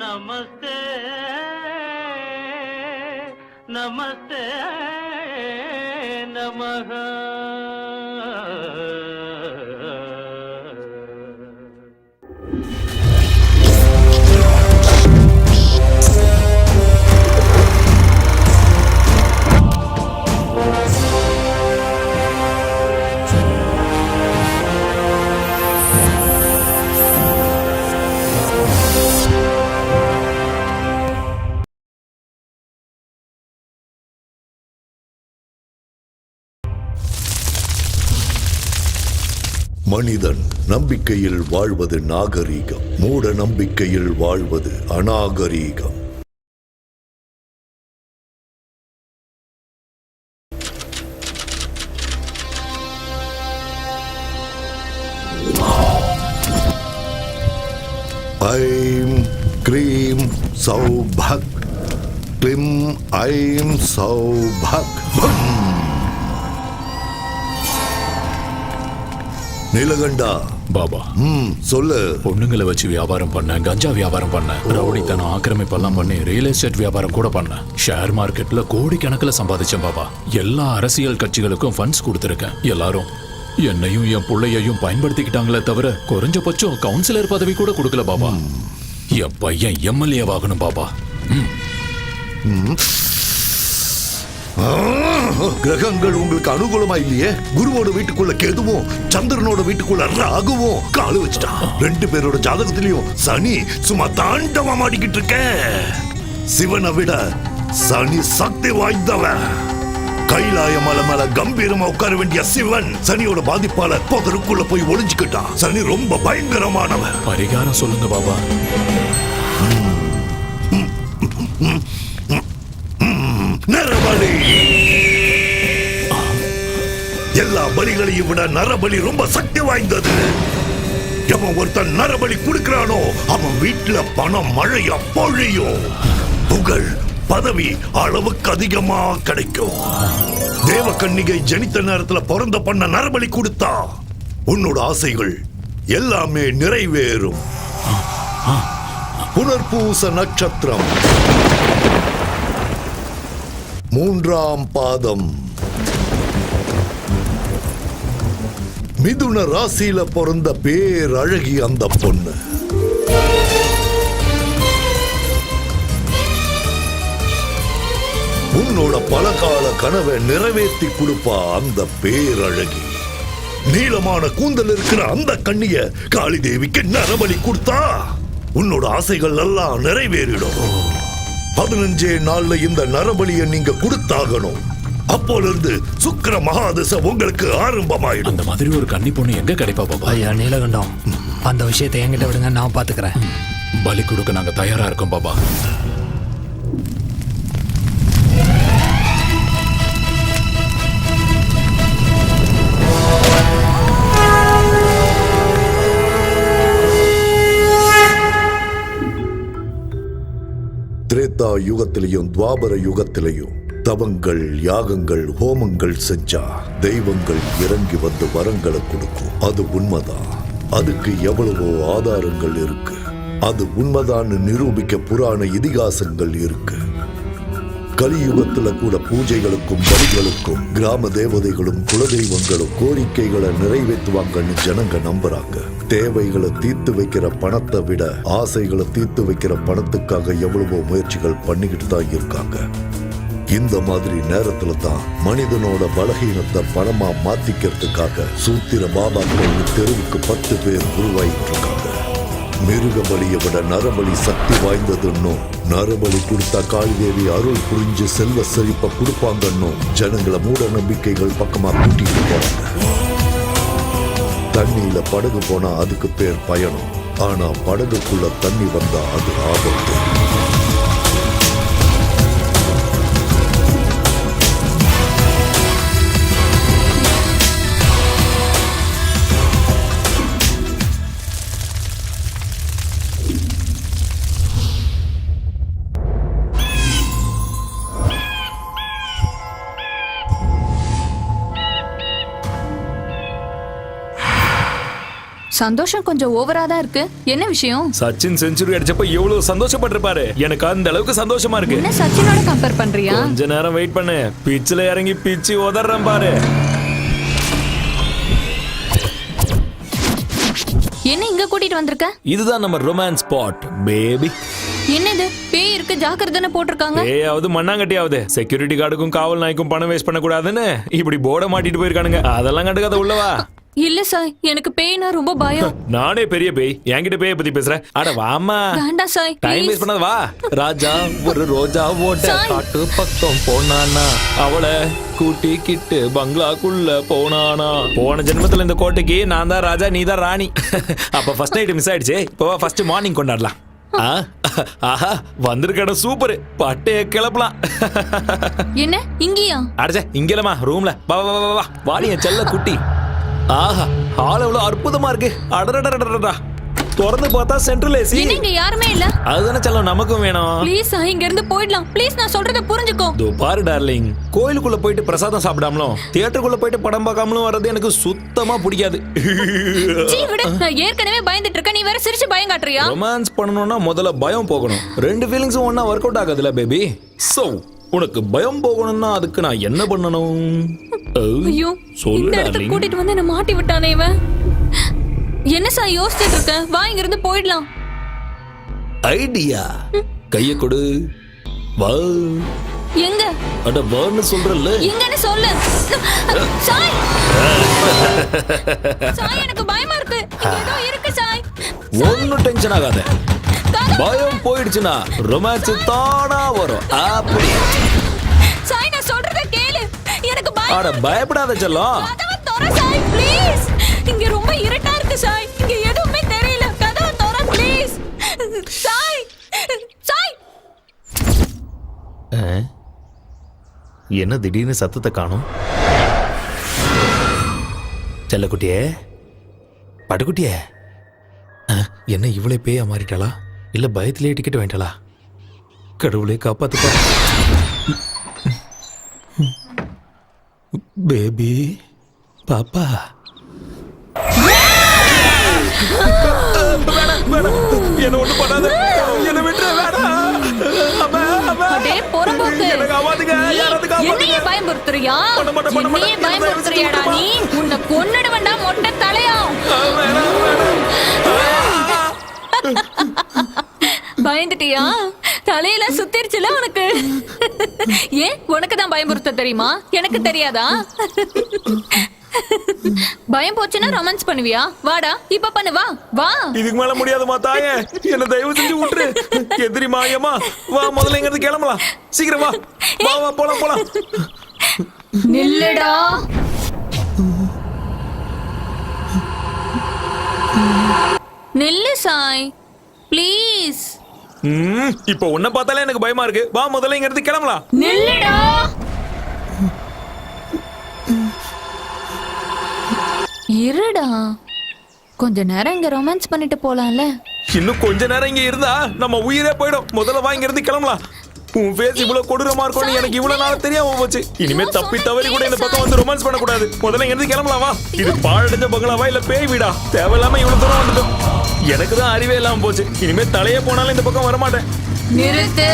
நமஸ்தே நமஸ்தே நமஹ. மனிதன் நம்பிக்கையில் வாழ்வது நாகரீகம், மூட நம்பிக்கையில் வாழ்வது அநாகரீகம். ஐம் க்ரீம் சௌபக், க்ளிம் ஐம் சௌபக். நீலகண்டா பாபா, சொல்லு. பொண்ணுங்களை வச்சு வியாபாரம் பண்ண, கஞ்சா வியாபாரம் பண்ண, ரவுடித்தனம் ஆக்கிரமிப்பெல்லாம் பண்ணி ரியல் எஸ்டேட் வியாபாரம் கூட பண்ண, ஷேர் மார்க்கெட்ல கோடிக்கணக்கில் சம்பாதிச்சேன் பாபா. எல்லா அரசியல் கட்சிகளுக்கும் ஃபண்ட்ஸ் கொடுத்துருக்கேன். எல்லாரும் என்னையும் என் பிள்ளையையும் பயன்படுத்திக்கிட்டாங்களே தவிர குறைஞ்சபட்சம் கவுன்சிலர் பதவி கூட கொடுக்கல பாபா. என் பையன் எம்எல்ஏ ஆகணும் பாபா. கிரகங்கள் உங்களுக்கு அனுகூலமா இல்லையே. குருவோட வீட்டுக்குள்ள கேதுவும் சந்திரனோட வீட்டுக்குள்ள ராகுவும் காலு வச்சுட்டான். 2 பேரோட ஜாதகத்திலையும் சனி சும்மா தாண்டவா மாட்டிக்கிட்டு இருக்க. சிவனை விட சனி சக்தி வாய்ந்தவன். கைலாய மலை மேல கம்பீரமா உட்கார வேண்டிய சிவன் சனியோட பாதிப்பால புதருக்குள்ள போய் ஒளிஞ்சுக்கிட்டான். சனி ரொம்ப பயங்கரமானவன். பரிகாரம் சொல்லுங்க பாபா. நரபலி. எல்லா பலிகளையும் விட நரபலி ரொம்ப சக்தி வாய்ந்தது. எவன் ஒருத்தன் நரபலி கொடுக்கிறானோ அவன் வீட்டுல பணம் மழையா பொழியும். புகழ் பதவி அளவுக்கு அதிகமா கிடைக்கும். தேவகன்னிகை ஜனித்த நேரத்துல பிறந்த பண்ண நரபலி கொடுத்தா உன்னோட ஆசைகள் எல்லாமே நிறைவேறும். புனர்பூச நட்சத்திரம் 3ஆம் பாதம். மிதுன ராசியில பிறந்த பேரழகி அந்த பொண்ணு. உன்னோட பலகால கனவை நிறைவேற்றி கொடுப்பா அந்த பேரழகி. நீளமான கூந்தல் இருக்கிற அந்த கண்ணிய காளி தேவிக்கு நரபலி கொடுத்தா உன்னோட ஆசைகள் எல்லாம் நிறைவேறிடும். 15 நாள்ல இந்த நரபலியை நீங்க கொடுத்தாகணும். அப்போல இருந்து சுக்கிர மகாதசை உங்களுக்கு ஆரம்பமாயிடும். அந்த மாதிரி ஒரு கன்னி பொண்ணு எங்க கிடைப்பா பாபா? ஐயா நீலகண்டம், அந்த விஷயத்தை என்கிட்ட விடுங்க, நான் பாத்துக்கிறேன். பலி கொடுக்க நாங்க தயாரா இருக்கோம் பாபா. திரேதா யுகத்திலையும் துவாபர யுகத்திலையும் தவங்கள், யாகங்கள், ஹோமங்கள் செஞ்சா தெய்வங்கள் இறங்கி வந்து வரங்களை கொடுக்கும். அது உண்மைதான். அதுக்கு எவ்வளவோ ஆதாரங்கள் இருக்கு. அது உண்மைதான் நிரூபிக்க புராண இதிகாசங்கள் இருக்கு. கலியுகத்துல கூட பூஜைகளுக்கும் பலிகளுக்கும் கிராம தேவதைகளும் குலதெய்வங்களும் கோரிக்கைகளை நிறைவேற்றுவாங்கன்னு ஜனங்க நம்புறாங்க. தேவைகளை தீர்த்து வைக்கிற பணத்தை விட ஆசைகளை தீர்த்து வைக்கிற பணத்துக்காக எவ்வளவோ முயற்சிகள் பண்ணிக்கிட்டு தான் இருக்காங்க. இந்த மாதிரி நேரத்துல தான் மனிதனோட பலகீனத்தை பணமா மாத்திக்கிறதுக்காக சூத்திர பாபாக்கள் தெருவுக்கு 10 பேர் உருவாயிட்டு இருக்காங்க. மிருக பலியை விட நரபலி சக்தி வாய்ந்ததுன்னும், நரபலி கொடுத்தா காளிதேவி அருள் புரிஞ்சு செல்வ செழிப்ப கொடுப்பாங்கன்னும் ஜனங்களை மூட நம்பிக்கைகள் பக்கமா கூட்டிட்டு போறாங்க. தண்ணியில படகு போனா அதுக்கு பேர் பயணம். ஆனா படகுக்குள்ள தண்ணி வந்தா அது ஆபத்து. சந்தோஷம் கொஞ்சம் ஓவரா தான் இருக்கு. என்ன விஷயம்? சச்சின் செஞ்சுரி அடிச்சப்ப எவ்வளவு சந்தோஷப்பட்டிருப்பாரு. எனக்கு அந்த அளவுக்கு சந்தோஷமா இருக்கு. என்ன சச்சினோட கம்பேர் பண்றியா? கொஞ்ச நேரம் வெயிட் பண்ணு, பிச்சில இறங்கி பிச்சு உதறேன் பாரு. என்ன இங்க கூட்டிட்டு வந்திருக்க? இதுதான் நம்ம ரொமான்ஸ் ஸ்பாட் பேபி. என்னது பேய் இருக்கு ஜாக்கிரதைன்னு போட்டிருக்காங்க. ஏயாவது மண்ணாங்கட்டியாவது செக்யூரிட்டி கார்டுக்கும் காவல் நாய்க்கும் பணம் வேஸ்ட் பண்ண கூடாதுன்னு இப்படி போர்டை மாட்டிட்டு போயிருக்கானுங்க. அதெல்லாம் கண்டுக்காத உள்ளவா. இல்ல சாய், எனக்கு பேய்னா ரொம்ப பயம். நானே பெரிய பேய், என்கிட்ட பேய பத்தி பேசுறேன். அட வாமா, வேண்டாம் சாய், டைம் please. வேஸ்ட் பண்ணாத வா. ராஜா ஒரு ரோஜா ஓட்ட சாய். காட்டு பக்கம் போனானா, அவளை கூட்டிக்கிட்டு பங்களாக்குள்ள போனானா. போன ஜென்மத்துல இந்த கோட்டைக்கு நான் தான் ராஜா, நீ தான் ராணி. அப்ப ஃபர்ஸ்ட் நைட் மிஸ் ஆயிடுச்சு. இப்போ ஃபர்ஸ்ட் மார்னிங் கொண்டாடலாம். ஆஹா, வந்திருக்கட சூப்பர், பட்டைய கிளப்பலாம். என்ன இங்கயா? அடச்சே, இங்கலமா ரூம்ல. வா வா வா வா, வாடி என் செல்ல குட்டி. ஆஹா, ஹால் எவ்வளவு அற்புதமா இருக்கு. அடடடடடடா, திறந்து பார்த்தா சென்ட்ரல் ஏசி. என்ன இங்க யாருமே இல்ல? அதுதானே செல்லம் நமக்கும் வேணும். ப்ளீஸ் சாய், இங்க இருந்து போயிடலாம் ப்ளீஸ், நான் சொல்றத புரிஞ்சுக்கோ. தோ பாரு டார்லிங், கோயிலுக்குள்ள போயிட்டு பிரசாதம் சாப்பிடாமலும் தியேட்டருக்குள்ள போயிட்டு படம் பார்க்காமலும் வர்றது எனக்கு சுத்தமா பிடிக்காது. சீ விடு, நான் ஏற்கனவே பயந்துட்டு இருக்கேன், நீ வேற சிரிச்சு பயம் காட்டுறியா? ரொமான்ஸ் பண்ணணும்னா முதல்ல பயம் போகணும். ரெண்டு ஃபீலிங்ஸும் ஒண்ணா ஒர்க் அவுட் ஆகாதுல பேபி. சோ உனக்கு பயம் போகணும்னா அதுக்கு நான் என்ன பண்ணணும்? ஐயோ, சொல்லு இந்த இடத்துக்கு டார்லிங். கூட்டிட்டு வந்து என்ன மாட்டி விட்டானே இவன். என்ன சார் யோசிச்சுட்டு இருக்க? வா இங்க இருந்து போயிடலாம். ஐடியா, கைய கொடு. வா. எங்க? அட வான்னு சொல்றல்ல. எங்கன்னு சொல்லு. சாய், சாய் எனக்கு பயமா இருக்கு. இங்க ஏதோ இருக்கு சாய். ஒன்னும் டென்ஷன் ஆகாத. கதவு- பயம் போயிடுச்சுன்னா ரொமான்ஸ் தானா வரும். அப்படி. சாய் நான் சொல்றத கேளு. எனக்கு அட பயம். பயப்படாத செல்லம். கதவை தொற சாய் ப்ளீஸ். இங்க ரொம்ப இருட்டா இருக்கு சாய். இங்க எதுவுமே தெரியல. கதவை தொற ப்ளீஸ். சாய், சாய். என்ன திடீர்னு சத்தத்தை காணும்? செல்லக்குட்டியே, பட்டுக்குட்டியே, என்ன இவ்வளவு பேயா மாறிட்டாளா? இல்ல பயத்திலேயே டிக்கெட் வாங்கிட்டாளா? கடவுளே காப்பாத்துப்பா. பேபி பாப்பா. என்ன ஒண்ணு பண்ணாத, என்ன விட்டுற வேணாம். அடே பொறம்போக்கு. எனக்கு ஆவாதுங்க, யாராவது காப்பாத்துங்க. என்னையே பயமுறுத்துறியா? பண்ண மாட்டேன், என்னையே பயமுறுத்துறியாடா நீ? உன்னை கொன்னுடுவேன்டா மொட்டை தலையா. பயந்துட்டியா? தலையில சுத்திருச்சுல உனக்கு. ஏன் உனக்கு தான் பயமுறுத்த தெரியுமா? எனக்கு தெரியாதா? பயம் போச்சுன்னா ரொமான்ஸ் பண்ணுவியா? வாடா இப்ப பண்ணு, வா வா. இதுக்கு மேல முடியாதுமா தாயே, என்ன தயவு செஞ்சு விட்டுரு. எதிரி மாயமா, வா முதல்ல இங்க இருந்து கிளம்பலாம். சீக்கிரம் வா. வா வா, போலாம் போலாம். நில்லுடா. நில்லு சாய் ப்ளீஸ். இப்போ உன்னை பார்த்தாலே எனக்கு பயமா இருக்கு. வா முதல்ல இங்க இருந்து கிளம்பலாம். நில்லுடா. இருடா, கொஞ்ச நேரம் இங்க ரொமான்ஸ் பண்ணிட்டு போலாம்ல. இன்னும் கொஞ்ச நேரம் இங்க இருந்தா நம்ம உயிரே போயிடும். முதல்ல வா இங்க இருந்து கிளம்பலாம். உன் ஃபேஸ் இவ்வளவு கொடூரமா இருக்கும்னு எனக்கு இவ்வளவு நாள் தெரியாம போச்சு. இனிமே தப்பி தவறி கூட இந்த பக்கம் வந்து ரொமான்ஸ் பண்ண கூடாது. முதல்ல இங்க இருந்து கிளம்பலாம் வா. இது பாழடைஞ்ச பங்களாவா இல்ல பேய் வீடா? தேவையில்லாம இவ்வளவு தூரம் வந்துட்டோம். எனக்கு தான் அறிவே இல்லாம போச்சு. இனிமே தலையே போனாலும் இந்த பக்கம் வரமாட்டேன். நிறுத்து.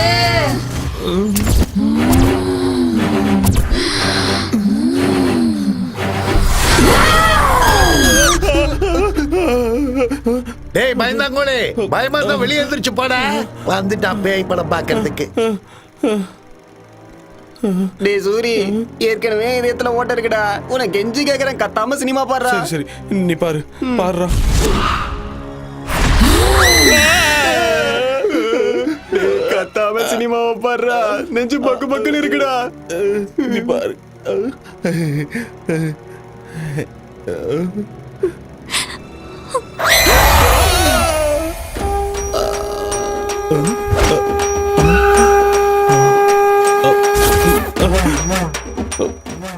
டேய் பயந்தாங்கோலே, பயமா இருந்தா வெளியே எந்திரிச்சு போடா. வந்துட்டான் பேய் படம் பாக்குறதுக்கு. டேய் சூரி, ஏற்கனவே இதயத்துல ஓட்ட இருக்குடா. உனக்கு கெஞ்சி கேக்குறேன், கத்தாம சினிமா பாடுறா. சரி நீ பாரு, பாடுறா. கத்தாம சினிமாவை பாடுறா. நெஞ்சு பக்கு பக்குன்னு இருக்குடா. நீ பாரு.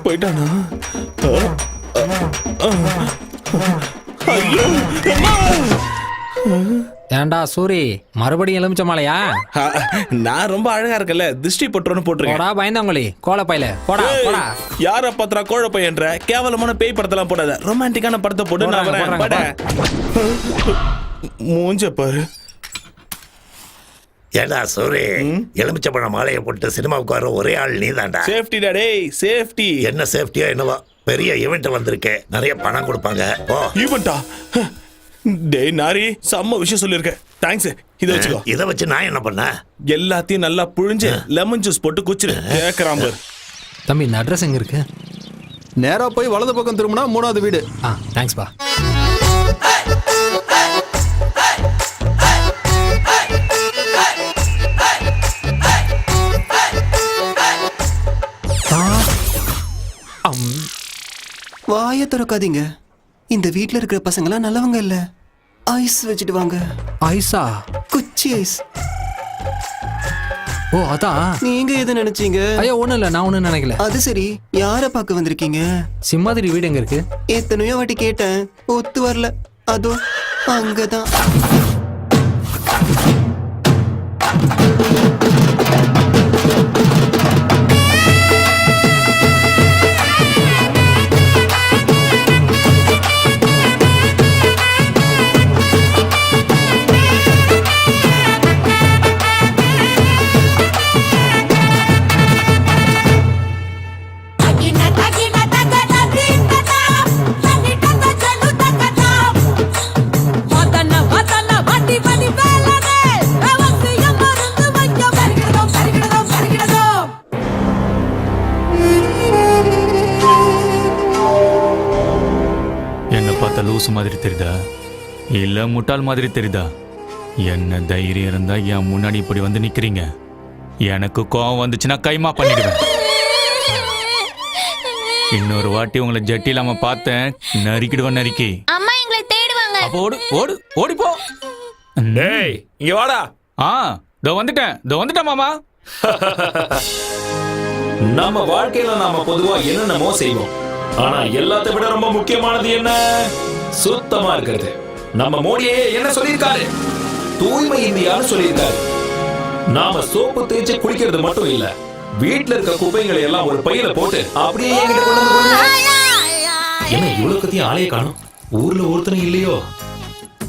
போயிட்டானா? ஏன்டா சூரி மறுபடியும் எலுமிச்ச மாலையா? நான் ரொம்ப அழகா இருக்கல, திருஷ்டி பட்டுறோன்னு போட்டிருக்கேன். போடா பயந்தாங்கொழி கோலப்பையில போடா போடா. யார பாத்திரா கோழ பையன்ற கேவலமான பேய் படத்தெல்லாம் போடாத, ரொமான்டிக்கான படத்தை போட்டு நான் வரேன். போடுறாங்க, பட. மூஞ்ச பாரு. ஏடா சூரி, எலுமிச்சப்பழ மாலையை போட்டு சினிமாவுக்கு வர ஒரே ஆள் நீ தான்டா. சேஃப்டிடா டேய், சேஃப்டி. என்ன சேஃப்டியா என்னவா? பெரிய ஈவெண்ட் வந்திருக்கேன், நிறைய பணம் கொடுப்பாங்க. ஓ ஈவென்ட்டா? டேய் நாரி, செம்ம விஷயம் சொல்லிருக்கேன். தேங்க்ஸ். இத வச்சுக்கோ. இதை வச்சு நான் என்ன பண்ண? எல்லாத்தையும் நல்லா புழிஞ்சு லெமன் ஜூஸ் போட்டு குச்சிரு. கேக்குறான் பாரு. தம்பி இந்த அட்ரஸ் எங்க இருக்கு? நேரா போய் வலது பக்கம் திரும்பினா 3வது வீடு. தேங்க்ஸ் பா. வாய திறக்காதீங்க. இந்த வீட்ல இருக்கிற பசங்களாம் நல்லவங்க இல்ல. ஐஸ் வச்சுட்டு வாங்க. ஐஸா? குச்சி ஐஸ். ஓ அதான். நீங்க எதை நினைச்சீங்க? ஐயோ ஒண்ணும் இல்ல, நான் ஒண்ணும் நினைக்கல. அது சரி, யார பார்க்க வந்திருக்கீங்க? சிம்மாதிரி வீடு எங்க இருக்கு? எத்தனையோ வாட்டி கேட்டேன், ஒத்து வரல. அதோ அங்கதான். லூசு மாதிரி தெரியுதா இல்ல முட்டாள் மாதிரி தெரியுதா? என்ன தைரியம் இருந்தா என் முன்னாடி இப்படி வந்து நிக்கிறீங்க? எனக்கு கோவம் வந்துச்சுன்னா கைமா பண்ணிடுவேன். இன்னொரு வாட்டி உங்களை ஜட்டி இல்லாம பார்த்தேன், நறுக்கிடுவேன் நறுக்கி. அம்மா எங்களை தேடுவாங்க. அப்ப ஓடு ஓடு ஓடி போ. டேய் இங்க வாடா. இதோ வந்துட்டேன் மாமா. நம்ம வாழ்க்கையில நாம பொதுவா என்னென்னமோ செய்வோம். ஆனா எல்லாத்தை விட ரொம்ப முக்கியமானது என்ன? சுத்தமா இருக்கிறது. நம்ம மோடியே என்ன சொல்லியிருக்காரு? தூய்மை இந்தியான்னு சொல்லியிருக்காரு. நாம சோப்பு தேய்ச்சி குளிக்கிறது மட்டும் இல்ல, வீட்டுல இருக்க குப்பைகளை எல்லாம் ஒரு பையில போட்டு அப்படியே என்கிட்ட கொண்டு வந்து கொடுங்க. என்ன இவ்வளவு கத்தியும் ஆளைய காணும்? ஊர்ல ஒருத்தனும் இல்லையோ?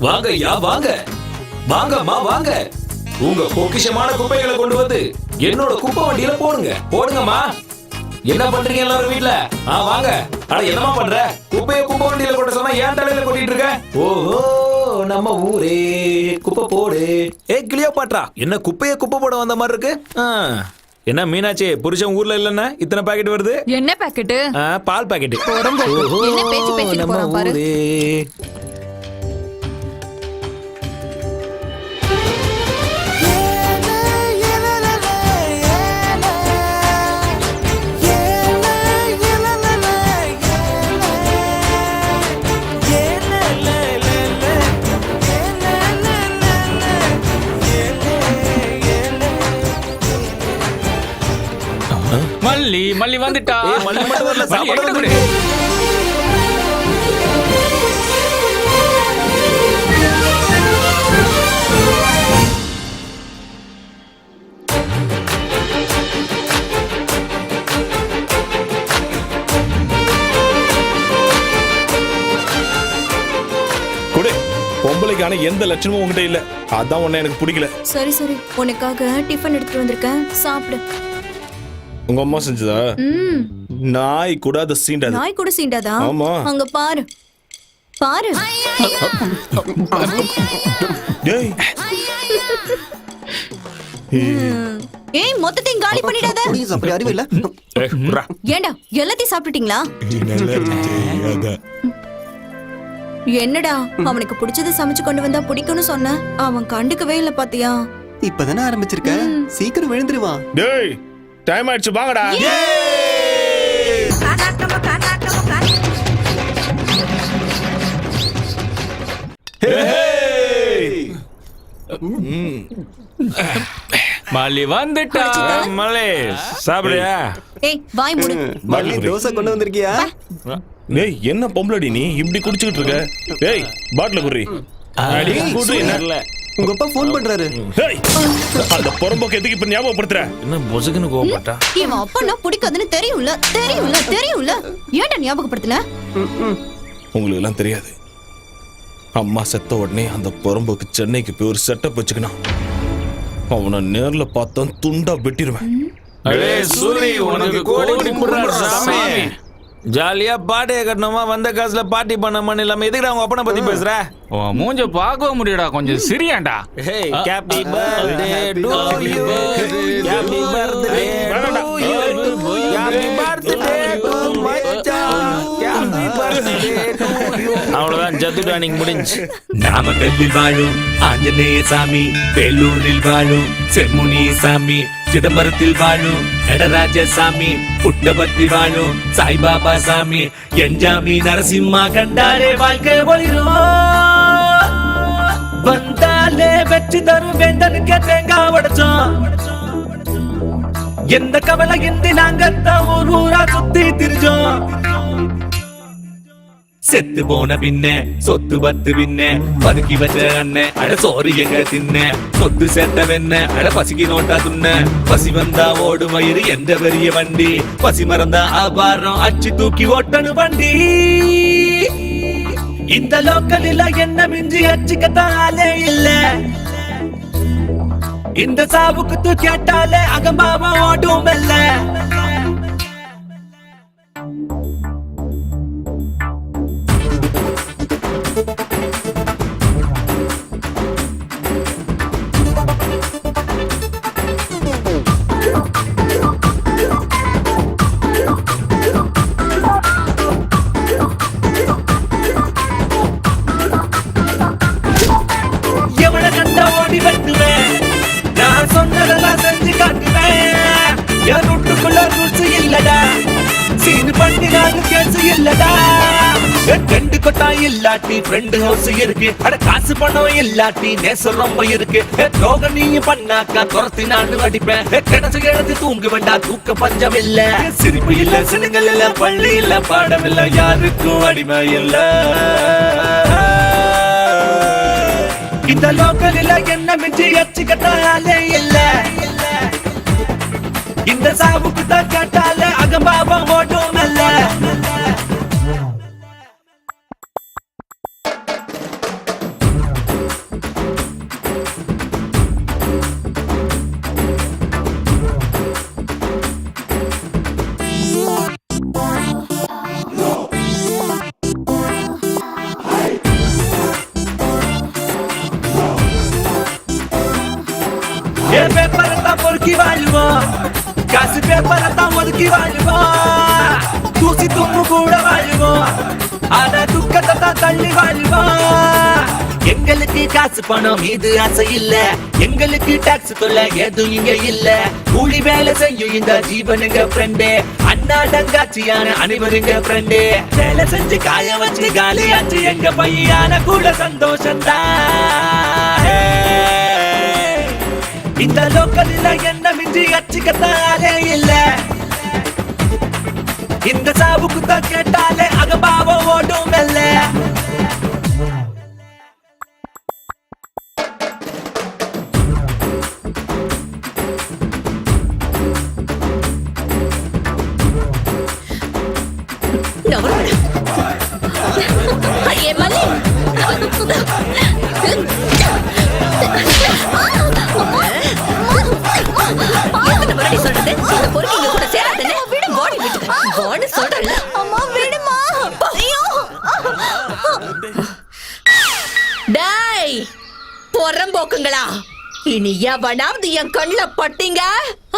வாங்க ஐயா வாங்க, வாங்கம்மா வாங்க. உங்க பொக்கிஷமான குப்பைகளை கொண்டு வந்து என்னோட குப்பை வண்டியில போடுங்கம்மா. என்ன பண்றீங்க எல்லாரும் வீட்ல? வாங்க. அட என்னமா பண்ற? குப்பைய குப்பை வண்டியில கொட்ட சொன்னா ஏன் தலையில கொட்டிட்டு இருக்க? ஓஹோ, நம்ம ஊரே குப்பை போடு. கிளியோபாட்ரா, என்ன குப்பைய குப்பை போட வந்த மாதிரி இருக்கு? என்ன மீனாட்சி, புருஷன் ஊர்ல இல்லன்னா இத்தனை பாக்கெட் வருது? என்ன பாக்கெட்? பால் பாக்கெட். என்ன பேச்சு பேசிட்டு போறான் பாரு. மல்லி வந்துட்டா. மல்லி மட்டும் வரல, சாப்பாடு வந்து. குடு. பொம்பளைக்கான எந்த லட்சணமும் உங்ககிட்ட இல்ல, அதான் உன்னை எனக்கு பிடிக்கல. சரி சரி, உனக்காக டிஃபன் எடுத்துட்டு வந்திருக்கேன், சாப்பிடு. உங்க அம்மா செஞ்சதா? நாய் கூட அதை சீண்டாது. நாய் கூட சீண்டாதா? ஆமா. அங்க பாரு பாரு. டேய் ஏய், மொத்தத்தையும் காலி பண்ணிடாத. ப்ளீஸ், அப்படி அறிவு இல்ல. ஏண்டா எல்லாத்தையும் சாப்பிட்டுட்டீங்களா? என்னடா, அவனுக்கு பிடிச்சதை சமைச்சு கொண்டு வந்தா பிடிக்கும்னு சொன்ன, அவன் கண்டுக்கவே இல்ல பாத்தியா? இப்பதானே ஆரம்பிச்சிருக்க, சீக்கிரம் விழுந்துருவான். டேய் டைம் ஆயிடுச்சு, வாங்கடா. மல்லி வந்துட்டா. மலே சாப்பிடுறியா? ஏய் வாய் மூடு. மல்லி தோசை கொண்டு வந்திருக்கியா? டேய் என்ன பொம்பளடி நீ இப்படி குடிச்சிட்டு இருக்க? டேய் பாட்டில குடி. அடி குடி. உங்க அப்பா ஃபோன் பண்றாரு. அந்த புறம்போக்கு எதுக்கு இப்ப ஞாபகப்படுத்துற? என்ன பொசுக்குன்னு கோவப்பட்டா? இவன் அப்பா பிடிக்காதுன்னு தெரியும்ல. ஏன்டா ஞாபகப்படுத்தல? உங்களுக்கு எல்லாம் தெரியாது. அம்மா செத்த உடனே அந்த புறம்போக்கு சென்னைக்கு போய் ஒரு செட்டப் வச்சுக்கணும். அவனை நேர்ல பார்த்தா துண்டா வெட்டிடுவேன். ஜாலியா பாட்டியை கட்டணுமா, வந்த காசுல பார்ட்டி பண்ணமான்னு இல்லாம எதுக்கு அவங்க அப்பனை பத்தி பேசுற? மூஞ்ச பார்க்க முடியடா, கொஞ்சம் சிரியாண்டா. Happy birthday to you, happy birthday to you, happy birthday to மச்சான், ஹாப்பி பர்த்டே டு யூ. அவ்வளவுதான், ஜத்து டானிங் முடிஞ்சு. நாமக்கல்லில் வாழும் ஆஞ்சநேய சாமி, வேலூரில் வாழும் செம்முனி சாமி, சிதம்பரத்தில் வாழும் நடராஜ சாமி, புட்டபர்த்தி வாழும் சாய்பாபா சாமி, என்ஜாமி நரசிம்மா கண்டாரே வாழ்க்கை ஒளிரும். வந்தாலே வெற்றி தரும் வேந்தனுக்கு தேங்காய் உடைச்சோம். எந்த கவலை இன்றி நாங்கத்தான் ஊர் ஊரா சுத்தி திரிஞ்சோம். செத்து போன பின்ன சொத்து பத்து பின்ன பதுக்கி வச்ச அண்ணன் அட சோறு எங்க தின்ன, சொத்து சேர்த்த வெண்ண அட பசிக்கு நோட்டா துண்ண, பசி வந்தா ஓடு மயிறு எந்த பெரிய வண்டி, பசி மறந்தா ஆபாரம் அச்சு தூக்கி ஓட்டனு வண்டி. இந்த லோக்கலில என்ன மிஞ்சி அச்சுக்கத்தாலே இல்ல, இந்த சாவுக்கு தூ கேட்டாலே அகம்பாவா ஓடும் இல்ல. எவனை கண்ட ஓடி வெட்டுவேன், நான் சொன்னதெல்லாம் செஞ்சு காட்டுவேன். என் வீட்டுக்குள்ள ருசி இல்லடா, சீனு பண்ணி நாங்க கேசு இல்லடா. ரெண்டு கொட்டா இல்லாட்டி ஃப்ரெண்டு ஹவுஸ் இருக்கு, அட காசு பணம் இல்லாட்டி நேசம் ரொம்ப இருக்கு. ரோக நீயும் பண்ணாக்கா துரத்தி நான் அடிப்பேன், கிடைச்ச எழுதி தூங்க வேண்டாம் தூக்க பஞ்சம் இல்ல. சிரிப்பு இல்ல, சினுங்கள் இல்ல, பள்ளி இல்ல, பாடம் இல்ல, யாருக்கும் அடிமை இல்ல. இந்த லோக்கலில என்ன மிஞ்சி அச்சுக்கத்தாலே இல்ல, இந்த சாவுக்கு தான் கேட்டாலே அகம்பாவம் ஓட்டும் அல்ல. பேப்பரத்தான் பொறுக்கி வாழ்வோம், காசு பேப்பரத்தான் ஒதுக்கி வாழ்வோம், தூசி தும்பு கூட வாழ்வோம், ஆனா துக்கத்தை தான் தள்ளி வாழ்வோம். எங்களுக்கு காசு பணம் மீது ஆசை இல்ல, எங்களுக்கு டாக்ஸ் தொல்லை எதுவும் இங்க இல்ல. கூலி வேலை செய்யும் இந்த ஜீவனுங்க ஃப்ரெண்டு, அண்ணா தங்காச்சியான அனைவருங்க ஃப்ரெண்டு. வேலை செஞ்சு காய வச்சு காலியாச்சு எங்க பையான கூட சந்தோஷம்தான். இந்த லோக்கலில என்ன மிஞ்சி அச்சுக்கத்தாலே இல்ல, இந்த சாவுக்கு தான் கேட்டாலே அகம்பாவம் ஓடும் இல்ல. பொறம்போக்குங்களா, இனி எவனாவது என் கண்ணுல பட்டீங்க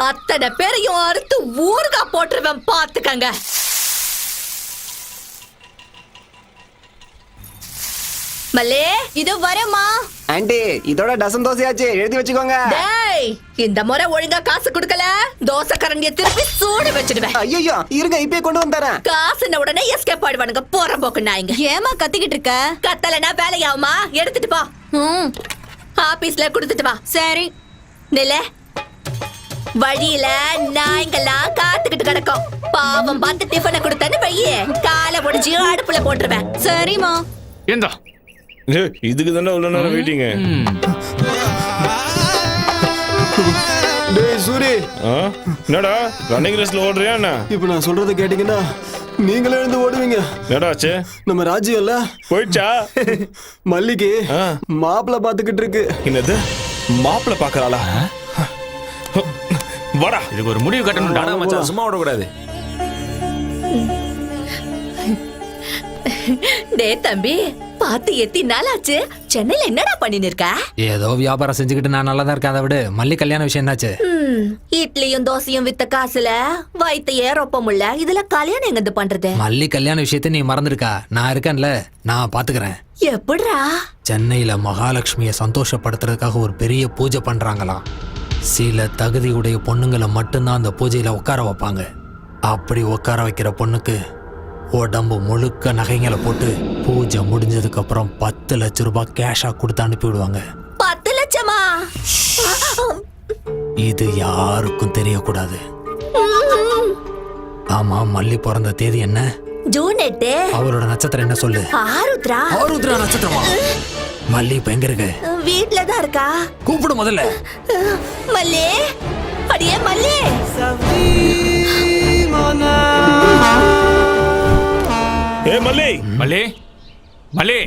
அத்தனை பேரையும் அறுத்து ஊர்கா போட்டுருவேன், பாத்துக்கங்க. மல்லே, இது வரமா ஆண்டி, இதோட டசன் தோசையாச்சு, எழுதி வச்சுக்கோங்க. டேய், இந்த முறை ஒழுங்கா காசு கொடுக்கல தோசை கரண்டிய திருப்பி சூடு வச்சிடுவேன். ஐயோ, இருங்க, இப்பயே கொண்டு வந்துறேன். காசுன உடனே எஸ்கேப் ஆடுவானுங்க போறம்போக்கு நாய்ங்க. ஏமா கத்திக்கிட்டு இருக்க? கத்தலனா வேலையாவுமா, எடுத்துட்டு போ. ஆபீஸ்ல கொடுத்துட்டு வா. சரி நில, வழியில நாய்ங்கெல்லாம் காத்துக்கிட்டு கிடக்கும். பாவம் பார்த்து டிஃபனை கொடுத்தேன்னு வையே, காலை ஒடிஞ்சு அடுப்புல போட்டுருவேன். சரிமா. ஏந்தா இதுக்கு தானே உள்ள நேரம் வெயிட்டிங்க. டேய் சூரி, என்னடா ரன்னிங் ரேஸ்ல ஓடுறியா என்ன? இப்போ நான் சொல்றதை கேட்டீங்கன்னா நீங்களே எழுந்து ஓடுவீங்க. என்னடா ஆச்சு? நம்ம ராஜ்யம் இல்ல போயிடுச்சா? மல்லிகை மாப்பிள்ளை பாத்துக்கிட்டு இருக்கு. என்னது மாப்பிள்ள பாக்குறாளா? வாடா, இதுக்கு ஒரு முடிவு கட்டணும்டா. வாடா மச்சான், சும்மா ஓடக்கூடாது. டே தம்பி, பாத்து எத்தி நாளாச்சு. சென்னையில என்னடா பண்ணின்னு இருக்க? ஏதோ வியாபாரம் செஞ்சுக்கிட்டு நான் நல்லா தான் இருக்கேன். அதை விட மல்லி கல்யாண விஷயம் என்னாச்சு? இட்லியும் தோசையும் வித்த காசுல வயித்தையே ரொப்ப முடியல. இதுல கல்யாணம் எங்க பண்றது? மல்லி கல்யாண விஷயத்தை நீ மறந்துருக்கா? நான் இருக்கேன்ல, நான் பாத்துக்கிறேன். எப்படிரா? சென்னையில மகாலட்சுமியை சந்தோஷப்படுத்துறதுக்காக ஒரு பெரிய பூஜை பண்றாங்களாம். சில தகுதியுடைய பொண்ணுங்களை மட்டும்தான் அந்த பூஜையில உட்கார வைப்பாங்க. அப்படி உட்கார வைக்கிற பொண்ணுக்கு உடம்பு முழுக்க நகைங்களை போட்டு பூஜை முடிஞ்சதுக்கு அப்புறம் 10 லட்சம் ரூபாய் கேஷா கொடுத்து அனுப்பிவிடுவாங்க. 10 லட்சமா? இது யாருக்கும் தெரியக்கூடாது. ஆமா, மல்லி பிறந்த தேதி என்ன? ஜூன் 8. அவரோட நட்சத்திரம் என்ன சொல்லு? ஆருத்ரா. ஆருத்ரா நட்சத்திரமா? மல்லி இப்ப எங்க இருக்கு? வீட்ல தான் இருக்கா. கூப்பிடு முதல்ல. மல்லி, அடியே மல்லி. ஏ மல்லி, மல்லி, மல்லி.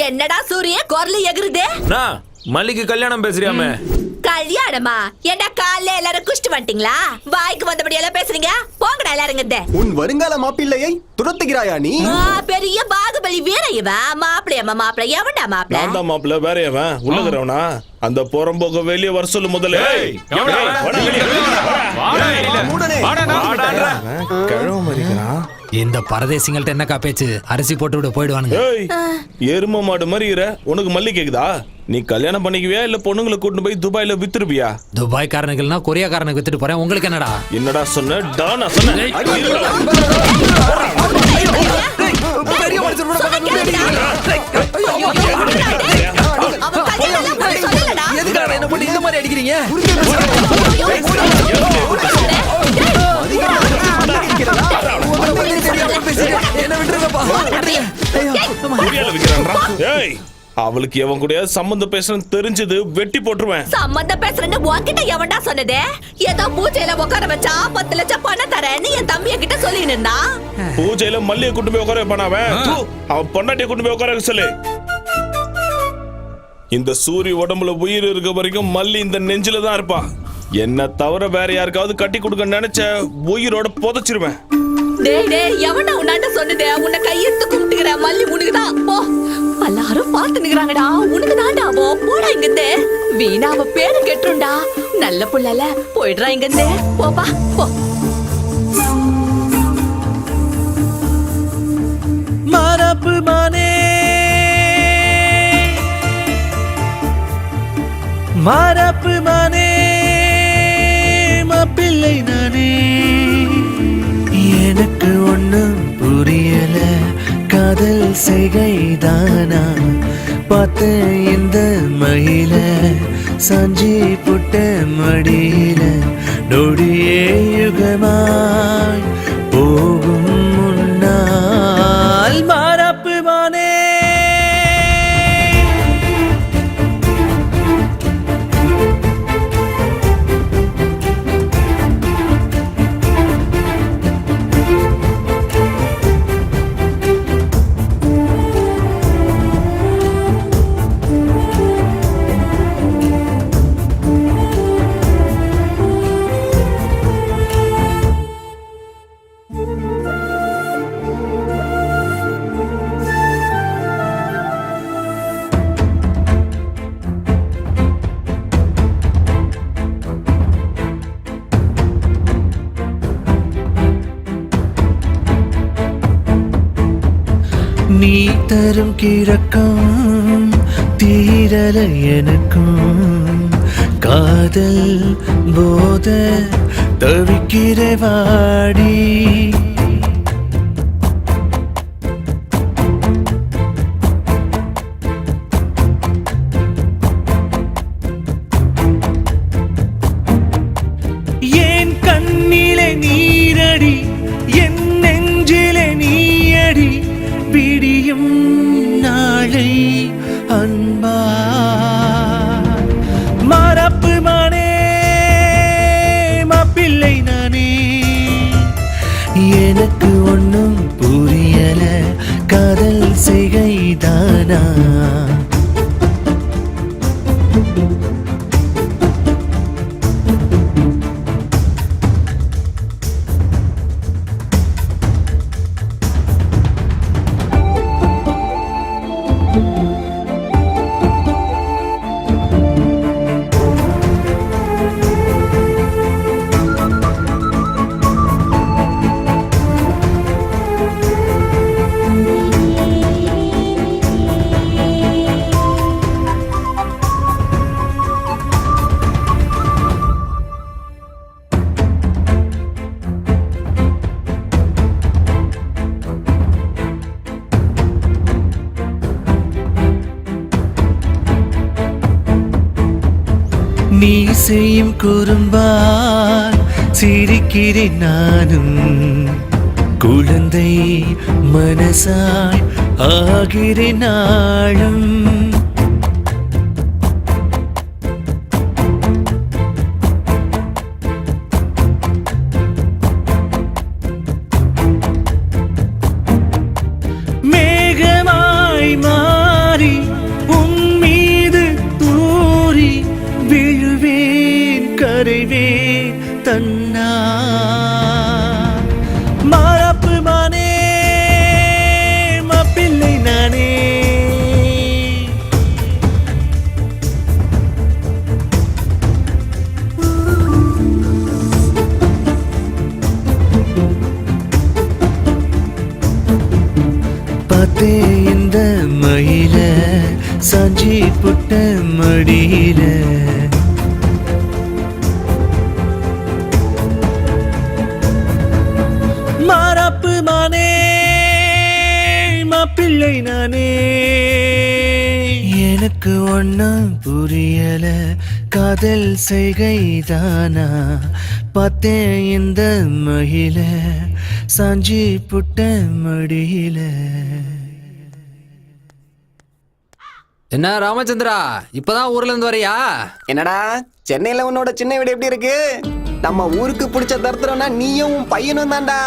என்னடா சூரிய குரல் எகுறுதே? நான் மல்லிக்கு கல்யாணம் பேசுறியாமே? கல்யாணமா? என்ன காலைல எல்லாரும் குஷ்டு வந்துட்டீங்களா? வாய்க்கு வந்தபடி எல்லாம் பேசுறீங்க. போங்கடா எல்லாரும் இங்க. உன் வருங்கால மாப்பிள்ளையை துரத்துகிறாயா நீ? பெரிய பாகுபலி வீர இவன். மாப்பிள்ளையம்மா மாப்பிள்ளை. எவன்டா மாப்பிள்ளை? நான் தான் மாப்பிள்ள, வேற எவன்? உள்ளகிறவனா? அந்த புறம்போக்க வெளியே வர சொல்லு முதல்ல. கிழவ மறிக்கிறான். இந்த பரதேசிங்கள்ட்ட என்னக்கா பேச்சு? அரிசி போட்டு விட போயிடுவானுங்க. எரும மாடு மாதிரி உனக்கு மல்லி கேக்குதா? நீ கல்யாணம் பண்ணிக்குவியா இல்ல பொண்ணுங்களை கூட்டு போய் துபாயில வித்துருப்பியா? துபாய் காரனுக்குன்னா கொரியாக்காரனுக்கு வித்துட்டு போறேன். உங்களுக்கு என்னடா? என்னடா சொன்ன? டானா சொன்ன? பெரிய மனுஷன் கூட எதுக்காக என்ன போட்டு இந்த மாதிரி அடிக்கிறீங்க? என்ன விட்டுருங்கப்பா. அவளுக்கு எவன் கூட சம்பந்தம் பேசுறேன்னு தெரிஞ்சது வெட்டி போட்டுருவேன். சம்பந்தம் பேசுறேன்னு உன்கிட்ட எவன்டா சொன்னதே? ஏதோ பூஜையில உட்கார வச்சா 10 லட்சம் பணம் தரேன்னு என் தம்பிய கிட்ட சொல்லின்னு இருந்தா. பூஜையில மல்லியை கூட்டு போய் உட்கார வைப்பான் அவன் பொண்டாட்டியை கூட்டு போய் உட்கார சொல்லு. இந்த சூரிய உடம்புல உயிர் இருக்க வரைக்கும் மல்லி இந்த நெஞ்சில தான் இருப்பா. என்ன தவிர வேற யாருக்காவது கட்டி கொடுக்க நினைச்ச உயிரோட புதைச்சிருவேன். டேய் டேய், எவன்டா உன்னாண்ட சொன்னதே? உன்னை கையெடுத்து கும்பிட்டுக்கிற. மல்லி உனக்குதான். போ, எல்லாரும் பார்த்து நிக்கிறாங்கடா. உனக்குதான்டா. போ, போடா இங்கிருந்து. வீணா அவ பேரு கெட்டுருண்டா. நல்ல புள்ளல, போயிடுறா இங்கிருந்து. போப்பா போ. மரப்பு மானே, மரப்பு மானே, மாப்பிள்ளை நானே. எனக்கு ஒண்ணும் புரியல, காதல் செய்கைதானா? பார்த்த இந்த மயில சாஞ்சி புட்ட மடியில நொடியே யுகமாய் போகும் முன்னால் மரப்பு மானே. நீ தரும் கிழக்கம் தீரல எனக்கும், காதல் போத தவிக்கிற வாடி. ஏன் கண்ணிலே நீரடி, என் நெஞ்சிலே நீயடி. விடியும் எனக்கு ஒண்ணும் புரியல காதல் செய்கைதானா நீ செய்யும் குறும்பால் சிரிக்கிறேன் நானும் குழந்தை மனசாய் ஆகிறேன் நாளும் மேகமாய் மாறி உன் மீது தூறி விழுவேன் கரைவேன் தன்னா மாறாப்பு மானே மாப்பிள்ளை நானே பார்த்தே இந்த மயில சாஞ்சி புட்ட மடியில மாறாப்பு மானே மாப்பிள்ளை நானே எனக்கு ஒன்னும் புரியல காதல் செய்கைதானா பார்த்தேன் இந்த மகிழ சாஞ்சி புட்ட மடியில என்ன ராமச்சந்திரா இப்பதான் ஊர்ல இருந்து வரையா? என்னடா சென்னையில உன்னோட சின்ன வீடு எப்படி இருக்கு? நம்ம ஊருக்கு பிடிச்ச தருத்திரம்னா நீயும் உன் பையனும் தான்டா.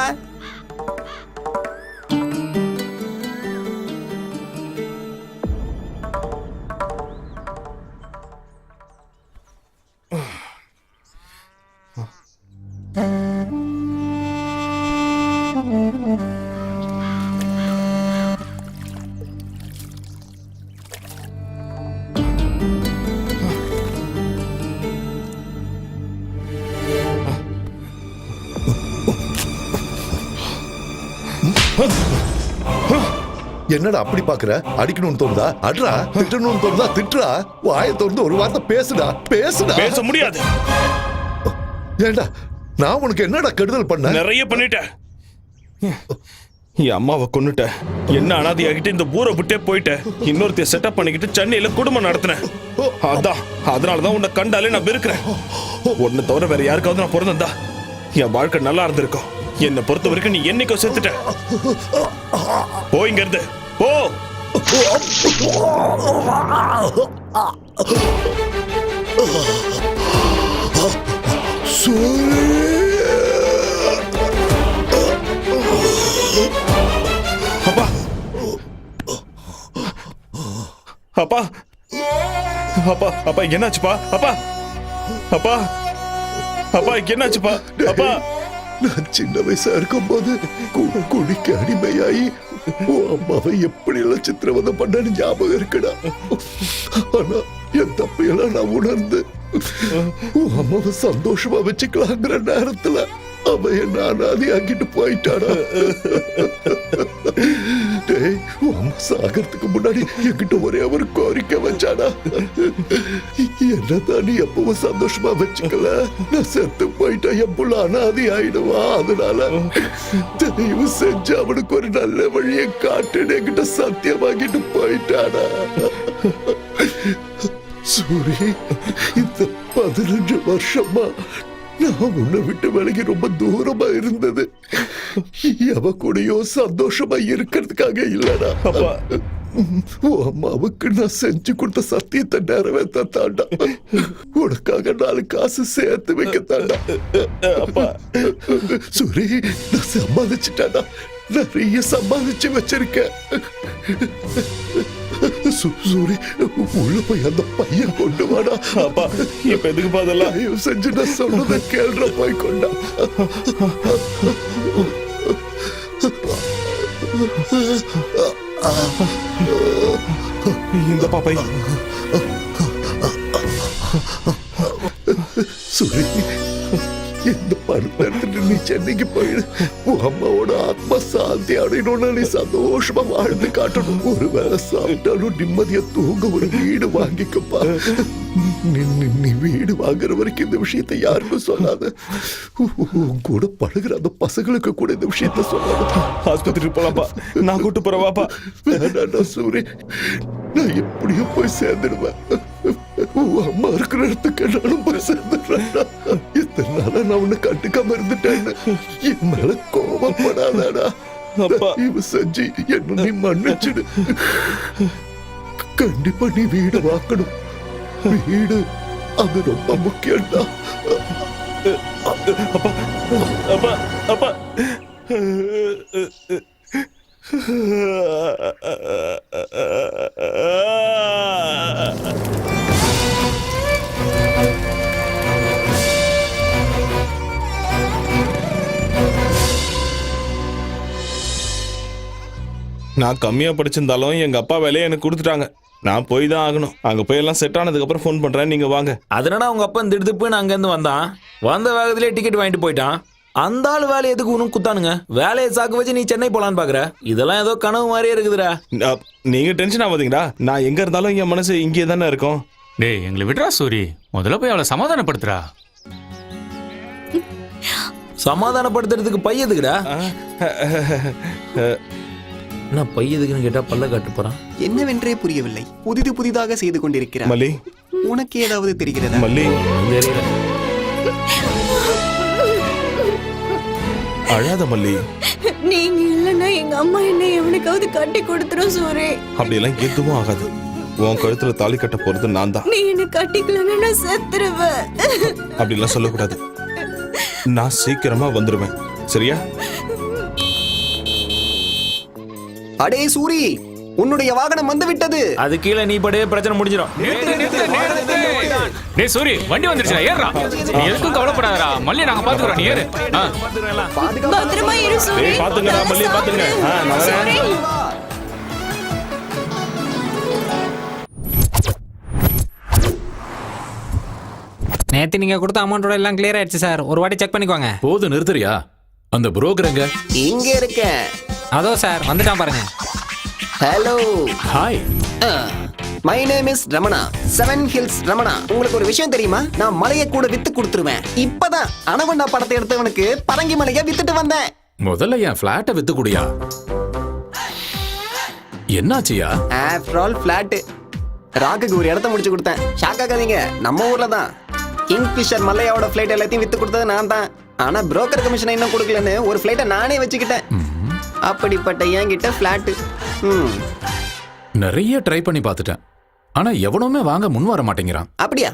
என்னடா அப்படி பாக்குற? அடிக்கணும்னு தோணுதா அட்ரா, திட்டணும்னு தோணுதா திட்டுறா. வாயை திறந்து ஒரு வார்த்தை பேசுடா. பேச முடியாது. ஏண்டா நான் உனக்கு என்னடா கெடுதல் பண்ண? நிறைய பண்ணிட்டேன். என் அம்மாவை கொன்னுட்ட, என்ன அனாதையாகிட்டு இந்த ஊரை விட்டே போயிட்ட, இன்னொருத்தைய செட்டப் பண்ணிக்கிட்டு சென்னையில குடும்பம் நடத்தினேன். அதனாலதான் உன்னை கண்டாலே நான் வெறுக்கிறேன். உன்னை தவிர வேற யாருக்காவது நான் பிறந்தா என் வாழ்க்கை நல்லா இருந்திருக்கும். என்னை பொறுத்த வரைக்கும் நீ என்னைக்கோ செத்துட்ட. போ இங்க இருந்து போ. அப்பா அப்பா அப்பா அப்பா என்னாச்சுப்பா? அப்பா அப்பா அப்பா என்னாச்சுப்பா? அப்பா நான் சின்ன வயசா இருக்கும் போது குடிக்க அடிமையாயி உன் அம்மாவை எப்படி எல்லாம் சித்திரவதை பண்ணு ஞாபகம் இருக்குடா. ஆனா என் தப்பையெல்லாம் நான் உணர்ந்து உன் அம்மாவை சந்தோஷமா வச்சுக்கலாங்கிற நேரத்துல அவ என்ன அனாதையாக்கிட்டு போயிட்டாடா. டேய், உன் அம்மா சாகிறதுக்கு முன்னாடி என்கிட்ட ஒரே ஒரு கோரிக்கை வச்சாடா. என்னதான் நீ எப்பவும் சந்தோஷமா வச்சுக்கல, நான் செத்து போயிட்டா என் புள்ள அனாதை ஆயிடுவா, அதனால தயவு செஞ்சு அவனுக்கு ஒரு நல்ல வழியை காட்டுன்னு என்கிட்ட சத்தியமாக்கிட்டு போயிட்டாடா. சூரி, இந்த 15 வருஷமா நான் உன்னை விட்டு விலகி ரொம்ப தூரமா இருந்தது அவ கூடயோ சந்தோஷமா இருக்கிறதுக்காக இல்லடா. அப்பா உன் அம்மாவுக்கு நான் செஞ்சு கொடுத்த சத்தியத்தை நிறைவேற்ற தாண்டா. உனக்காக 4 காசு சேர்த்து வைக்க தாண்டா. அப்பா சூரி, நான் சம்பாதிச்சுட்டாடா. நிறைய சம்பாதிச்சு வச்சிருக்கேன். சூரி, உள்ள போய் அந்த பையன் கொண்டு வாடா. அப்பா இப்ப எதுக்கு அதெல்லாம்? தயவு செஞ்சு நான் சொல்றத கேள்ற போய் கொண்டா. இந்த பாப்பை சூரி, இந்த பணத்தை எடுத்துட்டு நீ சென்னைக்கு போயிடு. உன் அம்மாவோட ஆத்மா சாந்தி அடையணும்னு நீ சந்தோஷமா வாழ்ந்து காட்டணும். ஒரு வேளை சாப்பிட்டாலும் நிம்மதியா தூங்க ஒரு வீடு வாங்கிக்கப்பா. நீ வீடு வாங்குற வரைக்கும் இந்த விஷயத்தை யாருக்கும் சொல்லாத. உன் கூட பழகுற அந்த பசங்களுக்கு கூட இந்த விஷயத்த சொல்லாத. ஆஸ்பத்திரி போலாம்ப்பா, நான் கூட்டு போறவாப்பா. வேண்டாண்டா சூரி, நான் எப்படியும் போய் சேர்ந்துடுவேன். உன் அம்மா இருக்கிற இடத்துக்கு நானும் போய் சேர்ந்துடுறேன்டா. இத்தனை நாளா நான் உன்னை கண்டுக்காம இருந்துட்டேன்னு என் மேல கோபப்படாதடா. தயவு செஞ்சு என்ன நீ மன்னிச்சிடு. கண்டிப்பா நீ வீடு வாக்கணும். வீடு அது ரொம்ப முக்கியம்டா. அப்பா அப்பா அப்பா நான் கம்மியா படிச்சிருந்தாலும் எங்க அப்பா வேலையை எனக்கு கொடுத்துட்டாங்க. நான் போய் தான் ஆகணும். அங்க போய் எல்லாம் செட் ஆனதுக்கு அப்புறம் ஃபோன் பண்றேன், நீங்க வாங்க. அதனால உங்க அப்பா இந்த இடத்துக்கு போய் அங்க இருந்து வந்தான். வந்த வேகத்திலே டிக்கெட் வாங்கிட்டு போயிட்டான். அந்த ஆள் வேலை எதுக்கு உனக்கு குத்தானுங்க? வேலையை சாக்கு வச்சு நீ சென்னை போலான்னு பாக்குற? இதெல்லாம் ஏதோ கனவு மாதிரியே இருக்குதுடா. நீங்க டென்ஷன் ஆகாதீங்கடா. நான் எங்க இருந்தாலும் என் மனசு இங்கே தானே இருக்கும். டேய் எங்களை விடுறா சூரி, முதல்ல போய் அவளை சமாதானப்படுத்துறா. சமாதானப்படுத்துறதுக்கு பையதுக்குடா. என்ன பையதுக்குன்னு கேட்டா பல்ல காட்டு போறான். என்னவென்றே புரியவில்லை. புதிதாக செய்து கொண்டிருக்கிறார். மல்லி, உனக்கு ஏதாவது தெரிகிறதா? மல்லி அழாத மல்லி. நீங்க இல்லைன்னா எங்க அம்மா என்ன எவனுக்காவது கட்டி கொடுத்துரும் சூரி. அப்படியெல்லாம் எதுவும் ஆகாது. உன் கழுத்துல தாலி கட்ட போறது நான் தான். நீ என்ன கட்டிக்கலன்னா நான் செத்துருவேன். அப்படிலாம் சொல்லக்கூடாது. நான் சீக்கிரமா வந்துருவேன், சரியா? அடே சூரி, உன்னுடைய வாகனம் வந்து விட்டது. அது கீழே நீ படே பிரச்சனை முடிஞ்சிடும். டேய் சூரி, வண்டி வந்துருச்சுடா, ஏறுடா. நீ எதுக்கும் கவலைப்படாதடா, மல்லி நாங்க பாத்துக்கறோம், நீ ஏறு. பத்திரமா இரு சூரி. பாத்துங்கடா மல்லி, பாத்துங்க. நேத்து நீங்க கொடுத்த அமௌண்டோட எல்லாம் கிளியர் ஆயிடுச்சு சார். ஒரு வாட்டி செக் பண்ணிக்கோங்க. போது நிறுத்துறியா? அந்த புரோக்கர் எங்க? இங்க இருக்க. அதோ சார் வந்துட்டான் பாருங்க. Hello, hi. My name is Ramana, 7 hills Ramana. உங்களுக்கு ஒரு விஷயம் தெரியுமா? நான் மலையை கூட வித்து கொடுத்துருவேன். இப்பதான் அனகொண்டா படத்தை எடுத்தவனுக்கு பரங்கி மலையை வித்துட்டு வந்தேன். முதல்ல என் பிளாட்டை வித்து குடியா. என்னாச்சியா? After all flat. ராக்குக்கு ஒரு இடத்த முடிச்சு கொடுத்தேன். ஷாக் ஆகாதீங்க, நம்ம ஊர்ல தான். கிங்ஃபிஷர் மல்லையாவோட ஃபிளைட் எல்லாத்தையும் வித்து கொடுத்தது நான் தான். ஆனா புரோக்கர் கமிஷனை இன்னும் கொடுக்கலன்னு ஒரு ஃபிளைட்டை நானே வச்சுக்கிட்டேன். அப்படிப்பட்ட என்கிட்ட பிளாட். நிறைய ட்ரை பண்ணி பார்த்துட்டேன். ஆனா எவனுமே வாங்க முன் வர மாட்டேங்கிறான். அப்படியா?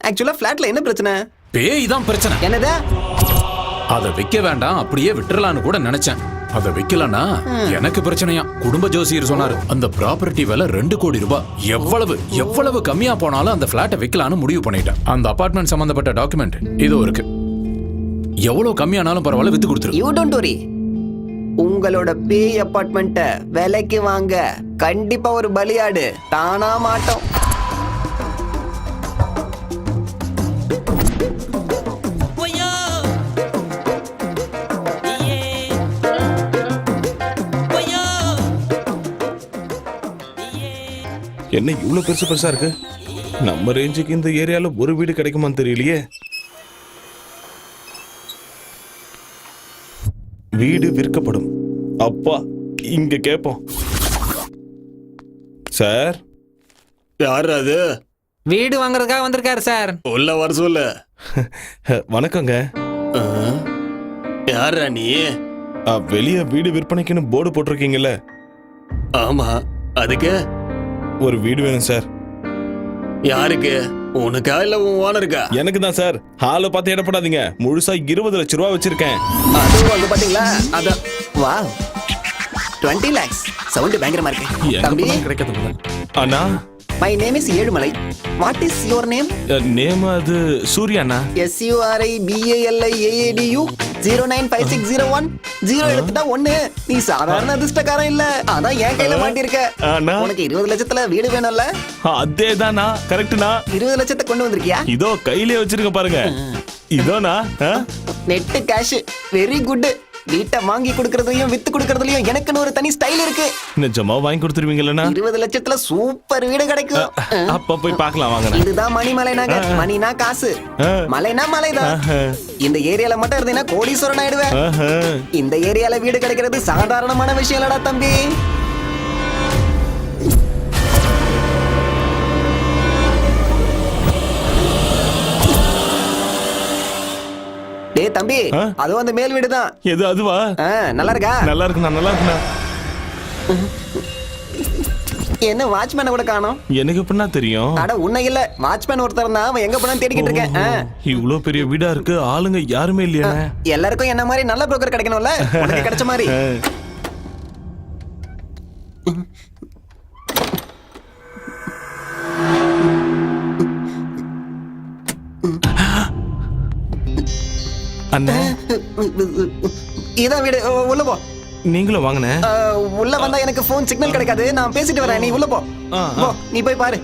ஆக்சுவலா பிளாட்ல என்ன பிரச்சனை? பேய் தான் பிரச்சனை. என்னதா? அதை விற்க வேண்டாம், அப்படியே விட்டுறலான்னு கூட நினைச்சேன். அதை விக்கலன்னா எனக்கு பிரச்சனையா. குடும்ப ஜோசியர் சொன்னாரு, அந்த ப்ராப்பர்ட்டி விலை 2 கோடி ரூபாய். எவ்வளவு கம்மியா போனாலும் அந்த பிளாட்டை விக்கலான்னு முடிவு பண்ணிட்டேன். அந்த அபார்ட்மெண்ட் சம்பந்தப்பட்ட டாக்குமெண்ட் இதோ இருக்கு. எவ்வளவு கம்மியானாலும் பரவாயில்ல, வித்து கொடுத்துரு. You don't worry. உங்களோட பேய் அபார்ட்மெண்ட்டை விலைக்கு வாங்க கண்டிப்பா ஒரு பலியாடு தானா மாட்டோம். என்ன இவ்வளவு பெருசா இருக்கு? நம்ம ரேஞ்சுக்கு இந்த ஏரியால ஒரு வீடு கிடைக்குமான்னு தெரியலையே. வீடு விற்கப்படும். அப்பா இங்க கேப்போம். சார், யார் அது? வீடு வாங்குறதுக்காக வந்திருக்காரு சார். உள்ள வர சொல்லு. வணக்கங்க. யாரா நீ? வெளியே வீடு விற்பனைக்குன்னு போர்டு போட்டிருக்கீங்கல்ல? ஆமா. அதுக்கு ஒரு வீடு வேணும் சார். யாருக்கு? உனக்கா இல்ல உன் ஓனருக்கா? எனக்கு தான் சார். ஹாலை பார்த்து இடப்படாதீங்க. முழுசா 20 லட்சம் ரூபா வச்சிருக்கேன். அதுவும் வந்து பாத்தீங்களா? அத வா 20 lakhs. சவுண்ட் பயங்கரமா இருக்கு. தம்பி, கிடைக்காது. அண்ணா, my name is Ezhumalai. What is your name? Name அது சூர்யாண்ணா. SURIBALIAADU 095601 0 எடுத்துட்டா 1. நீ சாதாரண அதிர்ஷ்டக்காரன் இல்ல. அதான் என் கையில மாட்டிருக்க. அண்ணா. உனக்கு 20 லட்சத்துல வீடு வேணும்ல? அதேதானா? கரெக்ட்னா? 20 லட்சத்தை கொண்டு வந்திருக்கியா? இதோ கையிலே வச்சிருக்க பாருங்க. இதோண்ணா. Net cash. Very good. வீட்டை வாங்கி கொடுக்கறதுலயும் வித்து கொடுக்கறதுலயும் எனக்குன்னு ஒரு தனி ஸ்டைல் இருக்கு. நிஜமா வாங்கி கொடுத்துருவீங்களா? 20 லட்சத்துல சூப்பர் வீடு கிடைக்கும். அப்ப போய் பார்க்கலாம் வாங்க. இதுதான் மணிமலை நகர். மணினா காசு, மலைனா மலைதான். இந்த ஏரியால மட்டும் இருந்தீங்கன்னா கோடீஸ்வரன் ஆயிடுவேன். இந்த ஏரியால வீடு கிடைக்கிறது சாதாரணமான விஷயம் இல்லடா தம்பி. டேய் தம்பி, அதுவும் அந்த மேல் வீடு தான். எது அதுவா? நல்லா இருக்கா? நல்லா இருக்குண்ணா, நல்லா இருக்குண்ணா. என்ன வாட்ச்மேனை கூட காணோம்? எனக்கு எப்படின்னா தெரியும்? அட உன்னை இல்ல, வாட்ச்மேன் ஒருத்தர் தான். அவன் எங்க போனா தேடிக்கிட்டு இருக்கேன். இவ்வளவு பெரிய வீடா இருக்கு, ஆளுங்க யாருமே இல்லையா? எல்லாருக்கும் என்ன மாதிரி நல்ல புரோக்கர் கிடைக்கணும்ல, உனக்கு கிடைச்ச மாதிரி. அண்ணே, இதான் வீடு. உள்ள போ. நீங்களும் வாங்கண்ணே. உள்ள வந்தா எனக்கு போன் சிக்னல் கிடைக்காது. நான் பேசிட்டு வரேன், நீ உள்ள போ. போ, நீ போய் பாரு.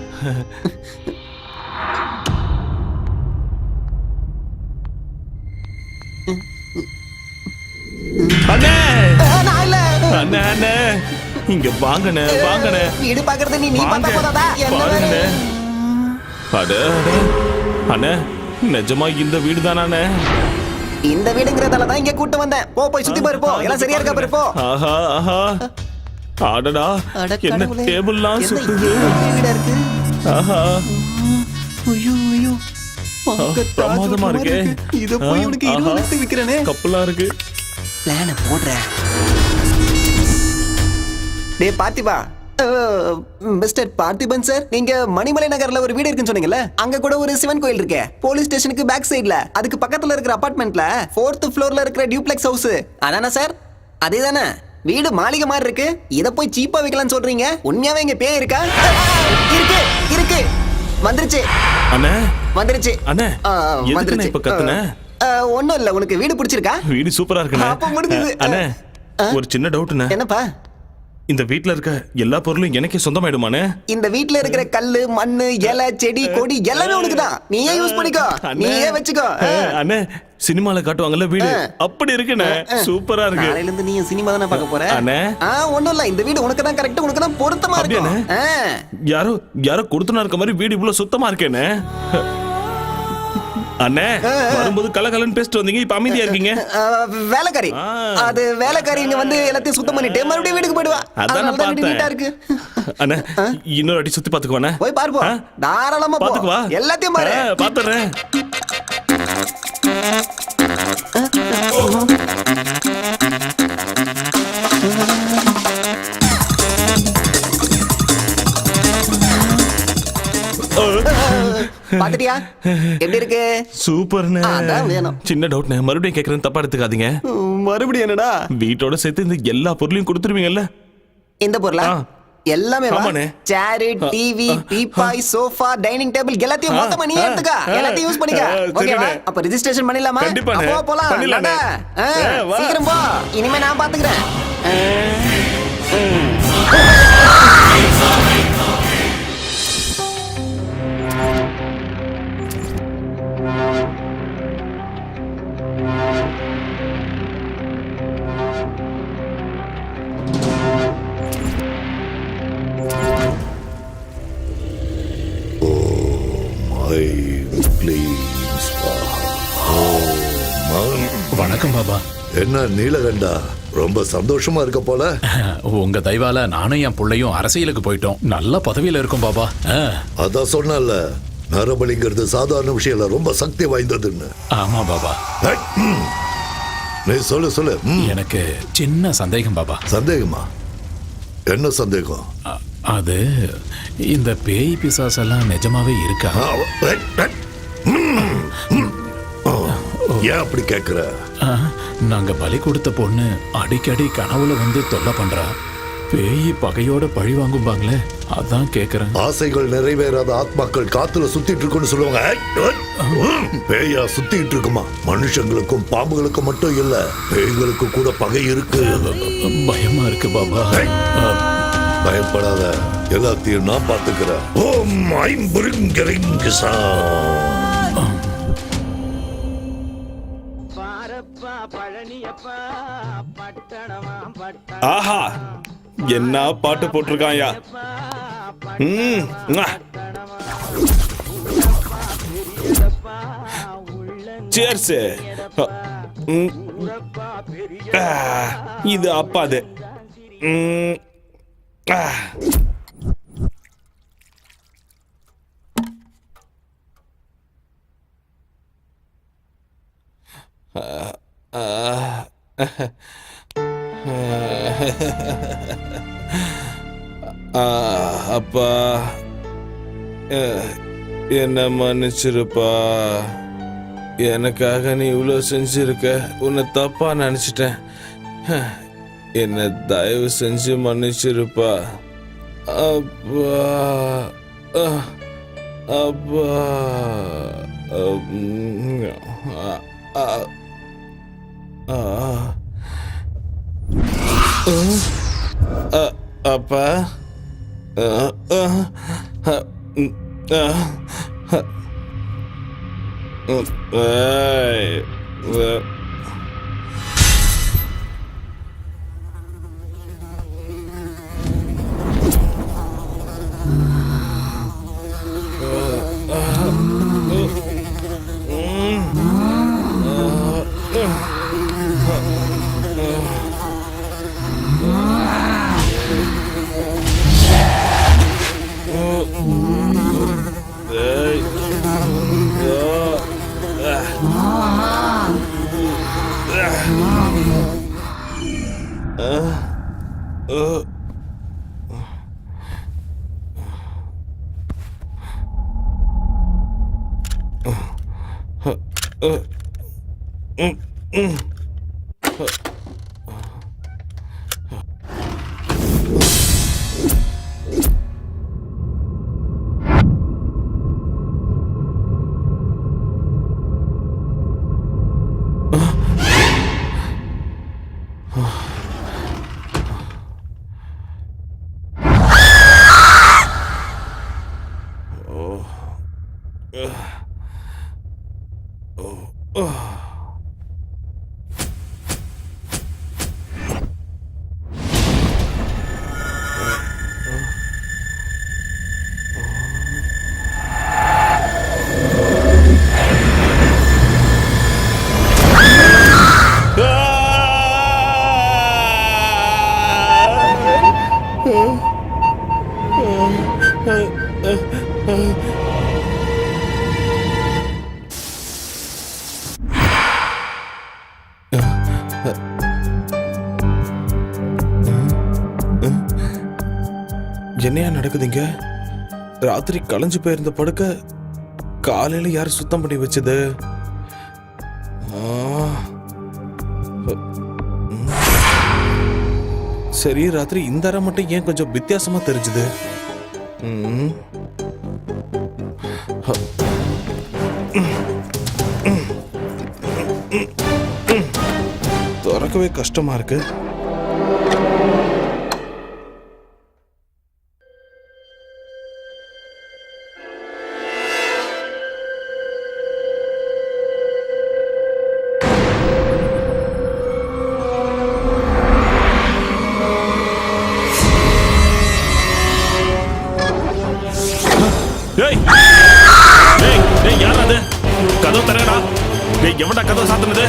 அண்ணே, நான் இல்ல. அண்ணே, அண்ணே, இங்க வாங்கண்ணே, வாங்கண்ணே. வீடு பாக்குறது நீ பார்த்தா போதாதா? பாருங்கண்ணே. அட, அண்ணே, நிஜமா இந்த வீடு தானே? இந்த வீடுங்கிறதால தான் இங்க கூட்டு வந்தேன். போ, போய் சுத்தி பாரு. போ, எல்லாம் சரியா இருக்கா பாரு. போ. ஆஹா, ஆஹா. அடடா, என்ன டேபிள்லாம் சுத்துது. வீடா இருக்கு. ஆஹா, ஐயோ ஐயோ, பிரமாதமா இருக்கே. இத போய் உனக்கு 20 லட்சத்துக்கு விக்கிறனே. கப்பலா இருக்கு. பிளான போடுறேன். டேய் பார்த்திபா, மிஸ்டர் பார்த்திபன் சார், நீங்க மணிமலை நகர்ல ஒரு வீடு இருக்குன்னு சொன்னீங்கல்ல, அங்க கூட ஒரு சிவன் கோயில் இருக்கே, போலீஸ் ஸ்டேஷனுக்கு பேக் சைடுல, அதுக்கு பக்கத்துல இருக்கிற அபார்ட்மெண்ட்ல 4th ஃப்ளோர்ல இருக்கிற டியூப்ளெக்ஸ் ஹவுஸ் அதானே சார்? அதேதானே? வீடு மாளிகை மாதிரி இருக்கு. இத போய் சீப்பா விக்கலாம்னு சொல்றீங்க? உண்மையாவே இங்க பேய் இருக்கா? இருக்கு, இருக்கு. வந்துருச்சு அண்ணே, வந்துருச்சு அண்ணே. வந்துருச்சு. இப்ப கத்துன? ஒண்ணும் இல்ல. உனக்கு வீடு பிடிச்சிருக்கா? வீடு சூப்பரா இருக்குண்ணே. அப்ப முடிஞ்சது. அண்ணே, ஒரு சின்ன டவுட்ண்ணே. என்னப்பா? இந்த வீட்ல இருக்க எல்லா பொருளும் எனக்கே சொந்தமாயிடுமானே? இந்த வீட்ல இருக்கிற கல்லு, மண்ணு, இலை, செடி, கொடி எல்லாமே உனக்கு தான். நீயே யூஸ் பண்ணிக்கோ, நீயே வச்சுக்கோ. அண்ணே, சினிமால காட்டுவாங்கல்ல வீடு, அப்படி இருக்குண்ணே. சூப்பரா இருக்கு. நாளையில இருந்து நீ சினிமா தானே பார்க்க போற? அண்ணே, ஒண்ணும் இல்ல. இந்த வீடு உனக்கு தான் கரெக்ட், உனக்கு தான் பொருத்தமா இருக்கும். யாரோ யாரோ கொடுத்துனா இருக்க மாதிரி வீடு இவ்வளவு சுத்தமா இருக்கேனே. அண்ணே, வரும்போது கலகலன்னு பேசிட்டு வந்தீங்க, இப்ப அமைதியா இருக்கீங்க. வேலைக்காரி, அது வேலைக்காரி இங்க வந்து எல்லாத்தையும் சுத்தம் பண்ணிட்டு மறுபடியும் வீட்டுக்கு போயிடுவா. அதான் வீடு நீட்டா இருக்கு. அண்ணே, இன்னொரு அடி சுத்தி பாத்துக்குவானே. போய் பாருப்போ, தாராளமா பாத்துக்குவா. எல்லாத்தையும் பாரு. பாத்துறேன். பாத்துட்டியா எப்படி இருக்கு? சூப்பர்ண்ணே. அதான் வேணும். சின்ன டவுட்ண்ணே, மறுபடியும் கேக்குறேன், தப்பா எடுத்துக்காதீங்க. மறுபடியும் என்னடா? வீட்டோட சேர்த்து இந்த எல்லா பொருளையும் கொடுத்துருவீங்கல்ல? இந்த பொருளா? எல்லாமே வா. ஆமாண்ணே. Chair, TV, teapoy, sofa, dining table எல்லாத்தையும் மொத்தமா நீ எடுத்துக்க. எல்லாத்தையும் யூஸ் பண்ணிக்க. ஓகேவா? அப்ப ரெஜிஸ்ட்ரேஷன் பண்ணிடலாமா? கண்டிப்பாண்ணே. அப்போ போலாம். பண்ணிடலாண்ணே. வா. சீக்கிரம் போ. இனிமே நான் பாத்துக்கிறேன். வணக்கம் பாபா. என்ன நீலகண்டா, ரொம்ப சந்தோஷமா இருக்க போல. உங்க தயவால நானும் என் பிள்ளையும் அரசியலுக்கு போயிட்டோம். நல்ல பதவியில இருக்கும் பாபா. அதான் சொன்னல, நரபலிங்கிறது சாதாரண விஷயம் இல்ல, ரொம்ப சக்தி வாய்ந்ததுன்னு. ஆமா பாபா. நீ சொல்லு சொல்லு. எனக்கு சின்ன சந்தேகம் பாபா. சந்தேகமா? என்ன சந்தேகம்? அது இந்த பேய் பிசாசெல்லாம் நிஜமாவே இருக்கா? ஏன் அப்படி கேக்குற? நாங்க பலி கொடுத்த பொண்ணு அடிக்கடி கனவுல வந்து தொல்லை பண்றா. பேய் பகையோட பழி வாங்கும்பாங்களே, அதான் கேக்குறேன். ஆசைகள் நிறைவேறாத ஆத்மாக்கள் காத்துல சுத்திட்டு இருக்குன்னு சொல்லுவாங்க. பேயா சுத்திட்டு இருக்குமா? மனுஷங்களுக்கும் பாம்புகளுக்கும் மட்டும் இல்ல, பேய்களுக்கு கூட பகை இருக்கு. பயமா இருக்கு பாபா. பயப்படாத, எல்லாத்தையும் நான் பாத்துக்கிறேன். ஓம் ஐம்புரிங்கரிங்கசா. ஆஹா, என்ன பாட்டு போட்டிருக்காயா. சேர்ஸ். இது அப்பாது. அப்பா, என்ன மன்னிச்சிருப்பா. எனக்காக நீ இவ்வளோ செஞ்சிருக்க. உன்னை தப்பா நினைச்சிட்டேன். என்ன தயவு செஞ்சு மன்னிச்சிருப்பா. அப்பா, அப்பா, அப்பா, என்னையா நடக்குதுங்க? ராத்திரி களைஞ்சு போயிருந்த படுக்க காலையில யார் சுத்தம் பண்ணி வச்சது? சரி, ராத்திரி இந்த அறை மட்டும் ஏன் கொஞ்சம் வித்தியாசமா தெரிஞ்சுது? திறக்கவே கஷ்டமா இருக்கு. கதவு தரங்கடா. எவன்டா கதவு சாத்துனது?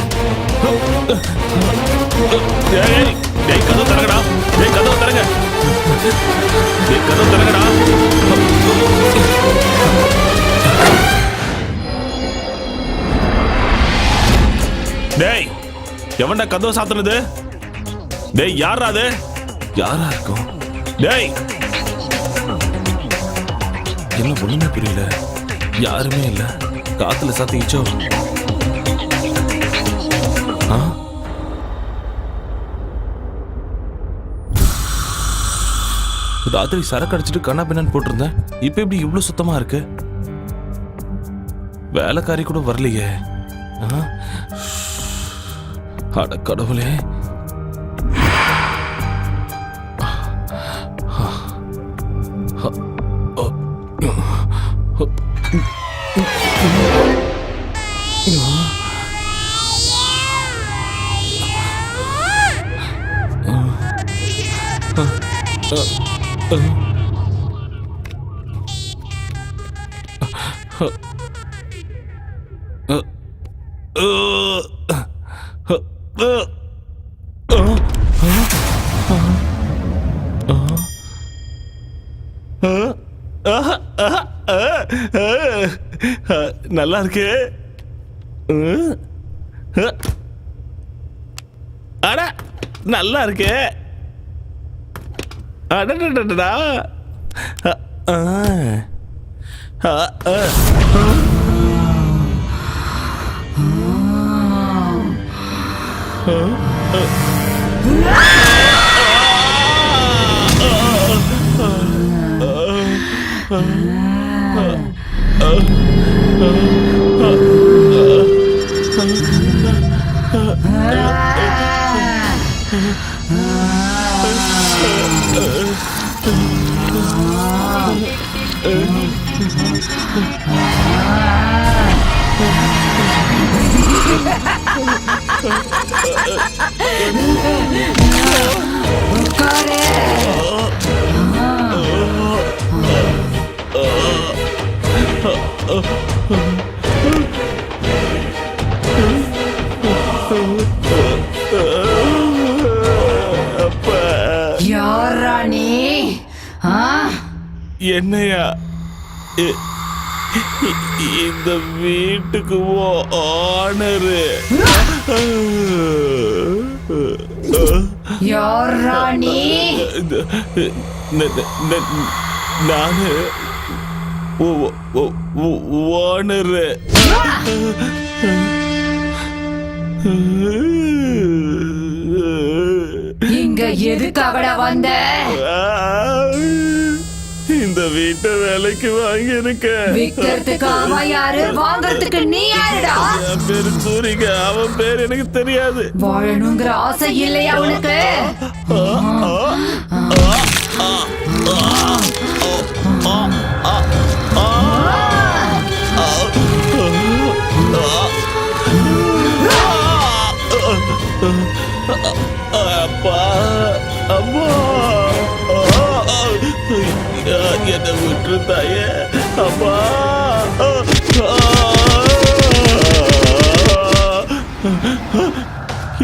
கதவு தரங்கடா. கதவு தரங்க. கதவு தரங்கடா. டேய், எவன்டா கதவு சாத்துனது? டேய், யாரா அது? யாரா இருக்கும்? டேய், என்ன ஒண்ணுமே புரியல. யாருமே இல்ல. காத்துல சாத்திச்சோ. ராத்திரி சரக்கு அடிச்சிட்டு கண்ணா பின்னான்னு போட்டிருந்தேன். இப்ப எப்படி இவ்வளவு சுத்தமா இருக்கு? வேலைக்காரி கூட வரலையே. அட கடவுளே. நல்லா இருக்கு. அட நல்லா இருக்கு. அடடடடா. யாரா நீ? என்னையா இந்த வீட்டுக்கு ஓனரு? யாரா நீ? நானு ஓனரு. இங்க எதுக்காகடா வந்த? இந்த வீட்டை வேலைக்கு வாங்கி இருக்க. விக்கிறதுக்கு அவன் யாரு, வாங்கறதுக்கு நீ யாருடா? என் பேரு சூரிக. அவன் பேர் எனக்கு தெரியாது. வாழணுங்கிற ஆசை இல்லையா உனக்கு? அப்பா அம்மா என்னை விட்டு தாயே. அப்பா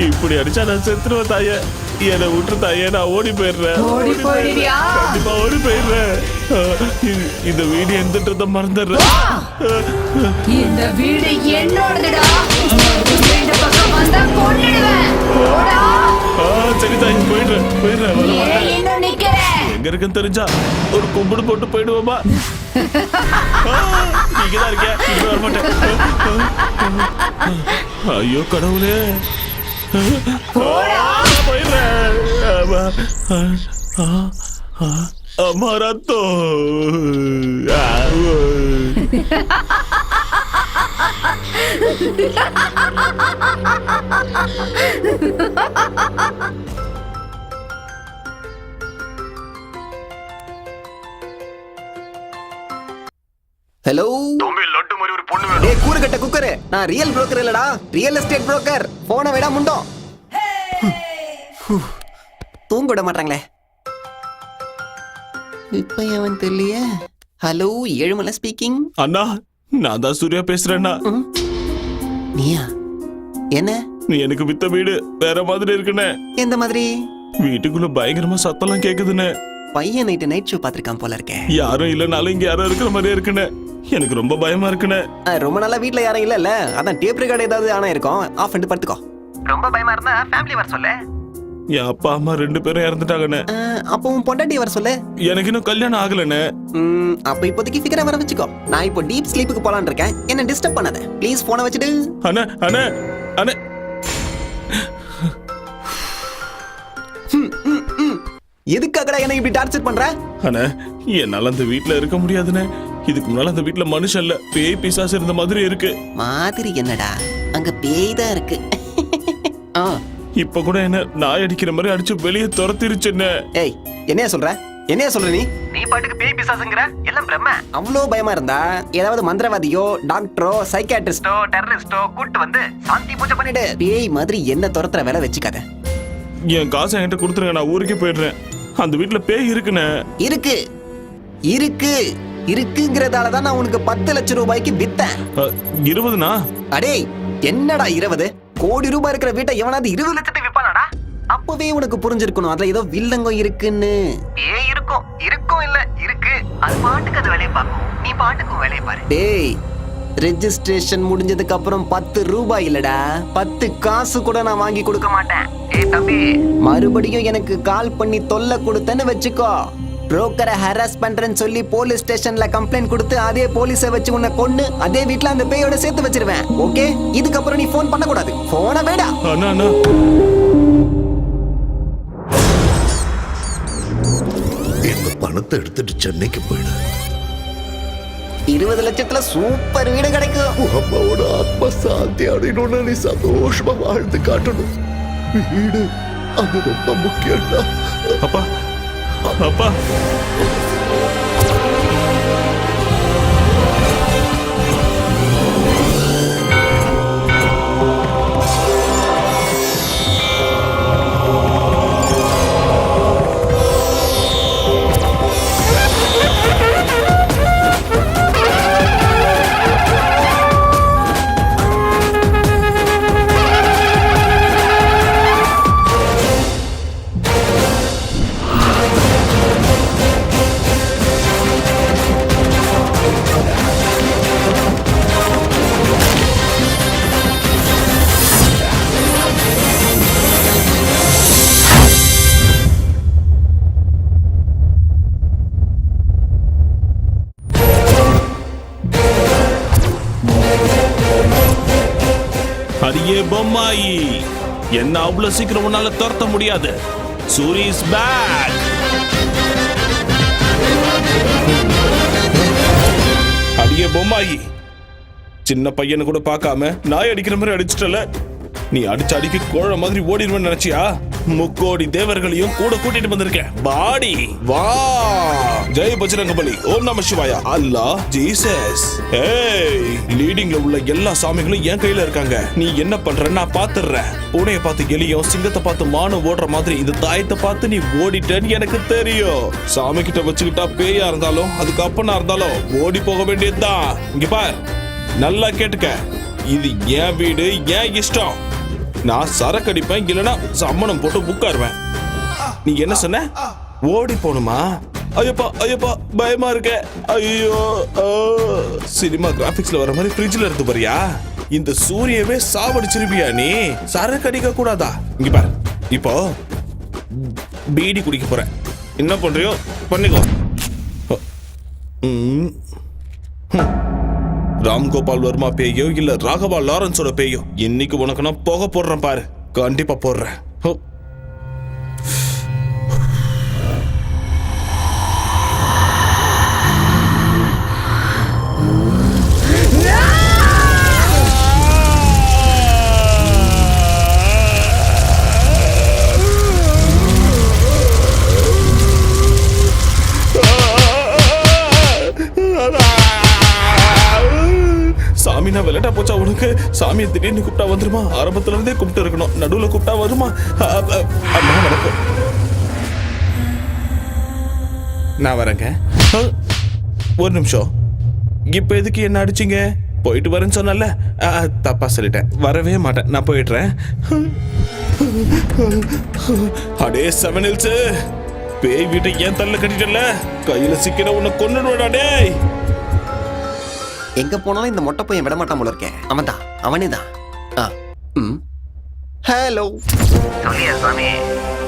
இப்படி அடிச்சா நான் செத்துருவேன் தாயே. என்னை விட்டு தாயே. நான் ஓடி போயிடுறேன். கண்டிப்பா ஓடி போயிடுறேன். இந்த வீடு எந்தன்றத மறந்துடுறேன். இந்த வீடு என்னோடதுடா. இந்த பக்கம் வந்தா கொன்னுடுவேன். போடா. சரி தாய், போயிடுறேன். இன்னும் நிக்கிறேன். எங்க இருக்குன்னு தெரிஞ்சா ஒரு கும்பிடு போட்டு போயிடுவோமா? நீங்கதான் இருக்க. இங்க வர மாட்டேன். ஐயோ கடவுளே. போயிடுறேன். அம்மா ரத்தோ. ஹலோ தம்பி, லட்டு மாதிரி ஒரு பொண்ணு வேணும். ஏய் கூறுகட்ட குக்கரே, நான் ரியல் புரோக்கர் இல்லடா, ரியல் எஸ்டேட் புரோக்கர். போன விட முண்டோம். தூங்க விட மாட்டாங்களே. இப்ப அவன் தெரியலையே. Hello, Ezhumalai speaking. அண்ணா, நான் தான் சூர்யா பேசுறேன்னா. நீயா? என்ன? நீ எனக்கு வித்த வீடு வேற மாதிரி இருக்குன்னு. எந்த மாதிரி? வீட்டுக்குள்ள பயங்கரமா சத்தம்லாம் கேக்குதுன்னு. பையன் நைட் ஷோ பாத்திருக்கான் போல இருக்கே. யாரும் இல்லனாலும் இங்க யாரும் இருக்கிற மாதிரியே இருக்குன்னு. எனக்கு ரொம்ப பயமா இருக்குன்னு. ரொம்ப நாளா வீட்ல யாரும் இல்லல்ல, அதான் டேப் ரெக்கார்ட் ஏதாவது ஆனா இருக்கும். ஆஃப் பண்ணிட்டு படுத்துக்கோ. ரொம்ப பயமா இருந்தா ஃபேமிலி வர சொல்லு. என் அப்பா அம்மா 2 பேரும் இறந்துட்டாங்கண்ணே. அப்போ உன் பொண்டாட்டி வர சொல்லு. எனக்கு இன்னும் கல்யாணம் ஆகலண்ணே. அப்ப இப்போதைக்கு ஃபிகரை வர வச்சுக்கோ. நான் இப்போ டீப் ஸ்லீப்புக்கு போலான்னு இருக்கேன். என்ன டிஸ்டர்ப் பண்ணாத ப்ளீஸ். போனை வச்சுடு. அண்ணே அண்ணே அண்ணே. எதுக்காகடா என்ன இப்படி டார்ச்சர் பண்ற? அண்ணே என்னால அந்த வீட்ல இருக்க முடியாதுண்ணே. இதுக்கு முன்னால அந்த வீட்ல மனுஷன் இல்ல, பேய் பிசாசு இருந்த மாதிரி இருக்கு. மாதிரி என்னடா, அங்க பேய் தான் இருக்கு. இப்ப கூட என்ன நாய் அடிக்கிற மாதிரி அடிச்சு வெளியே துரத்திருச்சுன்னு. ஏய் என்னைய சொல்ற? என்னைய சொல்ற நீ பாட்டுக்கு பேய் பிசாசுங்கற? எல்லாம் பிரம்ம. அவ்வளோ பயமா இருந்தா ஏதாவது மந்திரவாதியோ டாக்டரோ சைக்கியாட்ரிஸ்டோ டெரரிஸ்டோ கூட்டு வந்து சாந்தி பூஜை பண்ணிடு. பேய் மாதிரி என்ன துரத்துற வேலை வச்சுக்காத. என் காசை என்கிட்ட கொடுத்துருங்க, நான் ஊருக்கே போயிடுறேன். அந்த வீட்ல பேய் இருக்குண்ணே. இருக்கு இருக்கு இருக்குங்கிறதால தான் நான் உனக்கு 10 லட்சம் ரூபாய்க்கு வித்தேன். 20னா? அடே என்னடா 20? கோடி ரூபாய் இருக்கிற வீட்டை எவனாவது 20 லட்சத்துக்கு விப்பானாடா? அப்பவே உனக்கு புரிஞ்சிருக்கணும் அதுல ஏதோ வில்லங்கம் இருக்குன்னு. ஏய் இருக்கும் இருக்கும் இல்ல இருக்கு. அது பாட்டுக்கு அது வேலையை பார்க்கும், நீ பாட்டுக்கு வேலையை பாரு. டேய் ரெஜிஸ்ட்ரேஷன் முடிஞ்சதுக்கு அப்புறம் 10 ரூபாய் இல்லடா, 10 காசு கூட நான் வாங்கி கொடுக்க மாட்டேன். ஏய் தம்பி, மறுபடியும் எனக்கு கால் பண்ணி தொல்லை கொடுத்தேன்னு வச்சுக்கோ, புரோக்கரை ஹராஸ் பண்றேன்னு சொல்லி போலீஸ் ஸ்டேஷன்ல கம்ப்ளைண்ட் கொடுத்து அதே போலீஸை வச்சு உன்னை கொன்னு அதே வீட்ல அந்த பேயோட சேர்த்து வச்சிருவேன். ஓகே, இதுக்கப்புறம் நீ போன் பண்ண கூடாது. போன வேடா. அண்ணா அண்ணா இந்த பணத்தை எடுத்துட்டு சென்னைக்கு போயிடு. 20 லட்சத்துல சூப்பர் வீடு கிடைக்கும். அம்மாவோட ஆத்மா சாந்தி அடையணும்னு நீ சந்தோஷமா வாழ்ந்து காட்டணும். வீடு அது ரொம்ப முக்கியம்டா. அப்பா அப்பா அடியே பொம்மாயி, என்ன அவ்வளவு சீக்கிரம் உன்னால துரத்த முடியாது. Suri is back. அடியே பொம்மாயி, சின்ன பையனை கூட பார்க்காம நாய் அடிக்கிற மாதிரி அடிச்சிட்டல. நீ அடிச்ச அடிக்கு கோழ மாதிரி ஓடிடுவேன்னு நினைச்சியா? 3 தேவர்களையும் கூட கூட்டிட்டு வந்திருக்கேன். பாடி வா. ஜெய் பஜ்ரங்கபலி, ஓம் நம சிவாயா, அல்லாஹ், ஜீசஸ். ஏய், லீடிங்ல உள்ள எல்லா சாமிகளும் என் கையில இருக்காங்க. நீ என்ன பண்ற நான் பாத்துறேன். பூனையை பார்த்து எலியும் சிங்கத்தை பார்த்து மானும் ஓடுற மாதிரி இந்த தாயத்தை பார்த்து நீ ஓடிட்டேன்னு எனக்கு தெரியும். சாமி கிட்ட வச்சுக்கிட்டா பேயா இருந்தாலும் அதுக்கு அப்பனா இருந்தாலும் ஓடி போக வேண்டியதுதான். இங்க பார், நல்லா கேட்டுக்க, இது என் வீடு, என் இஷ்டம். நான் சரக்கு அடிப்பேன், இல்லைன்னா சம்மணம் போட்டு உட்காருவேன். நீ என்ன சொன்ன? ஓடி போணுமா? ஐயப்பா ஐயப்பா பயமா இருக்க. ஐயோ, சினிமா கிராபிக்ஸ்ல வர மாதிரி ஃப்ரிட்ஜ்ல இருந்து பாரியா? இந்த சூரியவே சாவடிச்சிருப்பியா நீ? சரக்கு அடிக்க கூடாதா? இங்க பாரு, இப்போ பீடி குடிக்க போறேன். என்ன பண்றியோ பண்ணிக்கோ. ராம்கோபால் வர்மா பேயோ இல்ல ராகவா லாரன்ஸோட பேயோ, இன்னைக்கு உனக்கு நான் போக போடுறேன் பாரு. கண்டிப்பா போடுறேன். சாமினா விளையாட்டா போச்சா உனக்கு? சாமியை திடீர்னு கூப்பிட்டா வந்துருமா? ஆரம்பத்துல இருந்தே கூப்பிட்டு இருக்கணும், நடுவுல கூப்பிட்டா வருமா? அம்மா வணக்கம், நான் வரேங்க. ஒரு நிமிஷம், இப்ப எதுக்கு என்ன அடிச்சீங்க? போயிட்டு வரேன்னு சொன்னல, தப்பா சொல்லிட்டேன். வரவே மாட்டேன், நான் போயிடுறேன். அடே 7 ஹில்ஸ், பேய் வீட்டை ஏன் தள்ள கட்டிட்டல? கையில சிக்கிற உன்னை கொன்னுடுவேடா டேய். எங்க போனாலும் இந்த மொட்டை பையன் விட மாட்டான் போல இருக்கேன். அவன்தான், அவனே தான். ஹலோ.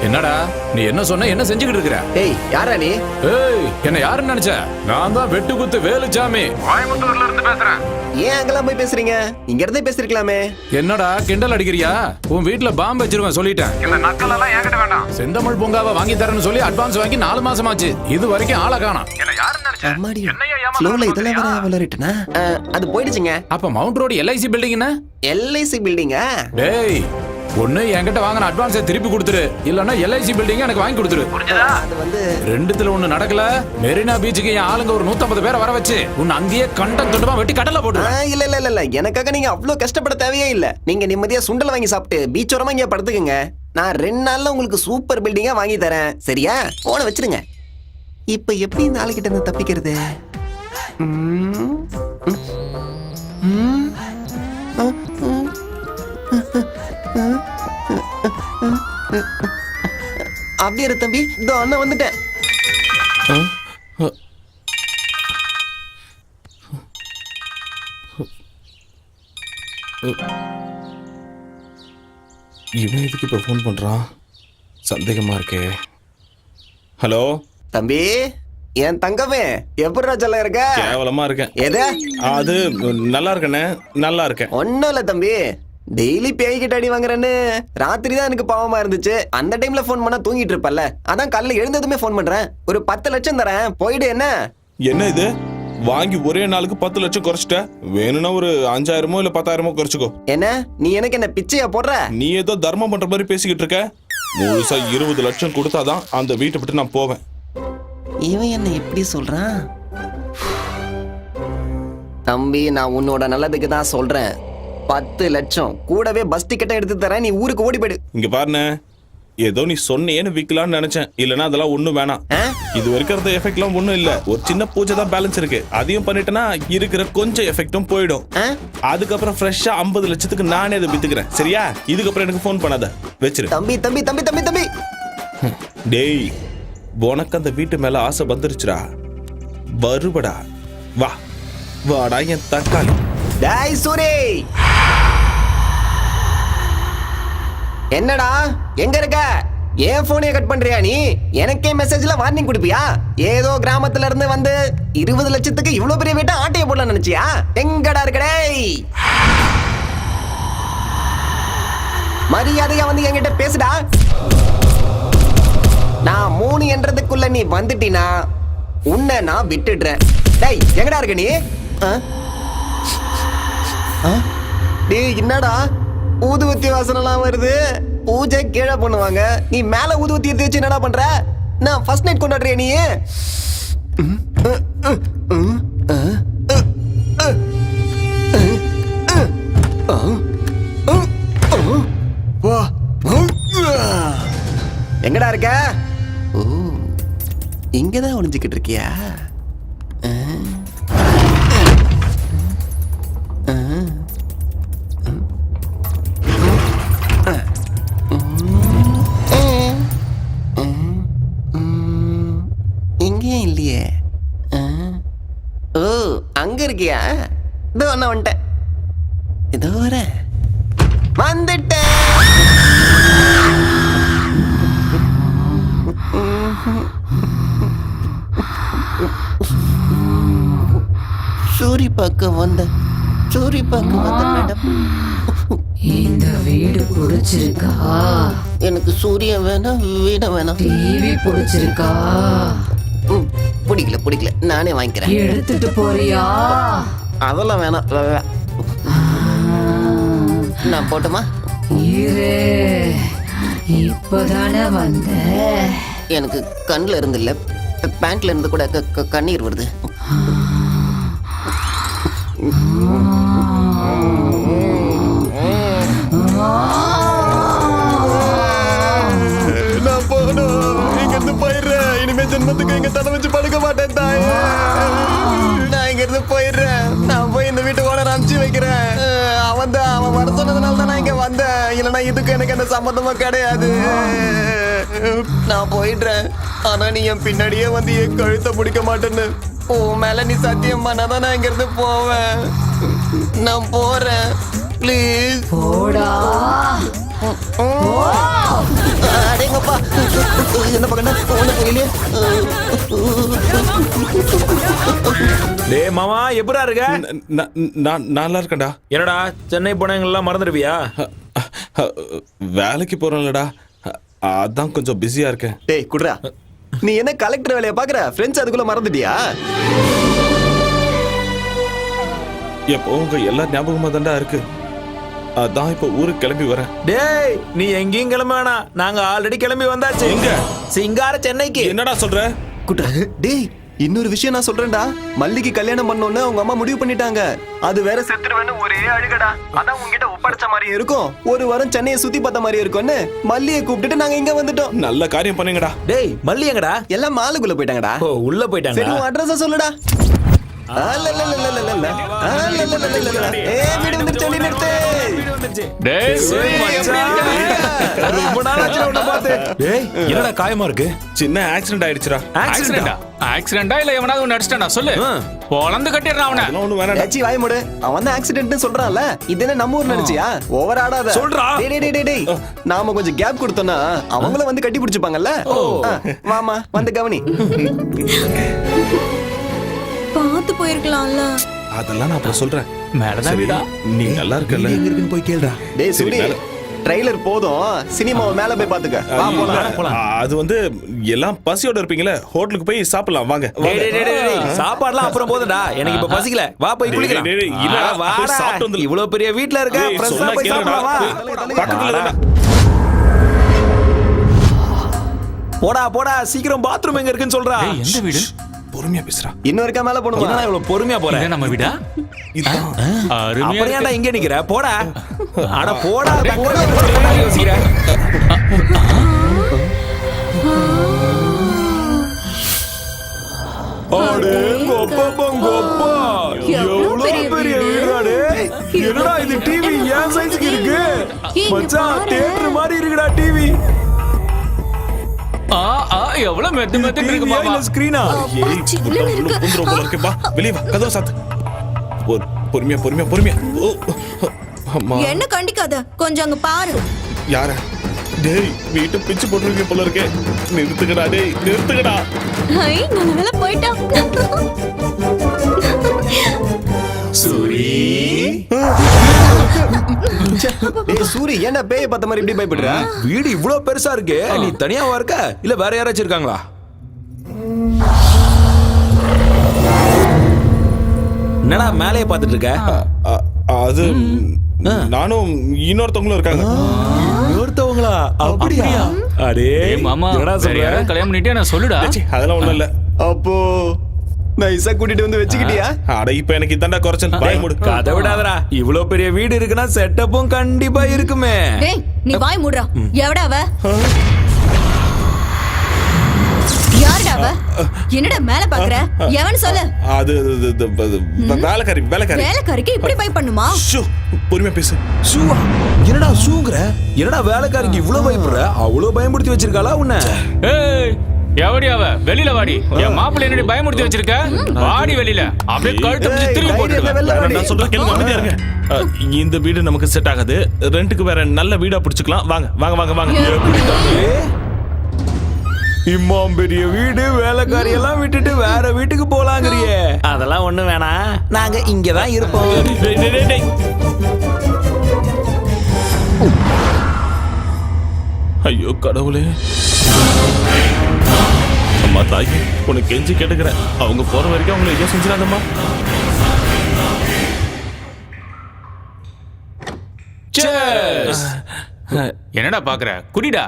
என்னடா நீ என்ன சொன்ன, என்ன செஞ்சுக்கிட்டு இருக்கிற? ஏய் யாரா நீ? ஏய் என்ன யாருன்னு நினைச்ச? நான் தான் வெட்டுக்குத்து வேலுச்சாமி, கோயம்புத்தூர்ல இருந்து பேசுறேன். ஏன் அங்கெல்லாம் போய் பேசுறீங்க? இங்க இருந்தே பேசிருக்கலாமே. என்னடா கிண்டல் அடிக்கிறியா? உன் வீட்டுல பாம்பு வச்சிருவேன் சொல்லிட்டேன். இந்த நக்கல் எல்லாம் என்கிட்ட வேண்டாம். செந்தமிழ் பூங்காவை வாங்கி தரேன்னு சொல்லி அட்வான்ஸ் வாங்கி 4 மாசம் ஆச்சு. இது வரைக்கும் ஆளை காணோம். அம்மாடி ஃப்ளோல இதெல்லாம் வர வளரிட்டனா? அது போயிடுச்சுங்க. அப்ப மவுண்ட் ரோடு LIC பில்டிங் என்ன? LIC பில்டிங்கா? டேய் ஒண்ணு என்கிட்ட வாங்கின அட்வான்ஸை திருப்பி கொடுத்துரு, இல்லன்னா LIC பில்டிங் எனக்கு வாங்கி கொடுத்துரு. அது வந்து ரெண்டுத்துல ஒண்ணு நடக்கல. மெரினா பீச்சுக்கு என் ஆளுங்க ஒரு 150 பேரை வர வச்சு உன்னை அங்கேயே கண்டம் தொண்டமா வெட்டி கடல்ல போட்டு. இல்ல இல்ல இல்ல இல்ல, எனக்காக நீங்க அவ்வளவு கஷ்டப்பட தேவையே இல்ல. நீங்க நிம்மதியா சுண்டல் வாங்கி சாப்பிட்டு பீச் ஓரமா இங்க படுத்துக்குங்க. நான் 2 நாள்ல உங்களுக்கு சூப்பர் பில்டிங்கா வாங்கி தரேன். சரியா? போன வச்சிருங்க. இப்ப எப்படி இந்த ஆளுகிட்ட இருந்து தப்பிக்கிறது? அப்படியே இரு தம்பி, இதோ அண்ணன் வந்துட்டேன். இவன் எதுக்கு இப்ப ஃபோன் பண்றான்? சந்தேகமா இருக்கே. ஹலோ தம்பி, என் தங்கமே எப்படி ராஜெல்லாம் இருக்க? கேவலமா இருக்கேன். எது? அது நல்லா இருக்கண்ணே, நல்லா இருக்கேன். ஒன்னும் இல்ல தம்பி, டெய்லி பேய்கிட்ட அடி வாங்குறேன்னு ராத்திரி தான் எனக்கு பாவமா இருந்துச்சு. அந்த டைம்ல போன் பண்ணா தூங்கிட்டு இருப்பல்ல, அதான் காலையில எழுந்ததுமே போன் பண்றேன். ஒரு 10 லட்சம் தரேன், போயிடு. என்ன என்ன இது? வாங்கி ஒரே நாளுக்கு 10 லட்சம் குறைச்சிட்ட. வேணும்னா ஒரு 5000மோ இல்ல 10,000மோ குறைச்சிக்கோ. என்ன நீ எனக்கு என்ன பிச்சையா போடுற? நீ ஏதோ தர்மம் பண்ற மாதிரி பேசிக்கிட்டு இருக்க. முழுசா 20 லட்சம் கொடுத்தாதான் அந்த வீட்டை விட்டு நான் போவேன். இவன் என்ன எப்படி சொல்றான்? தம்பி, நான் உன்னோட நல்லதுக்கு தான் சொல்றேன். 10 லட்சம் கூடவே பஸ் டிக்கெட்டை எடுத்து தரேன், நீ ஊருக்கு ஓடி போயிடு. இங்க பாருண்ணே, ஏதோ நீ சொன்னேன்னு விக்கலாம்னு நினைச்சேன். இல்லனா அதெல்லாம் ஒண்ணும் வேணாம். இது வரைக்கும் எஃபெக்ட்லாம் ஒண்ணும் இல்ல. ஒரு சின்ன பூஜை தான் பேலன்ஸ் இருக்கு. அதையும் பண்ணிட்டேன்னா இருக்கிற கொஞ்சம் எஃபெக்டும் போயிடும். அதுக்கப்புறம் ஃப்ரெஷ்ஷா 50 லட்சத்துக்கு நானே அதை வித்துக்கிறேன். சரியா? இதுக்கப்புறம் எனக்கு ஃபோன் பண்ணாத, வச்சிரு. தம்பி தம்பி தம்பி தம்பி தம்பி டேய், உனக்கு அந்த வீட்டு மேல ஆசை வந்துருச்சுடா. வருவடா, வா வாடா என் தக்காளி. டேய் சூரி, என்னடா எங்க இருக்க? ஏன் போனே கட் பண்றியா நீ? எனக்கே மெசேஜ்ல வார்னிங் கொடுப்பியா? ஏதோ கிராமத்துல இருந்து வந்து 20 லட்சத்துக்கு இவ்வளவு பெரிய வீட்டை ஆட்டைய போடலாம் நினைச்சியா? எங்கடா இருக்க? டேய் மரியாதையா வந்து என்கிட்ட பேசுடா. நான் 3 என்றதுக்குள்ள நீ வந்துட்டினா உன்னை நான் விட்டுடுறேன். டேய் எங்கடா இருக்க நீ? டேய் என்னடா ஊதுவத்தி வாசனெல்லாம் வருது? பூஜை கீழே பண்ணுவாங்க, நீ மேல ஊதுவத்தி எடுத்து வச்சு என்னடா பண்ற? நான் ஃபர்ஸ்ட் நைட் கொண்டாடுறியா நீ? எங்கடா இருக்க? ஓ, இங்கதான் ஒளிஞ்சுக்கிட்டு இருக்கியா? இங்கேயும் இல்லையே. ஓ, அங்க இருக்கியா? இதோ நான் வந்துட்டேன். இதோ வரேன், வந்துட்டேன். சூரி பார்க்க வந்த மேடம். இந்த வீடு பிடிச்சிருக்கா? எனக்கு சூரியன் வேணாம், வீட வேணாம். டிவி பிடிச்சிருக்கா? பிடிக்கல, நானே வாங்கிக்கிறேன். எடுத்துட்டு போறியா? அதெல்லாம் வேணாம். நான் போட்டுமா? இப்பதானே வந்த. எனக்கு கண்ணுல இருந்து இல்ல, பேண்ட்ல இருந்து கூட கண்ணீர் வருது. நான் போகணும், இங்க இருந்து போயிடுறேன். இனிமே ஜென்மத்துக்கு இங்க தலை வச்சு படுக்க மாட்டேன் தாய். நான் இங்க இருந்து போயிடுறேன். நான் போய் இந்த வீட்டு ஓனர் அனுப்பிச்சு வைக்கிறேன். அவன் வர சொன்னதுனால தான் நான் இங்க வந்தேன். இல்லைன்னா இதுக்கு எனக்கு எந்த சம்மந்தமும் கிடையாது. நான் போயிடுறேன். ஆனா நீ என் பின்னாடியே வந்து என் கழுத்தை பிடிக்க மாட்டேன்னு உன் மேல நீ சத்தியம் பண்ணாதான் நான் இங்க இருந்து போவேன். நான் போறேன், ப்ளீஸ். போடா. அடேங்கப்பா, என்ன பக்கம்னா ஒண்ணு புரியலையே. டேய் மாமா எப்படா இருக்க? நான் நல்லா இருக்கேன்டா. என்னடா சென்னை போனவங்கெல்லாம் மறந்துடுவியா? வேலைக்கு போறேன்லடா, அதான் கொஞ்சம் பிஸியா இருக்கேன். டேய் குட்ரா, நீ என்ன கலெக்டர் வேலையை பாக்குற? ஃப்ரெண்ட்ஸ் அதுக்குள்ள மறந்துட்டியா? எப்போ உங்க எல்லா ஞாபகமா தான்டா இருக்கு. அதான் இப்ப ஊருக்கு கிளம்பி வரேன். டேய் நீ எங்கேயும் கிளம்ப வேணாம், நாங்க ஆல்ரெடி கிளம்பி வந்தாச்சு. எங்க? சிங்கார சென்னைக்கு. என்னடா சொல்ற? குட்ரா, டேய் இன்னொரு விஷயம் நான் சொல்றேன்டா. மல்லிக்கு கல்யாணம் பண்ணோன்னு அவங்க அம்மா முடிவு பண்ணிட்டாங்க. அது வேற செத்துருவேன்னு ஒரே அழுகடா. அதான் உங்ககிட்ட ஒப்படைச்ச மாதிரி இருக்கும். ஒரு வாரம் சென்னையை சுத்தி பார்த்த மாதிரி இருக்கும்னு மல்லியை கூப்பிட்டுட்டு நாங்க இங்க வந்துட்டோம். நல்ல காரியம் பண்ணுங்கடா. டேய் மல்லி எங்கடா? எல்லாம் மாலுக்குள்ள போயிட்டாங்கடா. ஓ உள்ள போயிட்டாங்க. சரி உன் அட்ரஸ் சொல்லுடா. என்னடா காயமா இருக்கு? சின்ன ஆக்சிடென்ட் ஆயிடுச்சுடா. ஆக்சிடென்டா இல்ல எவனாவது ஒன்னு அடிச்சிட்டானா சொல்லு. பொளந்து கட்டிடுறான் அவனை. அதெல்லாம் ஒண்ணும் வேணாம்டா. ஏச்சி வாய் மூடு. அவன் தான் ஆக்சிடென்ட்னு சொல்றான்ல. இது என்ன நம்ம ஊர் நினைச்சியா? ஓவர் ஆடாத. சொல்றா. டேய் நாம கொஞ்சம் கேப் கொடுத்தோம்னா அவங்கள வந்து கட்டி பிடிச்சுப்பாங்கல்ல. வாமா வந்து கவனி. பார்த்து போயிருக்கலாம்ல. அதெல்லாம் நான் அப்புறம் சொல்றேன். மேலதான் வீடா. நீ நல்லா இருக்கல. எங்க இருக்குன்னு போய் கேளுடா. டேய் சரி, சூரி, மேல. ட்ரைலர் போதும். சினிமாவை மேல போய் பாத்துக்க. வா போலாம். அது வந்து எல்லாம் பசியோட இருப்பீங்களே, ஹோட்டலுக்கு போய் சாப்பிடலாம் வாங்க. சாப்பாடுலாம் அப்புறம் போதுடா, எனக்கு இப்ப பசிக்கல. வா போய் குளிக்கலாம். டேய், டேய், இல்ல, வாடா. போய் சாப்பிட்டு வந்துரு. இவ்வளவு பெரிய வீட்ல இருக்க, டேய், ஃப்ரெஷ்ஷா சொன்னா போய் கேளுடா. சாப்பிடலாம் வா. பக்கத்துல தான்டா. போடா போடா சீக்கிரம் பாத்ரூம் எங்க இருக்குன்னு சொல்றா. ஏய், எந்த வீடு? பொறுமையா பேசுறா. இன்னொருக்கா மேல போணுமா? என்னடா இவ்வளவு பொறுமையா போற? இதான் நம்ம வீடா? இதான். அருமையா அப்புறம் ஏன்டா இருக்கு. இங்க நிக்கிற? போடா. அட போடா. யோசிக்கிற. அடேங்கப்பா. எவ்வளவு பெரிய வீடுடா டேய். என்னடா இது டிவி ஏன் சைஸ்க்கு இருக்கு? மச்சான் தியேட்டர் மாதிரி இருக்குடா டிவி. எவ்வளவு மெத்து மெத்துன்னு இருக்கு மாமா. ஸ்கிரீனா? போல இருக்கு. வா வெளிய வா, கதவை சாத்து. பொறுமையா. ஓ, அம்மா. என்ன கண்டிக்காத, கொஞ்சம் அங்க பாரு. யார? டேய் வீட்டு பிச்சு போட்டுருக்கீங்க போல இருக்கே. நிறுத்துக்கடா டேய், நிறுத்துக்கடா. நல்ல போயிட்டா. டேய் சூரி, ஏன்டா பேய பார்த்த மாதிரி இப்படி பயப்படுற? வீடு இவ்வளவு பெருசா இருக்கு, நீ தனியாவா இருக்க இல்ல வேற யாராச்சும் இருக்காங்களா? என்னடா மேலே பார்த்துட்டு இருக்க? அது நானும் இன்னொருத்தவங்களும் இருக்காங்க. இன்னொருத்தவங்களா? அப்படியா? அடே ஏய் மாமா, என்னடா வேற சொல்ற? யாராவது கல்யாணம் பண்ணிட்டே நான் சொல்லுடா. ச்சீ, அதெல்லாம் ஒண்ணும் இல்ல. அப்போ நைஸா கூட்டிட்டு வந்து வச்சுக்கிட்டியா? அட இப்ப எனக்கு இதாண்டா குறைச்சல். பாய் மூடு. கதை விடாதடா. இவ்வளவு பெரிய வீடு இருக்குன்னா செட்டப்பும் கண்டிப்பா இருக்குமே. டேய் நீ வாய் மூடுறா. எவடா அவ? யாருடா அவ? என்னடா மேல பாக்குற? எவன் சொல்லு. அது வேலைக்காரி. வேலைக்காரிக்கு இப்படி பை பண்ணுமா? ஷூ, பொறுமையா பேசு. ஷூவா? என்னடா ஷூங்கற? என்னடா வேலைக்காரிக்கு இவ்வளவு பயப்படுற? அவ்வளவு பயமுறுத்தி வச்சிருக்காளா உன்னை? ஏய், எவடி அவ? வெளியில வாடி. என் மாப்பிள்ளை என்னடி பயமுறுத்தி வச்சிருக்க? வாடி வெளியில. அப்படியே கழுத்தை பிடிச்சு திரும்பி போட்டுடுவேன். நான் சொல்ற கேளுங்க, அமைதியா இருங்க. இந்த வீடு நமக்கு செட் ஆகாது. ரெண்டுக்கு வேற நல்ல வீடா பிடிச்சுக்கலாம். வாங்க. இம்மாம் பெரிய வீடு, வேலைக்காரி எல்லாம் விட்டுட்டு வேற வீட்டுக்கு போலாங்கறியே. அதெல்லாம் ஒண்ணு வேணாம், நாங்க இங்கதான் இருப்போம். டேய். ஐயோ கடவுளே. அம்மா தாய், உனக்கு கெஞ்சி கேட்டுக்கிறேன். அவங்க போற வரைக்கும் அவங்களை எதுவும் செஞ்சிடாதம்மா. Cheers. என்னடா பாக்குற? குடிடா.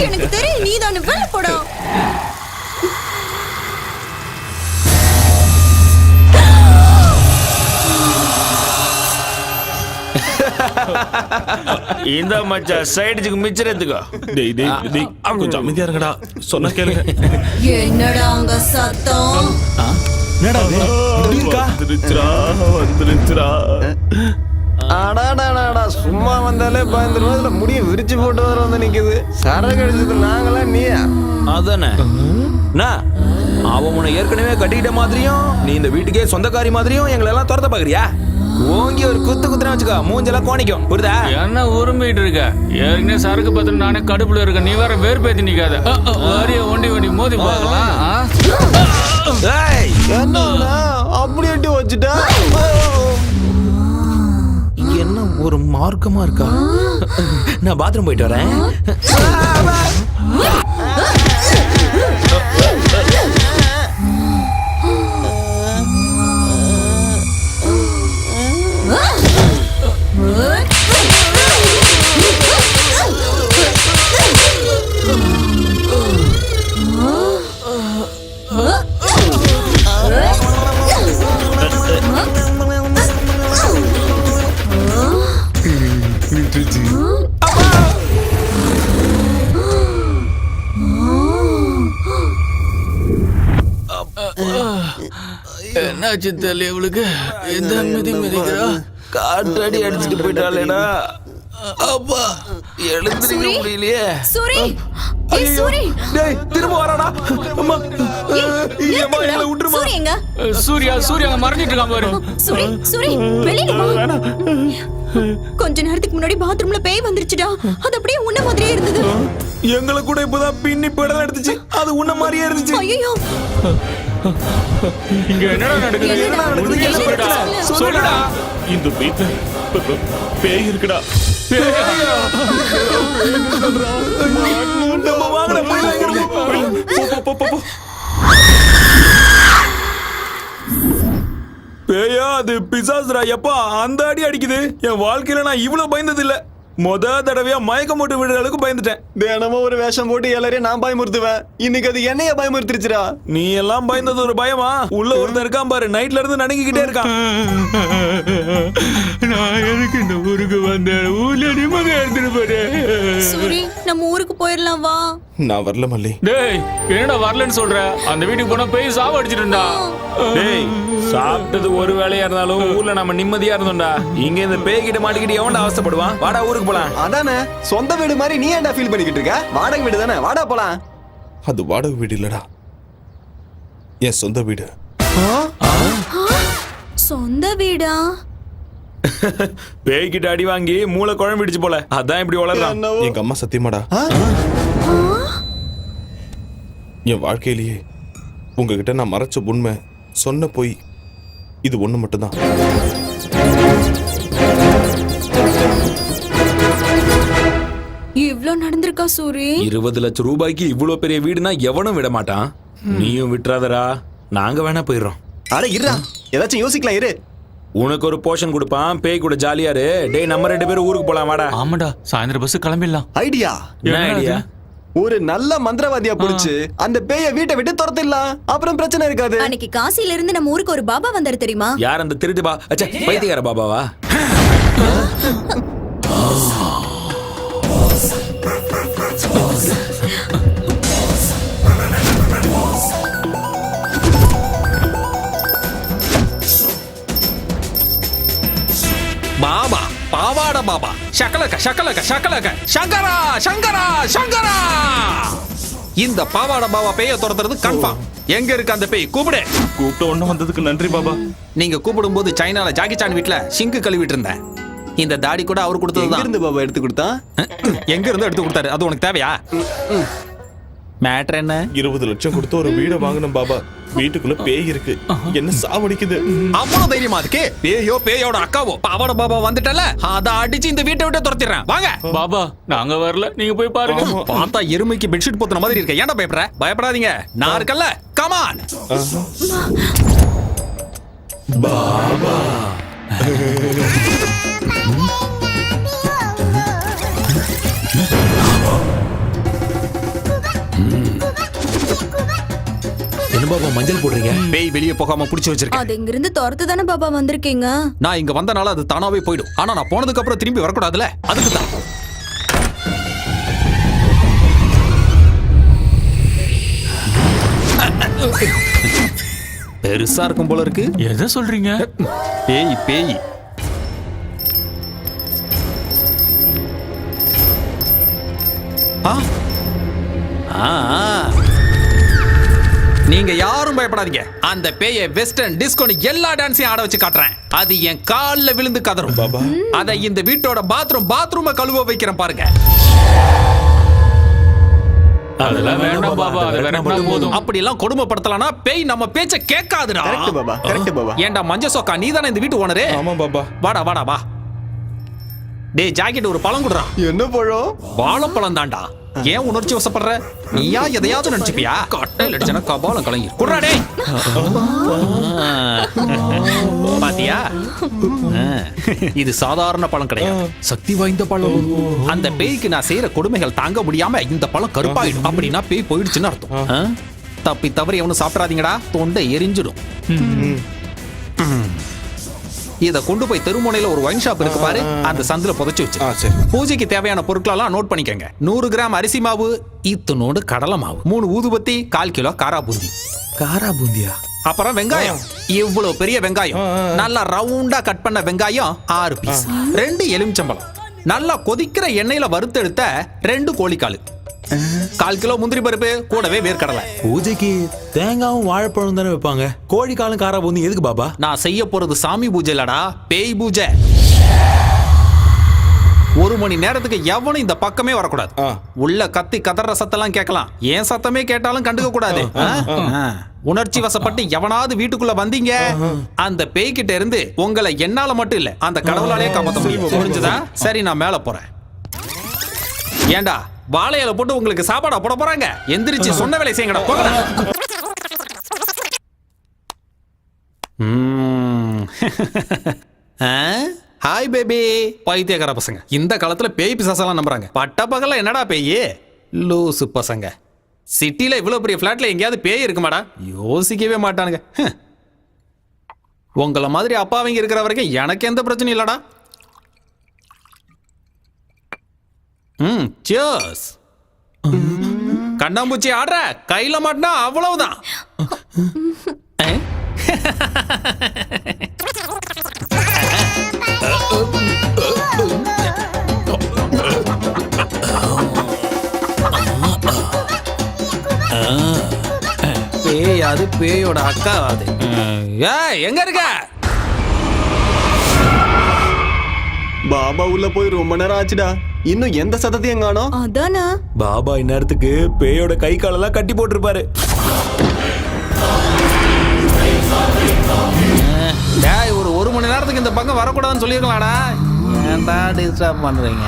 எனக்கு தெரியும் நீதான் வெளில போடா. இந்த மச்சான் சைடுக்கு மிச்சறதுக்கு. டேய் கொஞ்சம் அமைதியா இருங்கடா. சொன்னா கேளுங்க. என்னடா அங்க சத்தம்? என்னடா இது? இப்படி இருக்கா? வந்துருச்சுடா. அடாடாடாடா சும்மா வந்தாலே பயந்துருவோம். இதுல முடிய விரிச்சு போட்டு வர வந்து நிக்குது. சரக்கு அடிச்சது நாங்களா நீயா? அதானே அவன் உன்னை ஏற்கனவே கட்டிக்கிட்ட மாதிரியும் நீ இந்த வீட்டுக்கே சொந்தக்காரி மாதிரியும் எங்களை எல்லாம் துரத்த பாக்குறியா? ஓங்கி ஒரு குத்துனா வச்சுக்கோ, மூஞ்செல்லாம் கோணிக்கும். புரியுதா? என்ன உரிமைட்டு இருக்க? ஏற்கனவே சரக்கு பத்திரம் நானே கடுப்புல இருக்க, நீ வேற வேறுபேத்தி நிக்காத. ஒண்டி மோதி பார்க்கலாம். என்னடா அப்படி எட்டி வச்சுட்டா? என்ன ஒரு மார்க்கமா இருக்கா? நான் பாத்ரூம் போயிட்டு வரேன். என்னாச்சு தெரியல இவளுக்கு. எந்த மிதிக்கிறா? காற்றடி அடிச்சுட்டு போயிட்டாளேடா. அப்பா எழுந்திருக்க முடியலையே. சூரி ஏய் சூரி டேய் திரும்ப வராடா. அம்மா ஏம்மா எங்களை விட்டுருமா? சூரி எங்க? சூர்யா அங்க மறைஞ்சிட்டு இருக்கான் பாரு. சூரி வெளியில வா. கொஞ்ச நேரத்துக்கு முன்னாடி பாத்ரூம்ல பேய் வந்துருச்சுடா. அது அப்படியே உன்ன மாதிரியே இருந்தது. எங்களை கூட இப்பதான் பின்னி படம் எடுத்துச்சு. அது உன்ன மாதிரியே இருந்துச்சு. ஐயோ இங்க என்னடா நடக்குது? சொல்லுடா. இந்த வீட்டுல பேய் இருக்குடா. நம்ம வாங்கடா போய். பேயா அது பிசாசுரா. எப்பா அந்த அடி அடிக்குது. என் வாழ்க்கையில நான் இவ்வளவு பயந்தது இல்ல. முத தடவையா மயக்கம் போட்டு விடுற அளவுக்கு பயந்துட்டேன். தினமும் ஒரு வேஷம் போட்டு எல்லாரையும் நான் பயமுறுத்துவேன். இன்னைக்கு அது என்னைய பயமுறுத்திருச்சுடா. நீ எல்லாம் பயந்தது ஒரு பயமா? உள்ள ஒருத்தன் இருக்கான் பாரு, நைட்ல இருந்து நடுங்கிக்கிட்டே இருக்கான். நான் எதுக்கு இந்த ஊருக்கு வந்தேன்? ஊர்ல நிம்மதியா எடுத்துட்டு போறே. சூரி நம்ம ஊருக்கு போயிடலாம் வா. நான் வரல மல்லி. டேய் என்னடா வரலன்னு சொல்ற? அந்த வீட்டுக்கு போனா பேய் சாவ அடிச்சிட்டுடா. டேய் சாப்பிட்டது ஒரு வேலையா இருந்தாலும் ஊர்ல நம்ம நிம்மதியா இருந்தோம்டா. இங்க இந்த பேய் கிட்ட மாட்டிக்கிட்டு எவன்டா அவஸ்தைப்படுவான்? வாடா ஊருக்கு போலாம். அதானே சொந்த வீடு மாதிரி நீ ஏன்டா ஃபீல் பண்ணிக்கிட்டு இருக்க? வாடகை வீடு தானே, வாடா போலாம். அது வாடகை வீடு இல்லடா, என் சொந்த வீடு. சொந்த வீடா? பேய் கிட்ட அடி வாங்கி மூளை குழம்பிடுச்சு போல, அதான் இப்படி வளர்றான். எங்க அம்மா சத்தியமாடா, என் வாழ்க்கையிலேயே உங்ககிட்ட நான் மறைச்ச உண்மை, சொன்ன போய் இது ஒண்ணு மட்டும்தான். இவ்ளோ நடந்திருக்கா சூரி? 20 லட்சம் ரூபாய்க்கு இவ்வளவு பெரிய வீடுனா எவனும் விட மாட்டான். நீயும் விட்டுறாதரா, நாங்க வேணா போயிடுறோம். அட இருடா, ஏதாச்சும் யோசிக்கலாம் இரு. உனக்கு ஒரு போர்ஷன் கொடுப்பான், பேய் கூட ஜாலியா இரு. டேய் நம்ம 2 பேரும் ஊருக்கு போலாம் வாடா. ஆமாடா, சாயந்தரம் பஸ் கிளம்பிடலாம். ஐடியா? என்ன ஐடியா? ஒரு நல்ல மந்திரவாதியா புடிச்சு அந்த பேய வீட்டை விட்டு துரத்திடலாம். அப்புறம் பிரச்சனை இருக்காது. அன்னைக்கு காசில இருந்து நம்ம ஊருக்கு ஒரு பாபா வந்தாரு தெரியுமா? யார் அந்த திருட்டு பா? அச்சா பைத்தியக்கார பாபாவா? பாபா பாவாட பாபா ஷக்கலக்க ஷக்கலக்க ஷக்கலக்க சங்கரா சங்கரா சங்கரா. இந்த பாவாட பாபா பேய துரத்துறது கன்ஃபார்ம். எங்க இருக்கு அந்த பேய்? கூப்பிடு. கூப்பிட்ட ஒண்ணு வந்ததுக்கு நன்றி பாபா. நீங்க கூப்பிடும் போது சைனால ஜாக்கி சான் வீட்ல சிங்கு கழுவிட்டு இருந்தேன். இந்த தாடி கூட அவர் கொடுத்ததுதான். இருந்து பாபா எடுத்து கொடுத்தா? எங்க இருந்து எடுத்து கொடுத்தாரு? அது உனக்கு தேவையா? மேட்டர் என்ன? 20 லட்சம் கொடுத்து ஒரு வீடை வாங்கணும் பாபா. வீட்டுக்குள்ள பேய் இருக்கு, என்ன சாவடிக்குது. அவ்வளவு தைரியமா அதுக்கு? பேயோ பேயோட அக்காவோ பாவாட பாபா வந்துட்டல, அத அடிச்சு இந்த வீட்டை விட்டு துரத்திடுறேன். வாங்க பாபா, நாங்க வரல, நீங்க போய் பாருங்க. பார்த்தா எருமைக்கு பெட்ஷீட் போத்துன மாதிரி இருக்க. ஏன்டா பயப்படுற? பயப்படாதீங்க, நான் இருக்கல்ல. கமான் பாபா. என்ன பாபா மஞ்சள் போடுறீங்க? பேய் வெளியே போகாம புடிச்சு வச்சிருக்கேன். அது இங்க இருந்து துரத்து தானே பாபா வந்திருக்கீங்க. நான் இங்க வந்தனால அது தானாவே போயிடும். ஆனா நான் போனதுக்கு அப்புறம் திரும்பி வரக்கூடாதுல, அதுக்கு தான். பெருசா இருக்கும் போல இருக்கு. எதை சொல்றீங்க? பேய் பேய் நீங்க யாரும் பயப்படாதீங்க. அந்த பேய வெஸ்டர்ன் டிஸ்கோன்னு எல்லா டான்ஸையும் ஆட வச்சு காட்டுறேன். அது என் கால்ல விழுந்து கதறும். பாபா அத இந்த வீட்டோட பாத்ரூம கழுவ வைக்கிறேன் பாருங்க. அதெல்லாம் வேண்டாம் பாபா, அது வேண்டாம் போதும். அப்படி எல்லாம் கொடுமைப்படுத்தலாம்னா பேய் நம்ம பேச்ச கேட்காதுடா. கரெக்ட் பாபா, கரெக்ட் பாபா. ஏண்டா மஞ்ச சொக்கா, நீதானே இந்த வீட்டு ஓனரு? ஆமா பாபா. வாடா வாடா வா. டேய் ஜாக்கெட் ஒரு பழம் குடுறா. என்ன பழம்? வாழைப்பழம் தான்டா. ஏன் உணர்ச்சி வசப்படுற? நீயா எதையாவது நினைச்சுப்பியா? கட்டையில் அடிச்சனா கபாலம் கலங்கி குடுறா டேய். பாத்தியா? இது சாதாரண பழம் கிடையாது, சக்தி வாய்ந்த பழம். அந்த பேய்க்கு நான் செய்யற கொடுமைகள் தாங்க முடியாம இந்த பழம் கருப்பாயிடும். அப்படின்னா பேய் போயிடுச்சுன்னு அர்த்தம். தப்பி தவறி எவனும் சாப்பிடாதீங்கடா, தொண்டை எரிஞ்சிடும். இத கொண்டு போய் தெருமுனையில ஒரு ஒயின் ஷாப் இருக்கு பாரு, அந்த சந்தில புதைச்சு வச்சு பூஜைக்கு தேவையான பொருட்களெல்லாம் நோட் பண்ணிக்கங்க. 100 கிராம் அரிசி மாவு, இத்தனோடு கடலை மாவு, 3 ஊதுபத்தி, 1/4 கிலோ காரா பூந்தி. காரா பூந்தியா? அப்புறம் வெங்காயம், இவ்வளவு பெரிய வெங்காயம், நல்லா ரவுண்டா கட் பண்ண வெங்காயம் 6 பீஸ், 2 எலுமிச்சம்பழம், நல்லா கொதிக்கிற எண்ணெயில வறுத்தெடுத்த 2 கோழிக்கால், 1/4 கிலோ முந்திரி பருப்பு, கூடவே வேர்க்கடலை. பூஜைக்கு தேங்காவும் வாழைப்பழம் தானே வைப்பாங்க, கோழி காலும் காரா பூந்தி எதுக்கு பாபா? நான் செய்ய போறது சாமி பூஜை இல்லடா, பேய் பூஜை. 1 மணி நேரத்துக்கு எவனும் இந்த பக்கமே வரக்கூடாது. உள்ள கத்தி கதற சத்தெல்லாம் கேட்கலாம், ஏன் சத்தமே கேட்டாலும் கண்டுக்க கூடாது. உணர்ச்சி வசப்பட்டு எவனாவது வீட்டுக்குள்ள வந்தீங்க, அந்த பேய்கிட்ட இருந்து உங்களை என்னால மட்டும் இல்ல அந்த கடவுளாலே காப்பாத்த முடியும். புரிஞ்சுதா? சரி, நான் மேல போறேன். ஏண்டா வாழையில போட்டு உங்களுக்கு சாப்பாடா போட போறாங்க? எந்திரிச்சு சொன்ன வேலை செய்யுங்கடா, போங்க. Hi baby. பைத்தியக்கார பசங்க இந்த காலத்துல பேய் பிசாசெல்லாம் நம்புறாங்க. பட்ட பகல்ல என்னடா பேய்? லூசு பசங்க. சிட்டில இவ்வளவு பெரிய பிளாட்ல எங்கேயாவது பேய் இருக்குமாடா? யோசிக்கவே மாட்டானுங்க. உங்கள மாதிரி அப்பாவிங்க இருக்கிற வரைக்கும் எனக்கு எந்த பிரச்சனையும் இல்லடா. Cheers. கண்ணாம்பூச்சி ஆடுற, கையில மாட்டினா அவ்வளவுதான். பேய் அது பேயோட அக்கா அது. எங்க இருக்க? பாபா உள்ள போய் ரொம்ப நேரம் ஆச்சுடா, இன்னும் எந்த சத்தத்தையும் காணோம். அதானா பாபா இந்நேரத்துக்கு பேயோட கை காலெல்லாம் கட்டி போட்டிருப்பாரு. ஒரு மணி நேரத்துக்கு இந்த பக்கம் வரக்கூடாதுன்னு சொல்லிருக்கலாம்டா. ஏன்டா டிஸ்டர்ப் பண்றீங்க?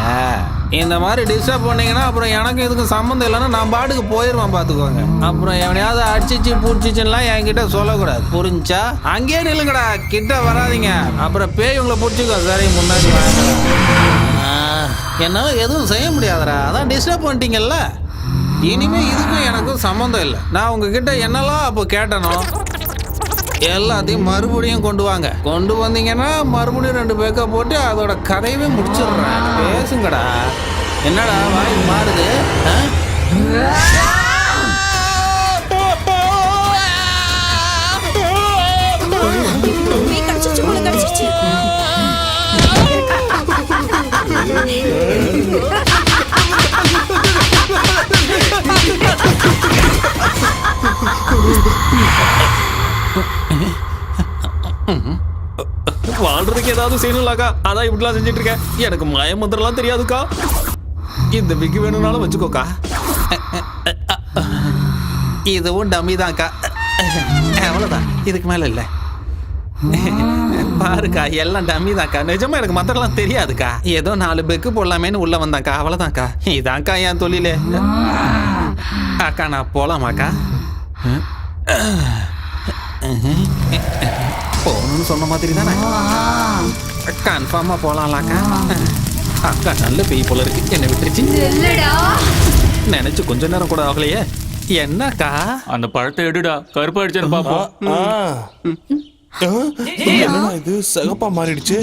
இந்த மாதிரி டிஸ்டர்ப் பண்ணீங்கன்னா அப்புறம் எனக்கு இதுக்கு சம்மந்தம் இல்லைன்னா நான் பாட்டுக்கு போயிடுவேன், பார்த்துக்கோங்க. அப்புறம் எவனையாவது அடிச்சிச்சு பூச்சிச்சுலாம் என்கிட்ட சொல்லக்கூடாது, புரிஞ்சா? அங்கேயே நில்லுங்கடா, கிட்ட வராதிங்க, அப்புறம் பேய் உங்களை பிடிச்சிக்கோ. சரி, முன்னாடி என்னால எதுவும் செய்ய முடியாதுடா, அதான் டிஸ்டர்ப் பண்ணிட்டீங்கல்ல. இனிமே இதுக்கும் எனக்கும் சம்மந்தம் இல்லை. நான் உங்ககிட்ட என்னெல்லாம் அப்போ கேட்டனோ எல்லாத்தையும் மறுபடியும் கொண்டு வாங்க. கொண்டு வந்தீங்கன்னா மறுபடியும் 2 பேக்கை போட்டு அதோட கதையவே முடிச்சிடுறேன். பேசுங்கடா. என்னடா வாய் மாறுது? வாழ்றதுக்கு ஏதாவது செய்யணும்லாக்கா, அதான் இப்படிலாம் செஞ்சுட்டு இருக்கேன். எனக்கு மயமந்திரம்லாம் தெரியாதுக்கா. இந்த விக்கு வேணும்னாலும் வச்சுக்கோக்கா. இதுவும் டம்மி தான்க்கா, அவ்வளோதான், இதுக்கு மேல இல்லை. பாருக்கா, எல்லாம் டம்மி தான்க்கா. நிஜமா எனக்கு மந்திரம்லாம் தெரியாதுக்கா. ஏதோ 4 பெக்கு போடலாமேன்னு உள்ள வந்தாக்கா, அவ்வளோதான்க்கா. இதான்க்கா என் தொழிலே. அக்கா நான் போலாமாக்கா? போகணும்னு சொன்ன மாதிரி தானே, கன்ஃபார்மா போலாம்லாக்கா. அக்கா நல்ல பேய் போல இருக்கு, என்ன விட்டுருச்சு. நினைச்சு கொஞ்ச நேரம் கூட ஆகலையே. என்னக்கா? அந்த பழத்தை எடுடா, கருப்பாயிடுச்சுன்னு பாப்போம். என்னடா இது சிகப்பா மாறிடுச்சு?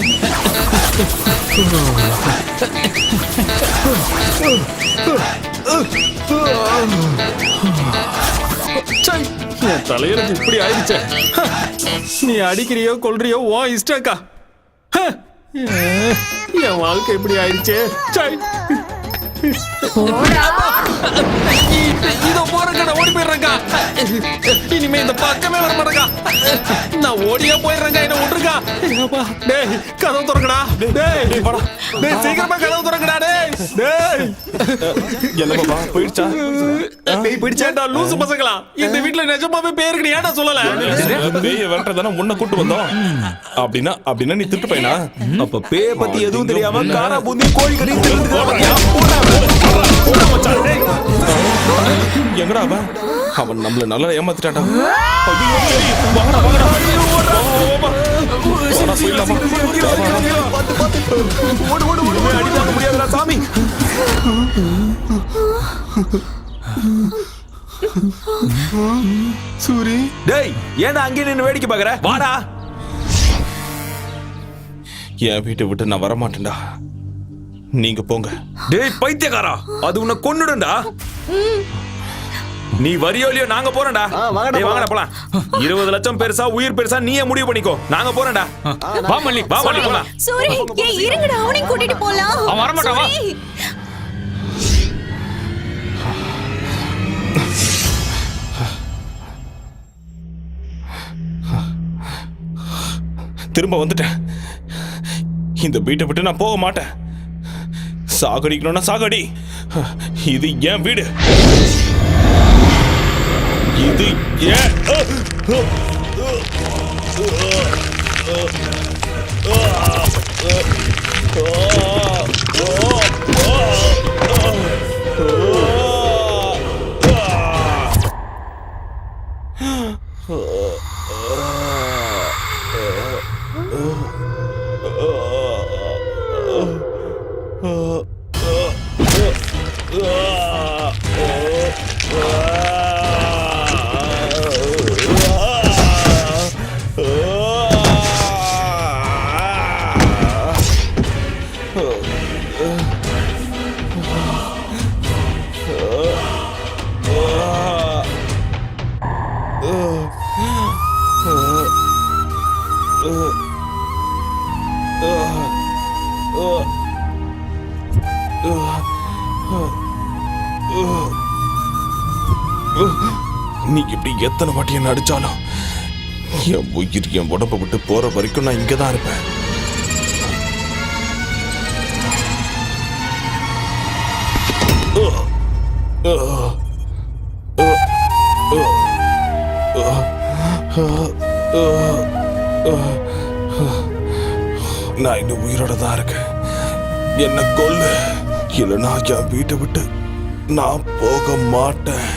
என் தலையெழுத்து இப்படி ஆயிடுச்சே. நீ அடிக்கிறியோ கொல்றியோ ஓ இஷ்டக்கா. என் வாழ்க்கை இப்படி ஆயிடுச்சே. இதோ போறேங்கடா, ஓடி போயிடுறேங்கா. இனிமே இந்த பக்கமே வர மாட்டேங்கா. நான் ஓடியே போயிடுறேங்க, என்ன விட்டுருக்கா. டேய் கதவு திறக்கடா. டேய் டேய் சீக்கிரமா கதவு திறக்கடா. டேய் என்ன பாபா போயிடுச்சா? டேய் பிடிச்சேன்டா லூசு பசங்களா. இந்த வீட்ல நிஜமாவே பேருக்கு ஏன்டா சொல்லல? பேய விரட்டதானே உன்னை கூட்டு வந்தோம். அப்படின்னா நீ திட்டு பையனா? அப்ப பேய பத்தி எதுவும் தெரியாம காரா பூந்தி கோழி கறி எங்கடா அவன்? அவன் நம்மள நல்லா ஏமாத்திட்டான்டா. முடியாதுடா சாமி. சூரி, டேய் ஏன்டா அங்கே நின்னு வேடிக்கை பாக்குற? வாடா. என் வீட்டை விட்டு நான் வரமாட்டேன்டா. நீங்க போங்க. டேய் பைத்தியக்காரா, அது உன்னை கொன்னுடும்டா. நீ வரியோ இல்லையோ நாங்க போறோம்டா. டேய் வாங்கடா போலாம். 20 லட்சம் பெருசா உயிர் பெருசா நீயே முடிவு பண்ணிக்கோ. நாங்க போறோம்டா. வா மல்லி போலாம். சூரி ஏய் இருங்கடா, அவனையும் கூட்டிட்டு போலாம். அவன் வர மாட்டான், வா. திரும்ப வந்துட்டேன். இந்த வீட்டை விட்டு நான் போக மாட்டேன். சாகடிக்கணும்னா சாகடி. இது என் வீடு. இது ஏன் நீ இப்படி எத்தனை வாட்டி என்ன அடிச்சாலும் என் உயிர் என் உடம்பை விட்டு போற வரைக்கும் நான் இங்கதான் இருப்பேன். நான் இன்னும் உயிரோட தான் இருக்கேன். என்ன கொல்லு, இல்லைன்னா என் வீட்டை விட்டு நான் போக மாட்டேன்.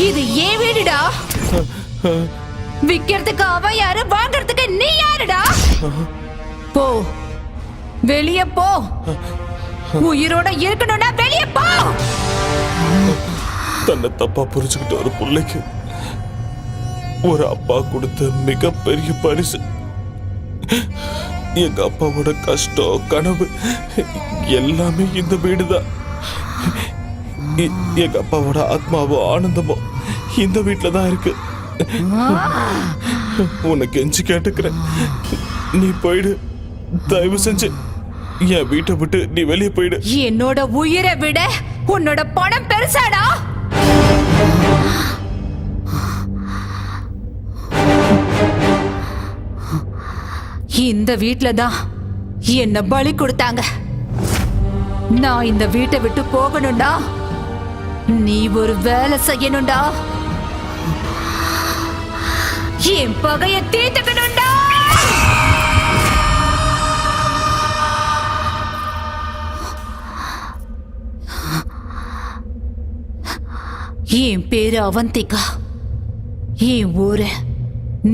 இது ஏன் வீடுடா? விக்கிறதுக்கு அவன் யாரு, வாங்கறதுக்கு நீ யாருடா? போ, வெளிய போ. உயிரோட இருக்கணும்னா வெளிய போ. தன்னை தப்பா புரிஞ்சுக்கிட்ட ஒரு பிள்ளைக்கு ஒரு அப்பா கொடுத்த மிகப்பெரிய பரிசு. எங்க அப்பாவோட கஷ்டம் கனவு எல்லாமே இந்த வீடுதான். எங்க அப்பாவோட ஆத்மாவோ ஆனந்தமோ இந்த வீட்டுல தான் இருக்கு. உனக்கு கெஞ்சி கேட்டுக்கிறேன், நீ போயிடு. தயவு செஞ்சு என் வீட்டை விட்டு நீ வெளியே போயிடு. என்னோட உயிரை விட உன்னோட பணம் பெருசாடா. இந்த வீட்ல தான் என்ன பலி கொடுத்தாங்க. நான் இந்த வீட்டை விட்டு போகணும்டா. நீ ஒரு வேலை செய்யணும்டா. என் பகைய தீர்த்துக்கணும்டா. என் பேரு அவந்திகா. என் ஊரு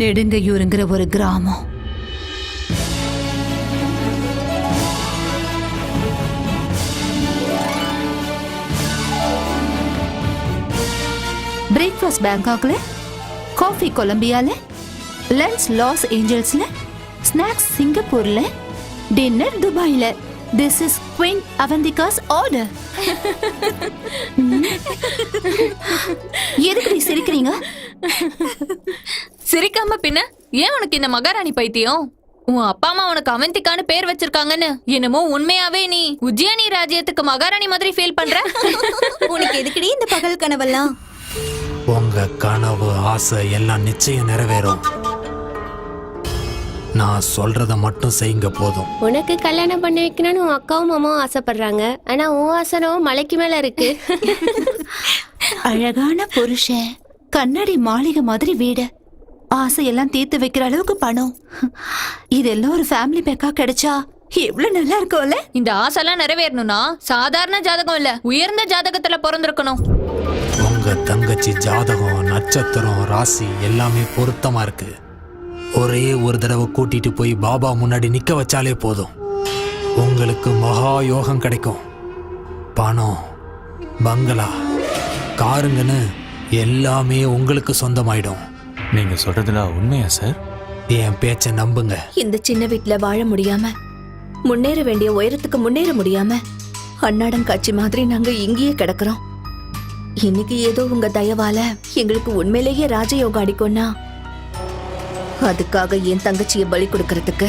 நெடுங்கையூருங்கிற ஒரு கிராமம். பிரேக்ஃபாஸ்ட் பேங்காக்ல, காஃபி கொலம்பியால, லஞ்ச் லாஸ் ஏஞ்சல்ஸ்ல, ஸ்நாக்ஸ் சிங்கப்பூர்ல, டின்னர் துபாயில. This is Queen Avantika's order. எதுக்கு சிரிக்கிறீங்க? சிரிக்காம பின்ன ஏன் உனக்கு இந்த மகாராணி பைத்தியம்? உன் அப்பா அம்மா உனக்கு அவந்திகான்னு பேர் வச்சிருக்காங்கன்னு என்னமோ உண்மையாவே நீ உஜ்ஜயினி ராஜ்யத்துக்கு மகாராணி மாதிரி ஃபீல் பண்ற? உனக்கு எதுக்குடி இந்த பகல் கனவெல்லாம்? உங்க கனவு ஆசை எல்லாம் நிச்சயம் நிறைவேறும். நான் சொல்றத மட்டும் செய்யுங்க போதும். உனக்கு கல்யாணம் பண்ணி வைக்கணும்னு உன் அக்காவும் மாமாவும் ஆசைப்படுறாங்க. ஆனா உன் ஆசனம் மலைக்கு மேல இருக்கு. அழகான புருஷன், கண்ணாடி மாளிகை மாதிரி வீடு, ஆசையெல்லாம் தீர்த்து வைக்கிற அளவுக்கு பணம், இதெல்லாம் ஒரு ஃபேமிலி பேக்கா கிடைச்சா எவ்வளவு நல்லா இருக்கும்ல. இந்த ஆசைலாம் நிறைவேறணும்னா சாதாரண ஜாதகம் இல்ல, உயர்ந்த ஜாதகத்துல பிறந்திருக்கணும். உங்க தங்கச்சி ஜாதகம், நட்சத்திரம், ராசி எல்லாமே பொருத்தமா இருக்கு. ஒரே ஒரு தடவை கூட்டிட்டு போய் பாபா முன்னாடி நிக்க வச்சாலே போதும், உங்களுக்கு மகா யோகம் கிடைக்கும். பணம், பங்களா, காருங்கன்னு எல்லாமே உங்களுக்கு சொந்தமாயிடும். நீங்க சொல்றதுல உண்மையா சார்? என் பேச்ச நம்புங்க. இந்த சின்ன வீட்டுல வாழ முடியாம, முன்னேற வேண்டிய உயரத்துக்கு முன்னேற முடியாம, அன்னாடம் காட்சி மாதிரி நாங்க இங்கேயே கிடக்குறோம். இன்னைக்கு ஏதோ உங்க தயவால எங்களுக்கு உண்மையிலேயே ராஜயோகம் அடிக்கும்னா, அதுக்காக என் தங்கச்சியை பலி கொடுக்கறதுக்கு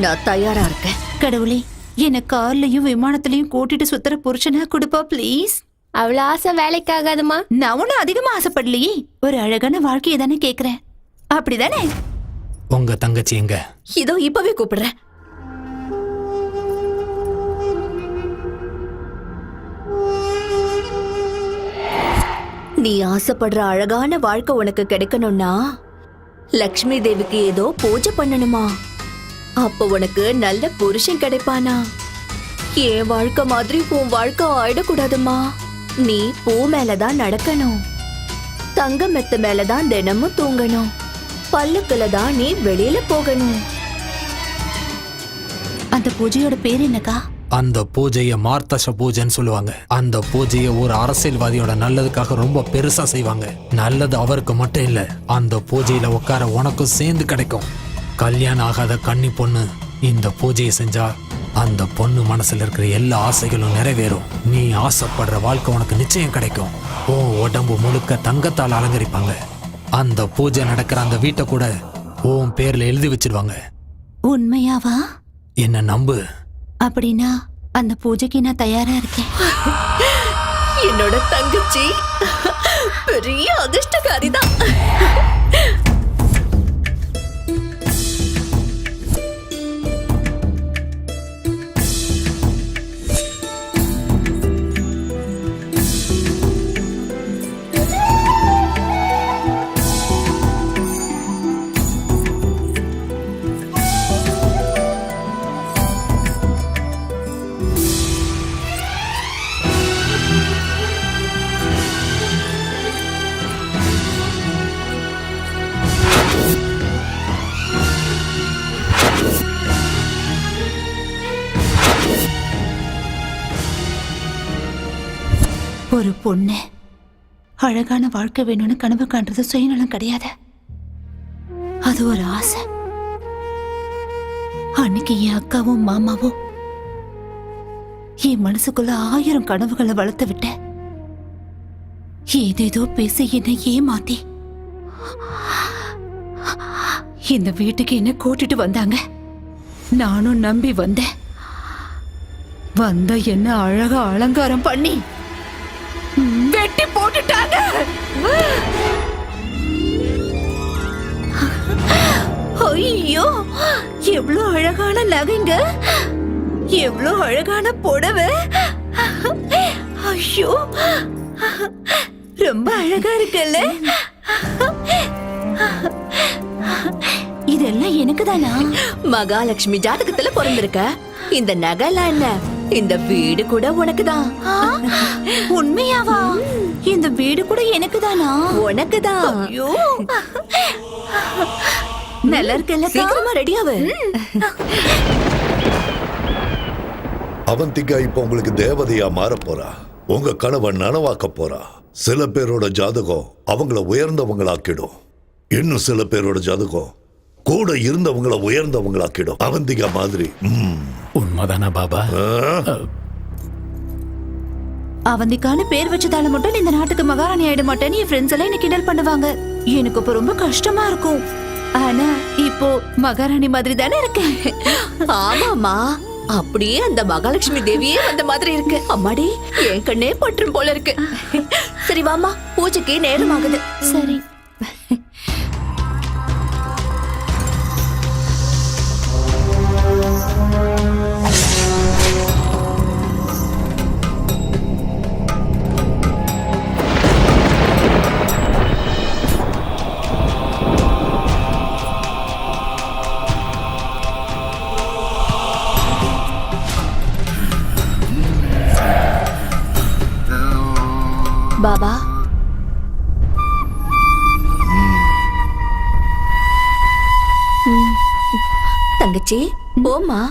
நான் தயாரா இருக்கேன். கடவுளே, என்ன கார்லயும் விமானத்திலயும் கூட்டிட்டு சுத்துற புருஷனா கொடுப்பா ப்ளீஸ். அவ்வளவு ஆசை வேலைக்கு ஆகாதுமா. நான் ஒன்னும் அதிகமா ஆசைப்படலையே, ஒரு அழகான வாழ்க்கையை தானே கேக்குறேன். அப்படிதானே? உங்க தங்கச்சி எங்க? இதோ இப்பவே கூப்பிடுறேன். நீ ஆசைப்படுற அழகான வாழ்க்கை உனக்கு கிடைக்கணும்னா லக்ஷ்மி தேவிக்கு ஏதோ பூஜை பண்ணணுமா? அப்ப உனக்கு நல்ல புருஷன் கிடைப்பானா? என் வாழ்க்கை மாதிரி உன் வாழ்க்கை ஆயிடக்கூடாதுமா. நீ பூ மேலதான் நடக்கணும், தங்க மெத்த மேலதான் தினமும் தூங்கணும், பல்லுக்குல தான் நீ வெளியில போகணும். அந்த பூஜையோட பேர் என்னக்கா? அந்த பூஜையை மார்த்தச பூஜைன்னு சொல்லுவாங்க. அந்த பூஜையை ஒரு அரசியல்வாதியோட நல்லதுக்காக ரொம்ப பெருசா செய்வாங்க. நல்லது அவருக்கு மட்டும் இல்ல, அந்த பூஜையில உட்கார உனக்கும் சேர்ந்து கிடைக்கும். கல்யாணம் ஆகாத கன்னி பொண்ணு இந்த பூஜையை செஞ்சா அந்த பொண்ணு மனசுல இருக்கிற எல்லா ஆசைகளும் நிறைவேறும். நீ ஆசைப்படுற வாழ்க்கை உனக்கு நிச்சயம் கிடைக்கும். உன் உடம்பு முழுக்க தங்கத்தால் அலங்கரிப்பாங்க. அந்த பூஜை நடக்கிற அந்த வீட்டை கூட உன் பேர்ல எழுதி வச்சிருவாங்க. உண்மையாவா? என்ன நம்பு. அப்படின்னா அந்த பூஜைக்கு நான் தயாரா இருக்கேன். என்னோட தங்கச்சி பெரிய அதிர்ஷ்டக்காரிதான். ஒரு பொண்ணு அழகான வாழ்க்கை வேணும்னு கனவு காண்றது சுயநலம் கிடையாது, அது ஒரு ஆசை. அன்னைக்கு என் அக்காவும் மாமாவும் என் மனசுக்குள்ள 1000 கனவுகளை வளர்த்து விட்ட. ஏதேதோ பேசி என்னை ஏமாத்தி இந்த வீட்டுக்கு என்ன கூட்டிட்டு வந்தாங்க. நானும் நம்பி வந்தேன். வந்த என்ன அழகா அலங்காரம் பண்ணி வெட்டி போட்டுட்டாங்க. ஐயோ, எவ்வளவு அழகான நகைங்க, எவ்வளவு அழகான புடவை. ஐயோ, ரொம்ப அழகா இருக்குல்ல. இதெல்லாம் எனக்கு தானா? மகாலட்சுமி ஜாதகத்துல பிறந்திருக்க. இந்த நகைலாம் என்ன, இந்த வீடு கூட உனக்கு தான். உண்மையாவா? இந்த வீடு கூட எனக்கு தானா? உனக்கு தான். ஐயோ, நல்லா இருக்குல்ல. சீக்கிரமா ரெடியாவு. அவந்திகா இப்ப உங்களுக்கு தேவதையா மாற போறா. உங்க கனவை நனவாக்க போறா. சில பேரோட ஜாதகம் அவங்கள உயர்ந்தவங்களாக்கிடும், இன்னும் சில பேரோட ஜாதகம் கூட இருந்தவங்கள உயர்ந்தவங்களாக்கிடும். அவந்திகா மாதிரி. உண்மைதானா பாபா? அவந்திக்கான பேர் வச்சதால மட்டும் இந்த நாட்டுக்கு மகாராணி ஆயிட மாட்டேன்னு என் ஃப்ரெண்ட்ஸ் எல்லாம் என்ன கிண்டல் பண்ணுவாங்க. எனக்கு இப்ப ரொம்ப கஷ்டமா இருக்கும். ஆனா இப்போ மகாராணி மாதிரி தானே இருக்கேன். ஆமாமா, அப்படியே அந்த மகாலட்சுமி தேவியே அந்த மாதிரி இருக்கு. அம்மாடி, என் கண்ணே பற்றும் போல இருக்கு. சரி வாமா, பூஜைக்கு நேரம் ஆகுது. சரி. பாபா, தங்கச்சி போமா.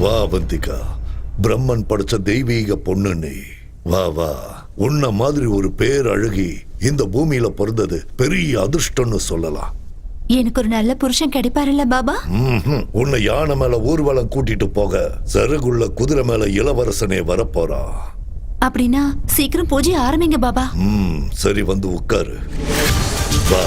வா அவந்திகா, பிரம்மன் படைச்ச தெய்வீக பொண்ணு நீ. வா வா, உன்ன மாதிரி ஒரு பேர் அழகி இந்த பூமியில பிறந்தது பெரிய அதிர்ஷ்டம்னு சொல்லலாம். எனக்கு ஒரு நல்ல புருஷன் கிடைப்பாருல்ல பாபா? உன்னை யானை மேல ஊர்வலம் கூட்டிட்டு போக சருகுள்ள குதிரை மேல இளவரசனே வரப்போறா. அப்படின்னா சீக்கிரம் பூஜை ஆரம்பிங்க பாபா. சரி, வந்து உட்காரு. வா.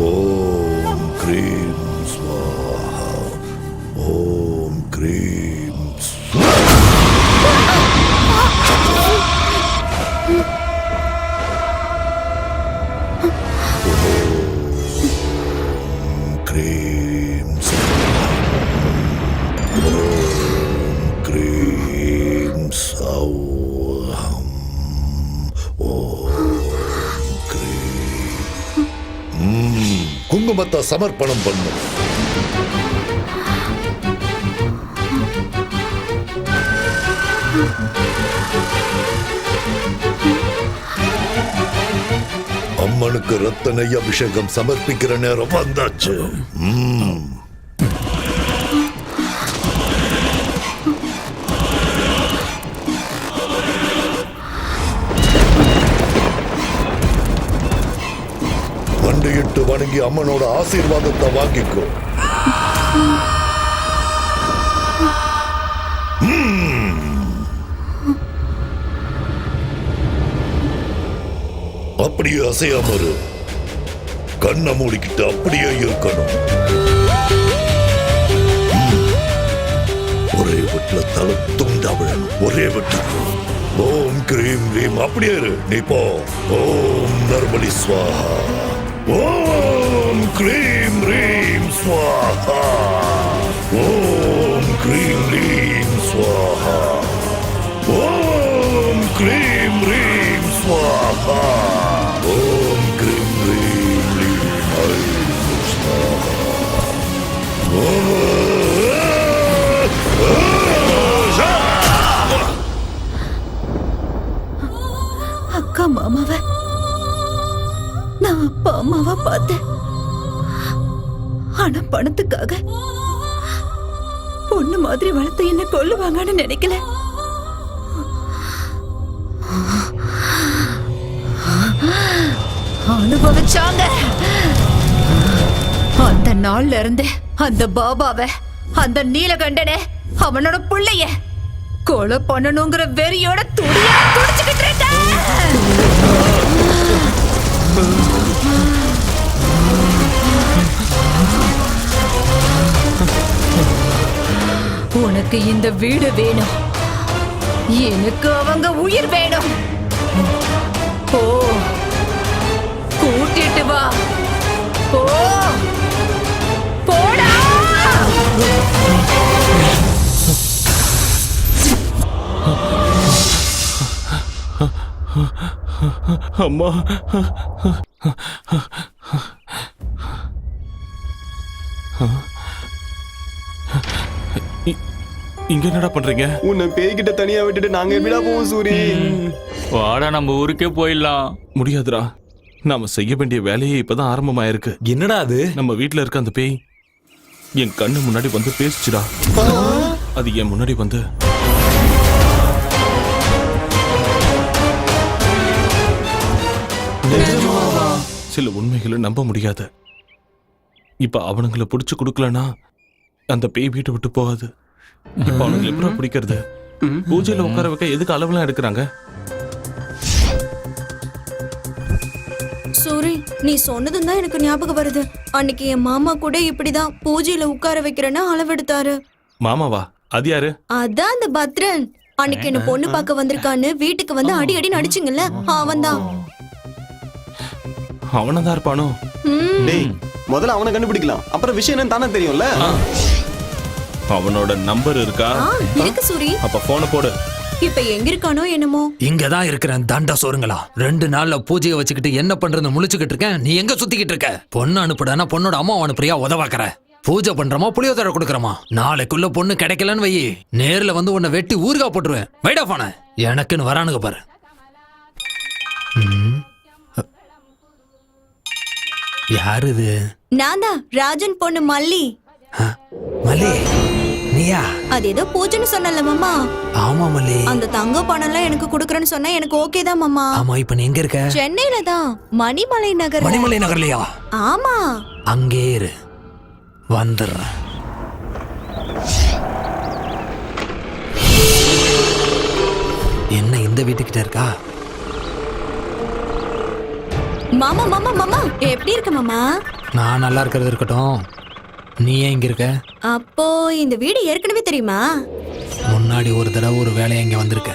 ஓம் க்ரீம் ஸ்வாஹா, ஓம் க்ரீம் க்ரீம் ஓம் க்ரீம் சௌஹம் ஓம் க்ரீம். குங்குமத்தை சமர்ப்பணம் பண்ணு. அம்மனுக்கு ரத்த நெய் அபிஷேகம் சமர்ப்பிக்கிற நேரம் வந்தாச்சு. மண்டையிட்டு வணங்கி அம்மனோட ஆசீர்வாதத்தை வாங்கிக்கோ. அப்படியே அசையாம இரு. கண்ணை மூடிக்கிட்டு அப்படியே இருக்கணும். ஒரே வீட்டுல தலை துண்டா விழணும். ஒரே வீட்டுக்கு ஓம் கிரீம் ரீம். அப்படியே இரு. நீ போ. ஓம் நர்மலி ஸ்வாஹா, ஓம் கிரீம் ரீம் ஸ்வாஹா, ஓம் கிரீம் ரீம் ஸ்வாஹா, ஓம் கிரீம் ரீம் ஸ்வாஹா, ஓம் கிரீம் ரீம் ரீம் ஐம் ஸ்வாஹா. அக்கா மாமாவ நான் அப்பா அம்மாவா பார்த்தேன். ஆனா பணத்துக்காக பொண்ணு மாதிரி வளர்த்து என்ன கொல்லுவாங்கன்னு நினைக்கல. அனுபவிச்சாங்க. அந்த நாள்ல இருந்து அந்த பாபாவ, அந்த நீலகண்டனை, அவனோட புள்ளைய கொலை பண்ணணுங்கிற வெறியோட துடியா துடிச்சுக்கிட்டு இருக்க. உனக்கு இந்த வீடு வேணும், எனக்கு அவங்க உயிர் வேணும். போ, கூட்டிட்டு வா. போ, போடா. அம்மா இங்க என்னடா பண்றீங்க? உன்னை பேய்கிட்ட தனியா விட்டுட்டு நாங்க எப்படிடா போவோம் சூரி? வாடா நம்ம ஊருக்கே போயிடலாம். முடியாதுடா, நாம செய்ய வேண்டிய வேலையே இப்பதான் ஆரம்பமாயிருக்கு. என்னடா அது? நம்ம வீட்ல இருக்க அந்த பேய் என் கண்ணு முன்னாடி வந்து பேசிச்சுடா. அது என் முன்னாடி வந்து சில உண்மைகளை நம்ப முடியாது. இப்ப அவனுங்களை புடிச்சு கொடுக்கலனா அந்த பேய் வீட்டை விட்டு போகாது. இப்ப அவனுங்களை எப்படி பிடிக்கிறது? பூஜையில உட்கார வைக்க எதுக்கு அளவுலாம் எடுக்கிறாங்க? சூரி, நீ சொன்னதும் தான் எனக்கு ஞாபகம் வருது. அன்னைக்கு என் மாமா கூட இப்படிதான் பூஜையில உட்கார வைக்கிறேன்னு அளவெடுத்தாரு. மாமாவா? அது யாரு? அதான் அந்த பத்ரன். அன்னைக்கு என்ன பொண்ணு பார்க்க வந்திருக்கான்னு வீட்டுக்கு வந்து அடி அடி நடிச்சிங்கல்ல, அவன்தான். அவனதான் இருப்பானோ? டேய், முதல்ல அவனை கண்டுபிடிக்கலாம், அப்புறம் விஷயம் என்னன்னு தானே தெரியும்ல. அவனோட நம்பர் இருக்கா? இருக்கு சூரி. அப்ப போன போடு. இப்ப எங்க இருக்கானோ என்னமோ. இங்கதான் இருக்கிறேன் தண்ட சோறுங்களா. 2 நாள்ல பூஜையை வச்சுக்கிட்டு என்ன பண்றதுன்னு முழிச்சுக்கிட்டு இருக்கேன். நீ எங்க சுத்திக்கிட்டு இருக்க? பொண்ணு அனுப்புடானா பொண்ணோட அம்மா அனுப்புறியா? உதவாக்குற. பூஜை பண்றமா புளியோதரை கொடுக்கறமா? நாளைக்குள்ள பொண்ணு கிடைக்கலன்னு வை, நேர்ல வந்து உன்னை வெட்டி ஊறுகா போட்டுருவேன். வைடா போன. எனக்குன்னு வரானுங்க பாரு. யாரு இது? நான் தான் ராஜன் பொண்ணு மல்லி. மல்லி, நீயா? அது ஏதோ பூஜைன்னு சொன்னல மாமா. ஆமா மல்லி. அந்த தங்க பணம் எல்லாம் எனக்கு குடுக்கறேன்னு சொன்னா எனக்கு ஓகே தான் மாமா. ஆமா, இப்ப நீ எங்க இருக்க? சென்னையில தான், மணிமலை நகர். மணிமலை நகர்லயா? ஆமா. அங்கே இரு, வந்துடுறேன். என்ன இந்த வீட்டுக்கிட்ட இருக்கா? மாமா மாமா மாமா, எப்படி இருக்க மாமா? நான் நல்லா இருக்கிறது இருக்கட்டும், நீ ஏன் இங்க இருக்க? அப்போ இந்த வீடு ஏற்கனவே தெரியுமா? முன்னாடி ஒரு தடவை ஒரு வேலையா இங்க வந்திருக்க.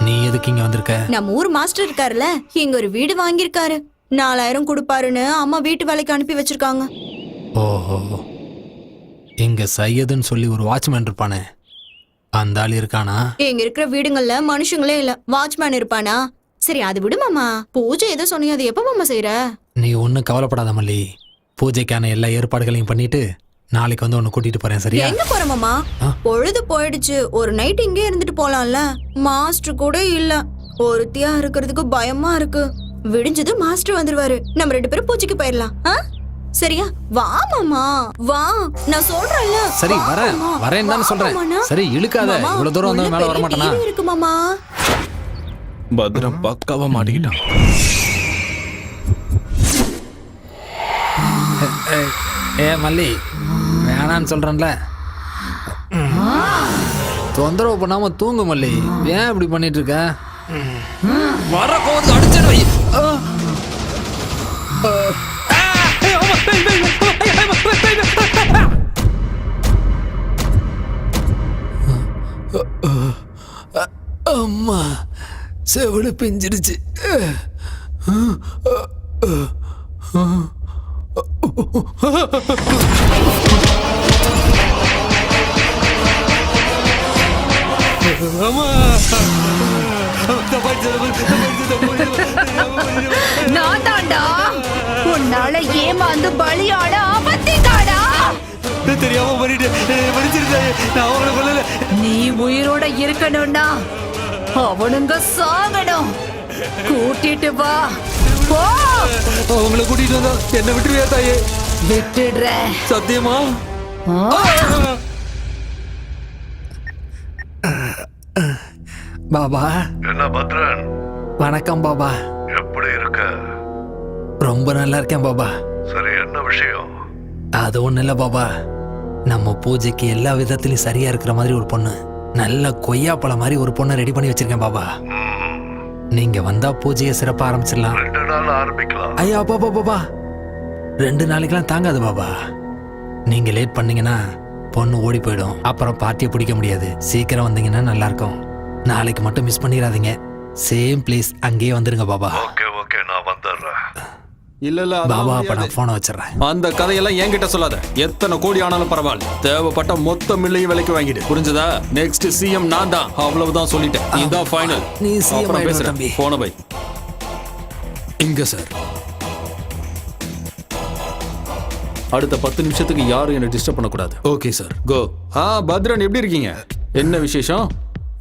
நீ எதுக்கு இங்க வந்திருக்க? நம்ம ஊர் மாஸ்டர் இருக்காருல்ல, இங்க ஒரு வீடு வாங்கியிருக்காரு. 4000 கொடுப்பாருன்னு அம்மா வீட்டு வேலைக்கு அனுப்பி வச்சிருக்காங்க. ஓஹோ, இங்க சையதுன்னு சொல்லி ஒரு வாட்ச்மேன் இருப்பானே, அந்த ஆள் இருக்கானா? இங்க இருக்கிற வீடுங்கள்ல மனுஷங்களே இல்ல, வாட்ச்மேன் இருப்பானா? சரி அது விடு மாமா. பூஜை ஏதோ சொன்னீங்க, அது எப்ப மாமா செய்யற? நீ ஒன்னும் கவலைப்படாத மல்லி. பூஜைக்கான எல்லா ஏற்பாடுகளையும் பண்ணிட்டு நாளைக்கு வந்து உன்னை கூட்டிட்டு போறேன், சரியா? எங்க போற மாமா? பொழுது போயிடுச்சு, ஒரு நைட் இங்கே இருந்துட்டு போலாம்ல. மாஸ்டர் கூட இல்ல, ஒருத்தியா இருக்கிறதுக்கு பயமா இருக்கு. விடிஞ்சது மாஸ்டர் வந்துருவாரு, நம்ம 2 பேரும் பூஜைக்கு போயிடலாம். சரியா? வா மாமா வா, நான் சொல்றேன்ல. சரி வரேன் வரேன் தானே சொல்றேன். சரி இழுக்காத, இவ்வளவு தூரம் வந்து மேல வர மாட்டேனா? இருக்கு மாமா. பத்ரம் பக்காவா மாட்டிக்கிட்டான். ஏ மல்லி, வேணான்னு சொல்றேன்ல. தொந்தரவு பண்ணாம தூங்கு மல்லி. ஏன் இப்படி பண்ணிட்டு இருக்க? வர கோவத்து அடிச்சிடு வை. அம்மா, செவிடு பிஞ்சிருச்சு. நான் தாண்டா உன்னால ஏமாந்து பலியாட ஆபத்திக்காடா. தெரியாம நீ உயிரோட இருக்கணும்னா அவனுங்க சாகணும். கூட்டிட்டு வா. போ. அவங்கள கூட்டிட்டு வந்தா என்ன விட்டுருவியா தாயே? விட்டுடுற. சத்தியமா? பாபா. என்ன பத்ரன்? வணக்கம் பாபா. எப்படி இருக்க? ரொம்ப நல்லா இருக்கேன் பாபா. சரி, என்ன விஷயம்? அது ஒண்ணு இல்ல பாபா, நம்ம பூஜைக்கு எல்லா விதத்திலும் சரியா இருக்கிற மாதிரி ஒரு பொண்ணு நல்ல கொய்யாப்பழம் மாதிரி ஒரு பொண்ணை ரெடி பண்ணி வச்சிருக்கேன் பாபா. நீங்க வந்தா பூஜையை சிறப்பா ஆரம்பிச்சிடலாம். 2 நாள் ஆரம்பிக்கலாம். ஐயா பாபா பாபா 2 நாளைக்கெல்லாம் தாங்காது பாபா. நீங்க லேட் பண்ணீங்கன்னா பொண்ணு ஓடி போயிடும். அப்புறம் பார்ட்டியை பிடிக்க முடியாது. சீக்கிரம் வந்தீங்கன்னா நல்லா இருக்கும். நாளைக்கு மட்டும் மிஸ் பண்ணிடாதீங்க. சேம் பிளேஸ் அங்கேயே வந்துருங்க பாபா. ஓகே நான் வந்துடுறேன். இல்ல பாபா அப்ப நான் போனை வச்சிடறேன். அந்த கதையெல்லாம் என்கிட்ட சொல்லாத. எத்தனை கோடி ஆனாலும் பரவாயில்ல, தேவைப்பட்ட மொத்த மில்லையும் விலைக்கு வாங்கிடு. புரிஞ்சதா? நெக்ஸ்ட் சிஎம் நான் தான், அவ்வளவுதான் சொல்லிட்டேன். இதுதான் ஃபைனல். நீ CM ஆயிடுவ பேசுறேன். தம்பி. போன பை இங்க சார். அடுத்த 10 நிமிஷத்துக்கு யாரும் என்ன டிஸ்டர்ப் பண்ணக்கூடாது. ஓகே சார், கோ. பத்ரன் எப்படி இருக்கீங்க? என்ன விசேஷம்?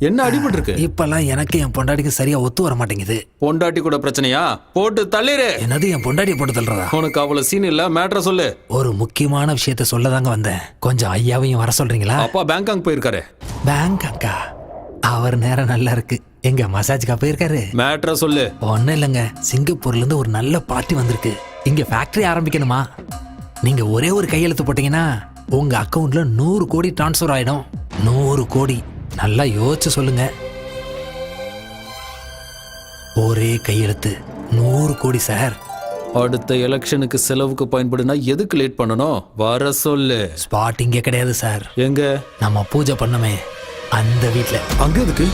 என்ன அடிபட்டு இருக்கு? இப்பெல்லாம் எனக்கு என் பொண்டாட்டிக்கு சரியா ஒத்து வர மாட்டேங்குது. பொண்டாட்டி கூட பிரச்சனையா? போட்டு தள்ளிரு. என்னது என் பொண்டாட்டியை போட்டு தள்ளுறதா? உனக்கு அவ்வளவு சீன் இல்ல, மேட்ரை சொல்லு. ஒரு முக்கியமான விஷயத்த சொல்லதாங்க வந்தேன். கொஞ்சம் ஐயாவையும் வர சொல்றீங்களா? அப்பா பேங்காக் போயிருக்காரு. பேங்காக்கா? அவர் நேரம் நல்லா இருக்கு. எங்க மசாஜ்க்கா போயிருக்காரு? மேட்ரை சொல்லு. ஒன்னும் இல்லைங்க, சிங்கப்பூர்ல இருந்து ஒரு நல்ல பார்ட்டி வந்திருக்கு. இங்க ஃபேக்டரி ஆரம்பிக்கணுமா? நீங்க ஒரே ஒரு கையெழுத்து போட்டீங்கன்னா உங்க அக்கவுண்ட்ல 100 கோடி டிரான்ஸ்ஃபர் ஆயிடும். 100 கோடி. நல்லா யோசிச்சு சொல்லுங்க. ஒரே கையெழுத்து 100 கோடி சார். அடுத்த எலெக்ஷனுக்கு செலவுக்கு பயன்படுனா எதுக்கு லேட் பண்ணணும்? வர சொல்லு. ஸ்பாட் இங்கே கிடையாது சார். எங்க? நம்ம பூஜை பண்ணமே அந்த வீட்ல. அங்க எதுக்கு?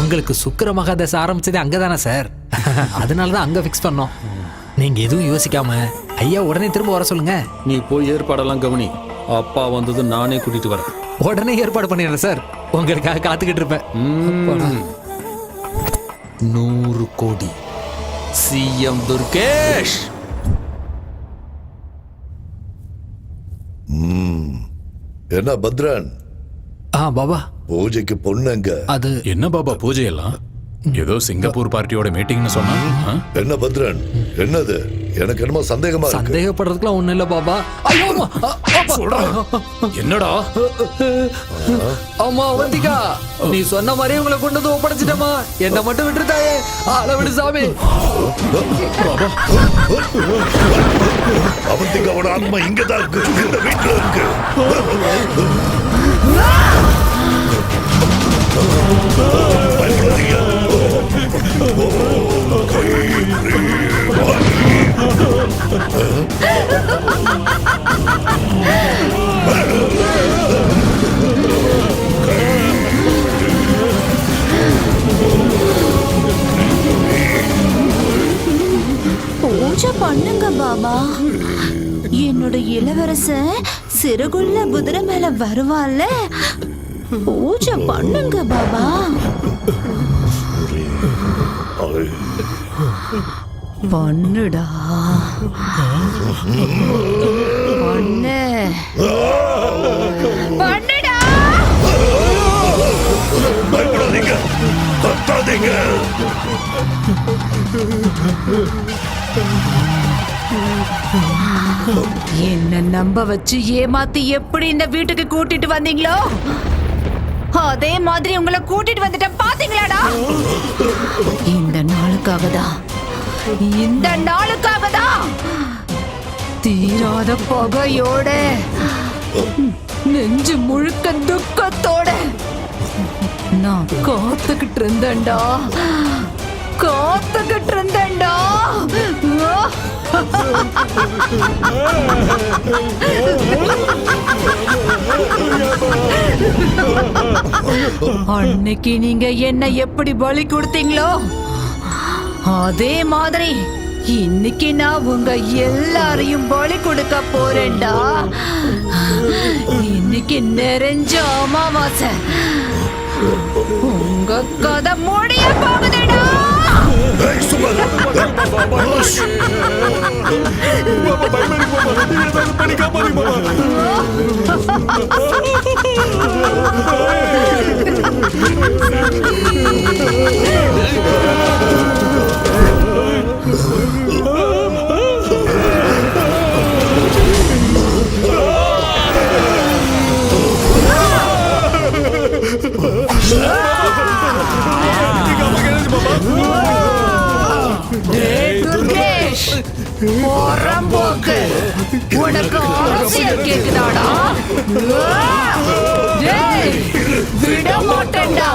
உங்களுக்கு சுக்கிர மகாதசை ஆரம்பிச்சதே அங்கதானே சார். அதனாலதான் அங்க ஃபிக்ஸ் பண்ணோம். நீங்க எதுவும் யோசிக்காம ஐயா உடனே திரும்ப வர சொல்லுங்க. நீ போய் ஏற்பாடெல்லாம் கவனி. அப்பா வந்தது நானே கூட்டிட்டு வரேன். உடனே ஏற்பாடு பண்ணிடுறேன் சார். உங்களுக்காக காத்துக்கிட்டு இருப்பேன். 100 கோடி. சிஎம் துர்கேஷ். என்ன பத்ரன், பாபா பூஜைக்கு பொண்ணுங்க? அது என்ன பாபா பூஜை எல்லாம்? ஏதோ சிங்கப்பூர் பார்ட்டியோட மீட்டிங்னு சொன்னா? என்ன பத்ரன், என்னது? எனக்கு என்னமோ சந்தேகமா இருக்கு. சந்தேகப்படுறதுக்குலாம் ஒண்ணும் இல்ல பாபா. ஐயோ என்னடா? அம்மா அவந்திகா, நீ சொன்ன மாதிரி உங்களை கொண்டு வந்து ஒப்படைச்சிட்டமா. என்ன மட்டும் விட்டுருத்தாயே. ஆள விடு சாமி. அவந்திகாவோட ஆத்மா இங்கதான் இருக்கு, இந்த வீட்டுல இருக்கு. பயப்படாதீங்க. பூஜை பண்ணுங்க பாபா. என்னோட இளவரசன் சிறுகுள்ள குதிரை மேல வருவாள்ல, பூஜை பண்ணுங்க பாபா. பண்ணுடா பண்ணு. பண்ணுடா. பயப்படாதீங்க, கத்தாதீங்க. என்ன நம்ப வச்சு ஏமாத்தி எப்படி இந்த வீட்டுக்கு கூட்டிட்டு வந்தீங்களோ அதே மாதிரி உங்களை கூட்டிட்டு வந்துட்டேன். பாத்தீங்களாடா? இந்த நாளுக்காக தான், இந்த நாளுக்காக தான் தீராத பகையோட, நெஞ்சு முழுக்க துக்கத்தோட நான் காத்துக்கிட்டு இருந்தேன்டா, காத்துக்கிட்டு இருந்தேன்டா. அன்னைக்கு நீங்க என்ன எப்படி பலி கொடுத்தீங்களோ அதே மாதிரி இன்னைக்கு நான் உங்க எல்லாரையும் பலி கொடுக்க போறேன்டா. இன்னைக்கு நிறைஞ்ச அமாவாசை. உங்க கதை முடிய போகுதுடா. துர்கேஷ், போக்கு உனக்கு அரசியல் கேக்குதாடா? விட மாட்டேன்டா.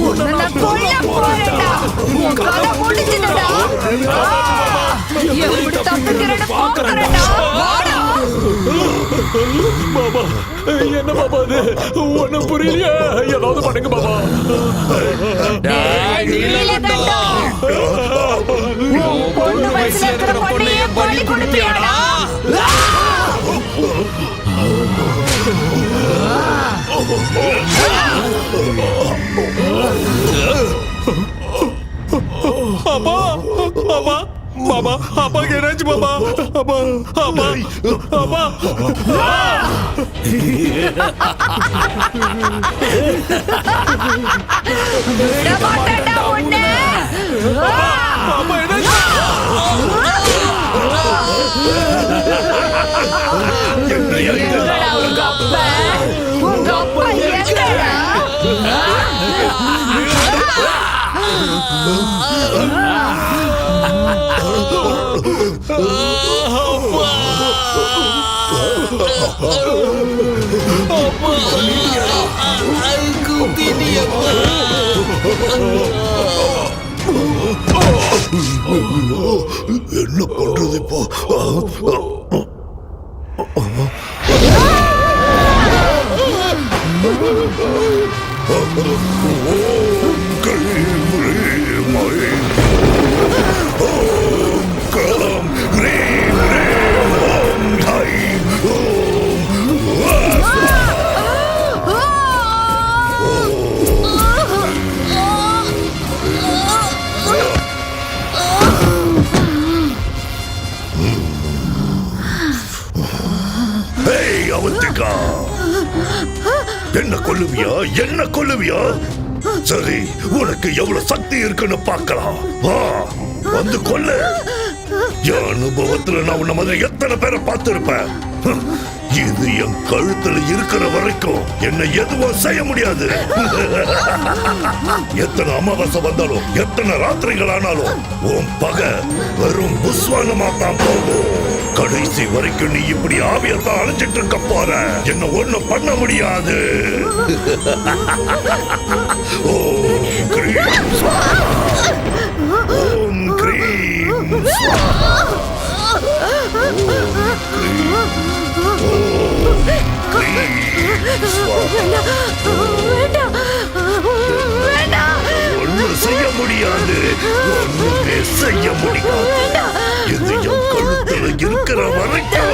உன்னை நான் கொல்ல போறேன்டா. உன் கதை முடிஞ்சுதுடா. எப்படி தப்பிக்கிறேன்னு பார்க்கறேன்டா. வாடா. பாபா என்ன பாபா அது ஒண்ணும் புரியலையா? ஏதாவது பண்ணுங்க பாபா. நீலகண்டா. உன் பொண்ணு வயசுல இருக்கிற பொண்ணையே பலி கொடுப்பியாடா? அப்பா அப்பா பாபா அப்பா என்னாச்சு பாபா? அப்பா அப்பா அப்பா விட மாட்டேன்டா உன்னை. அப்பா என்னாச்சு? எங்கடா உங்க அப்பா? உங்க அப்பா எங்கடா? என்ன பண்றது இப்போ? அவந்திகா, என்ன கொல்லுவியா? என்ன கொல்லுவியா? சரி, உனக்கு எவ்வளவு சக்தி இருக்குன்னு பார்க்கலாம். வா, வந்து கொல்லு. என் அனுபவத்துல நான் உன்ன மாதிரி எத்தனை பேரை பார்த்திருப்பேன். இது என் கழுத்துல இருக்கிற வரைக்கும் என்ன எதுவும் செய்ய முடியாது. எத்தனை அமாவாசை வந்தாலும் எத்தனை ராத்திரிகள் ஆனாலும் உன் பகை வெறும் புஸ்வானமா தான் போகும். கடைசி வரைக்கும் நீ இப்படி ஆவியத்தான் அழைச்சிட்டு இருக்க போற. என்ன ஒண்ணும் பண்ண முடியாது. ஓம் கிரீம் ஸ்வாஹா. ஓம் கிரீம் ஸ்வாஹா. ஒன்னும் செய்ய முடியாது. ஒண்ணுமே செய்ய முடியாது. இது என் கழுத்துல இருக்கிற வரைக்கும்.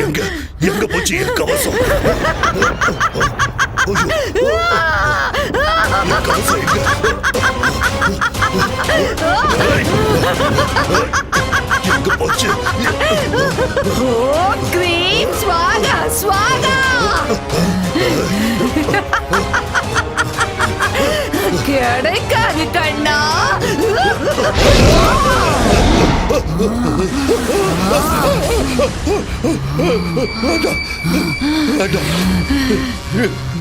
எங்க எங்க போச்சு என் கவசம்? என் கவசம் எங்க? எங்க போச்சு? ஓம் கிரீம் ஸ்வாகா ஸ்வாகா. கிடைக்காது கண்ணா.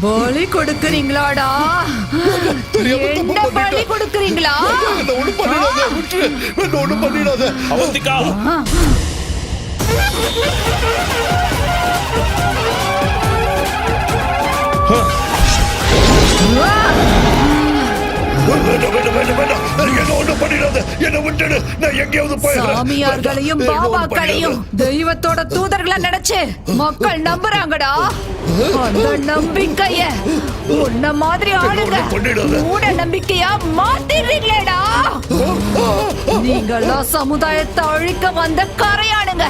பலி கொடுக்கறீங்களாடா? என்ன பலி கொடுக்கறீங்களா? ஒண்ணும் பண்ணிடாத. அவந்திகா, சாமியார்களையும் பாபாக்களையும் தெய்வத்தோட தூதர்களா நினைச்சு மக்கள் நம்புறாங்கடா. அந்த நம்பிக்கைய உன்ன மாதிரி ஆளுங்க மூட நம்பிக்கையா மாத்திடுறீங்களேடா. நீங்களாம் சமுதாயத்தை அழிக்க வந்த கரையானுங்க.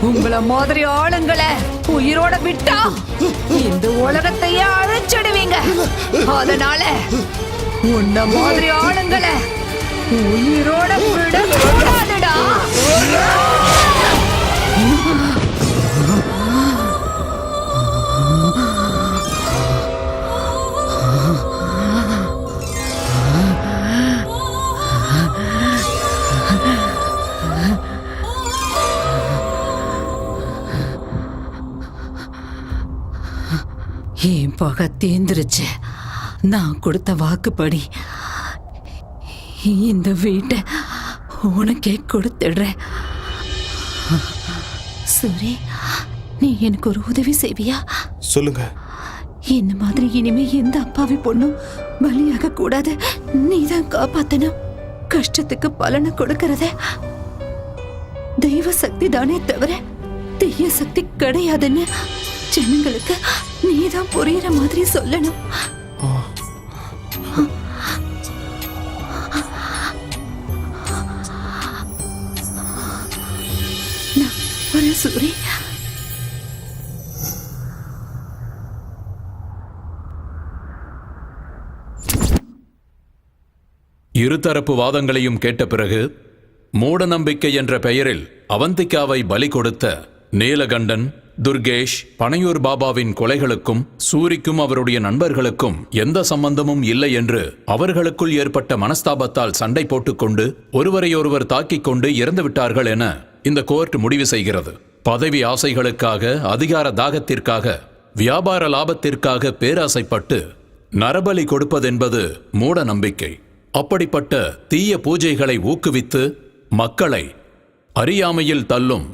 உங்களை மாதிரி ஆளுங்களை உயிரோட விட்டா இந்த உலகத்தையே அழிச்சிடுவீங்க. அதனால உன்ன மாதிரி ஆளுங்களை உயிரோட விட கூடாதுடா. என் பகை தேர்ந்துருச்சு. நான் கொடுத்த வாக்குப்படி இந்த வீட்டை உனக்கே கொடுத்துடுறேன். சூரி, நீ எனக்கு ஒரு உதவி செய்வியா? சொல்லுங்க. என்ன மாதிரி இனிமே எந்த அப்பாவி பொண்ணும் பலியாக கூடாது. நீதான் காப்பாத்தணும். கஷ்டத்துக்கு பலனை கொடுக்கறத தெய்வ சக்தி தானே தவிர தீய சக்தி கிடையாதுன்னு ஜனங்களுக்கு நீதான் புரியுற மாதிரி சொல்லணும். நான் ஒரு சூரி. இருதரப்பு வாதங்களையும் கேட்ட பிறகு மூட நம்பிக்கை என்ற பெயரில் அவந்திகாவை பலி கொடுத்த நீலகண்டன், துர்கேஷ், பனையூர் பாபாவின் கொலைகளுக்கும் சூரிக்கும் அவருடைய நண்பர்களுக்கும் எந்த சம்பந்தமும் இல்லை என்று அவர்களுக்குள் ஏற்பட்ட மனஸ்தாபத்தால் சண்டை போட்டுக்கொண்டு ஒருவரையொருவர் தாக்கிக் கொண்டு இறந்து விட்டார்கள் என இந்த கோர்ட் முடிவு செய்கிறது. பதவி ஆசைகளுக்காக, அதிகார தாகத்திற்காக, வியாபார லாபத்திற்காக பேராசைப்பட்டு நரபலி கொடுப்பதென்பது மூட நம்பிக்கை. அப்படிப்பட்ட தீய பூஜைகளை ஊக்குவித்து மக்களை அறியாமையில் தள்ளும்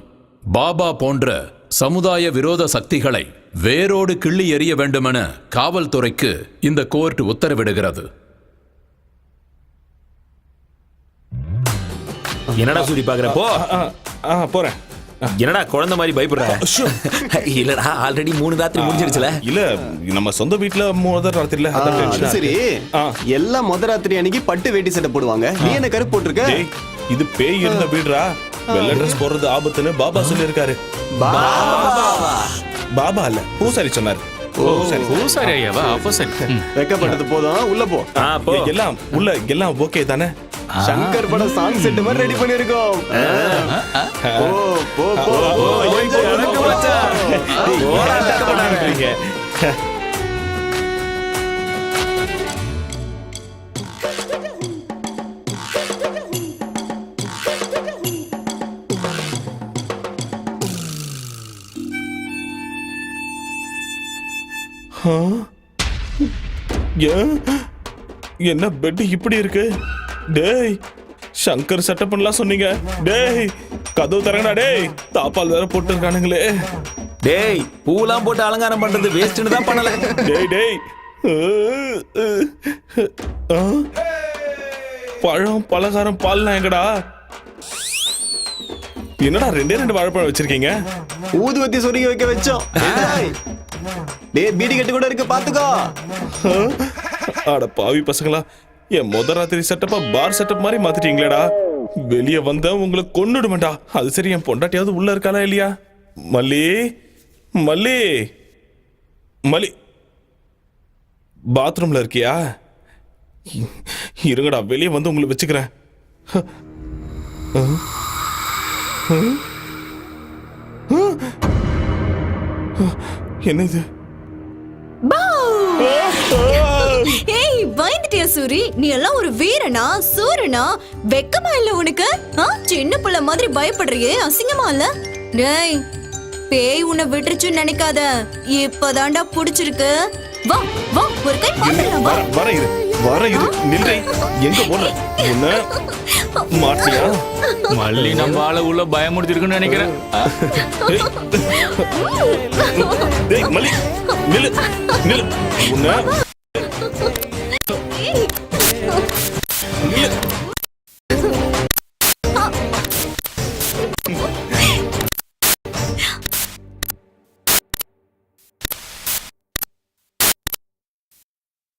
பாபா போன்ற சமுதாய விரோத சக்திகளை வேரோடு கிள்ளி எறிய வேண்டுமென காவல்துறைக்கு இந்த கோர்ட் உத்தரவிடுகிறது. என்னடா சூரி பாக்குறப்போ போறேன். என்னடா குழந்தை மாதிரி பயப்படுற? இல்லடா, ஆல்ரெடி 3 ராத்திரி முடிஞ்சிருச்சுல. இல்ல, நம்ம சொந்த வீட்டுல முதல் ராத்திரில சரி, எல்லாம் முத ராத்திரி அன்னைக்கு பட்டு வேட்டி சட்டை போடுவாங்க. நீ என்ன கருப்பு போட்டிருக்க? இது பேய் இருந்த வீடுடா. வெள்ளை ட்ரெஸ் போடுறது ஆபத்துன்னு பாபா சொல்லி இருக்காரு. பாபா இல்ல, பூசாரி சொன்னாரு. பூசாரி ஐயாவா? அப்போ சரி. வெக்கப்பட்டது போதும், உள்ள போ. எல்லாம் உள்ள எல்லாம் ஓகே தானே? சங்கர் பட சாங் செட் மாதிரி ரெடி பண்ணிருக்கோம். போ போ போ. என்ன பெட் இப்படி இருக்கு? டேய், சங்கர் செட்டப் பண்ணலாம் சொன்னீங்க. டேய், கதவு தரங்கடா. டேய், தாப்பால் வேற போட்டு இருக்கானுங்களே. டேய், பூலாம் போட்டு அலங்காரம் பண்றது வேஸ்ட்னு தான் பண்ணல. டேய் டேய், பழம், பலகாரம், பால்லாம் எங்கடா? என்னடா 2 வாழைப்பழம் வச்சிருக்கீங்க? ஊதுவத்தி சொருகி வைக்க வச்சோம். டேய், பீடி கட்டு கூட இருக்கு, பாத்துக்கோ. அட பாவி பசங்களா, என் முதல் ராத்திரி செட்டப்பா பார் செட்டப் மாதிரி மாத்திட்டீங்களேடா. வெளியே வந்த உங்களை கொன்னுடுமெண்டா. அது சரி, என் பொண்டாட்டியாவது உள்ள இருக்காளா இல்லையா? மல்லி, மல்லி, மல்லி, பாத்ரூம்ல இருக்கியா? இருங்கடா, வெளியே வந்து உங்களை வச்சுக்கிறேன். என்ன இது? ஏய், பயந்துட்டியா சூரி? நீ எல்லாம் ஒரு வீரனா, சூரனா? வெக்கமா இல்ல உனக்கு? சின்ன புள்ள மாதிரி பயப்படுறியே, அசிங்கமா இல்ல? டேய், பேய் உன்னை விட்டுருச்சுன்னு நினைக்காத. இப்பதான்டா புடிச்சிருக்கு. வா வா, ஒரு கை பாத்துடலாம். வா. வர இரு நில்லை. எங்க போற? என்ன மாட்டியா? மல்லி நம்ம ஆள உள்ள பயமுடுத்திருக்குன்னு நினைக்கிறேன். டேய் மல்லி, நில்லு நில்லு. உன்ன